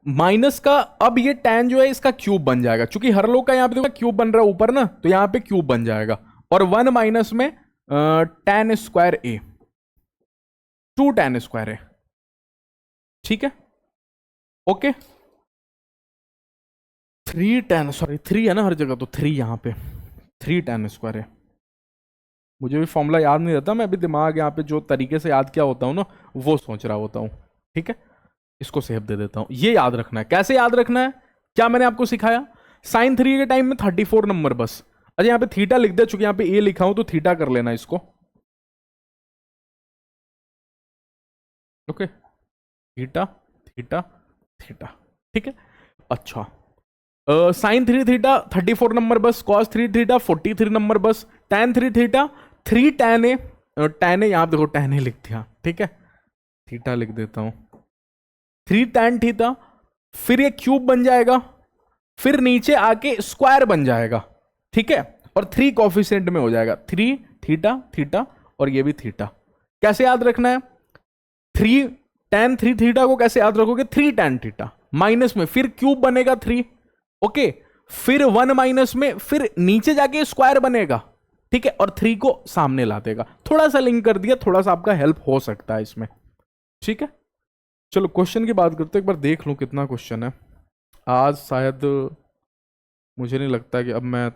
माइनस का, अब ये tan जो है इसका क्यूब बन जाएगा, क्योंकि हर लोग का यहां पे क्यूब बन रहा है ऊपर ना, तो यहां पे क्यूब बन जाएगा, और 1 माइनस में tan square a, 2 tan square a। ठीक है, ओके, 3 tan, सॉरी 3 है ना हर जगह, तो 3 यहां पे 3 tan स्क्वायर है, मुझे भी फॉर्मूला याद नहीं रहता, मैं अभी दिमाग यहाँ पे जो तरीके से याद किया होता हूँ ना वो सोच रहा होता हूँ। ठीक है, इसको सेव दे देता हूँ, ये याद रखना है, कैसे याद रखना है, क्या मैंने आपको सिखाया, साइन 3 के टाइम में 34 नंबर बस। अच्छा, यहाँ पे थीटा लिख दे, चूंकि यहाँ पे ए लिखा हूं तो थीटा कर लेना इसको, ओके, थीटा थीटा थीटा। ठीक है, अच्छा, साइन 3 थीटा 34 नंबर बस, कॉस 3 थीटा 43 नंबर बस, tan 3 थीटा 3 tan ए, tan ए यहां देखो tan ए लिख दिया, ठीक है, थीटा लिख देता हूं, 3 tan थीटा, फिर ये क्यूब बन जाएगा, फिर नीचे आके स्क्वायर बन जाएगा, ठीक है, और 3 कॉफिशिएंट में हो जाएगा, 3 थीटा थीटा, और ये भी थीटा। कैसे याद रखना है, 3 tan 3 थीटा को कैसे याद रखोगे, 3 tan थीटा, माइनस में फिर क्यूब बनेगा 3, ओके, फिर 1 माइनस में फिर नीचे जाके स्क्वायर बनेगा, ठीक है, और 3 को सामने ला देगा, थोड़ा सा लिंक कर दिया, थोड़ा सा आपका हेल्प हो सकता है इसमें। ठीक है, चलो क्वेश्चन की बात करते हैं, एक बार देख लूं कितना क्वेश्चन है आज, शायद मुझे नहीं लगता कि अब मैं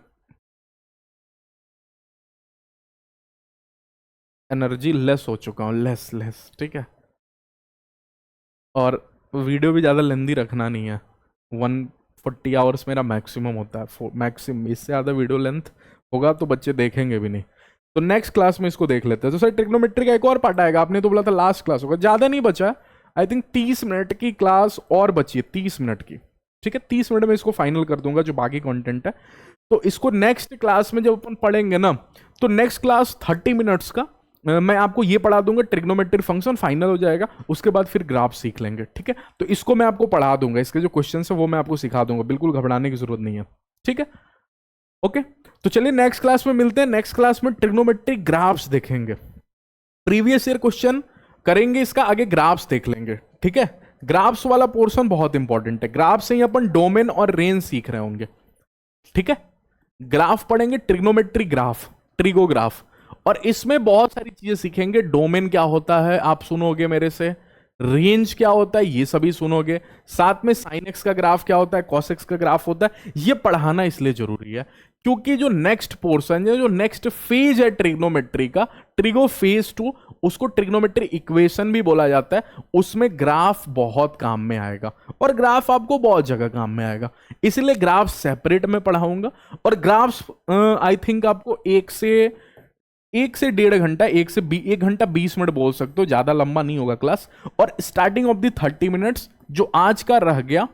एनर्जी लेस हो चुका हूं, लेस, ठीक है, और वीडियो भी ज़्यादा लेंदी रखना नहीं है, 140 आवर्स मेरा मैक्सिमम होता है, मैक्सिमम, इससे ज़्यादा वीडियो लेंथ होगा तो बच्चे देखेंगे भी नहीं, तो नेक्स्ट क्लास में इसको देख लेते हैं। तो सर ट्रिग्नोमेट्री का एक और पार्ट आएगा, आपने तो बोला था लास्ट क्लास होगा, ज़्यादा नहीं बचा, आई थिंक 30 मिनट की क्लास और बची है, 30 मिनट की, ठीक है, 30 मिनट में इसको फाइनल कर दूंगा जो बाकी कंटेंट है। तो इसको नेक्स्ट क्लास में जब अपन पढ़ेंगे ना, तो नेक्स्ट क्लास 30 मिनट्स का मैं आपको ये पढ़ा दूंगा, ट्रिग्नोमेट्री फंक्शन फाइनल हो जाएगा, उसके बाद फिर ग्राफ सीख लेंगे। ठीक है, तो इसको मैं आपको पढ़ा दूंगा, इसके जो क्वेश्चन है वो मैं आपको सिखा दूंगा, बिल्कुल घबराने की जरूरत नहीं है। ठीक है, ओके, तो चलिए नेक्स्ट क्लास में मिलते हैं। नेक्स्ट क्लास में ट्रिग्नोमेट्री ग्राफ्स देखेंगे, प्रीवियस ईयर क्वेश्चन करेंगे, इसका आगे ग्राफ्स देख लेंगे। ठीक है, ग्राफ्स वाला पोर्शन बहुत इंपॉर्टेंट है, ग्राफ से ही अपन डोमेन और रेंज सीख रहे होंगे। ठीक है, ग्राफ पढ़ेंगे, ट्रिग्नोमेट्री ग्राफ, ट्रिगोग्राफ, और इसमें बहुत सारी चीजें सीखेंगे। डोमेन क्या होता है आप सुनोगे मेरे से, रेंज क्या होता है ये सभी सुनोगे, साथ में साइन एक्स का ग्राफ क्या होता है, कॉस एक्स का ग्राफ होता है, ये पढ़ाना इसलिए जरूरी है क्योंकि जो नेक्स्ट पोर्शन है, जो नेक्स्ट फेज है ट्रिग्नोमेट्री का, ट्रिगो फेज 2, उसको ट्रिग्नोमेट्री इक्वेशन भी बोला जाता है, उसमें ग्राफ बहुत काम में आएगा और ग्राफ आपको बहुत जगह काम में आएगा, इसलिए ग्राफ सेपरेट में पढ़ाऊंगा। और ग्राफ्स आई थिंक आपको 1 से 1.5 घंटा, 1 घंटा 20 मिनट बोल सकते हो, ज्यादा लंबा नहीं होगा क्लास। और स्टार्टिंग ऑफ द 30 मिनट्स जो आज का रह गया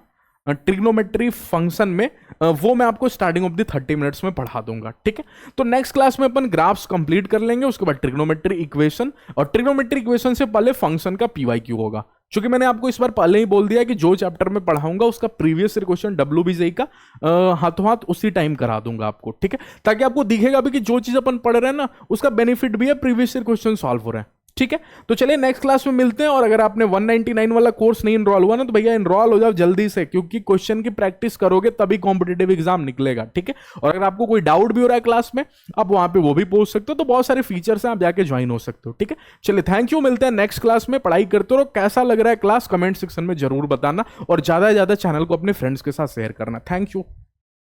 ट्रिग्नोमेट्री फंक्शन में, वो मैं आपको स्टार्टिंग ऑफ द 30 मिनट्स में पढ़ा दूंगा। ठीक है, तो नेक्स्ट क्लास में अपन ग्राफ्स कंप्लीट कर लेंगे, उसके बाद ट्रिग्नोमेट्री इक्वेशन, और ट्रिग्नोमेट्री इक्वेशन से पहले फंक्शन का पीवाईक्यू होगा। क्योंकि मैंने आपको इस बार पहले ही बोल दिया कि जो चैप्टर में पढ़ाऊंगा उसका प्रीवियस ईयर क्वेश्चन WBJ का हाथों हाथ उसी टाइम करा दूंगा आपको। ठीक है, ताकि आपको दिखेगा भी कि जो चीज अपन पढ़ रहे हैं ना उसका बेनिफिट भी है, प्रीवियस ईयर क्वेश्चन सॉल्व हो रहे हैं। ठीक है, तो चलिए नेक्स्ट क्लास में मिलते हैं। और अगर आपने 199 वाला कोर्स नहीं इनरोल हुआ ना, तो भैया इनरोल हो जाओ जल्दी से, क्योंकि क्वेश्चन की प्रैक्टिस करोगे तभी कॉम्पिटेटिव एग्जाम निकलेगा। ठीक है, और अगर आपको कोई डाउट भी हो रहा है क्लास में, आप वहां पे वो भी पूछ सकते हो, तो बहुत सारे फीचर्स हैं, आप जाके ज्वाइन हो सकते हो। ठीक है, चलिए थैंक यू, मिलते हैं नेक्स्ट क्लास में। पढ़ाई करते रहो, कैसा लग रहा है क्लास कमेंट सेक्शन में जरूर बताना, और ज्यादा से ज्यादा चैनल को अपने फ्रेंड्स के साथ शेयर करना। Thank you.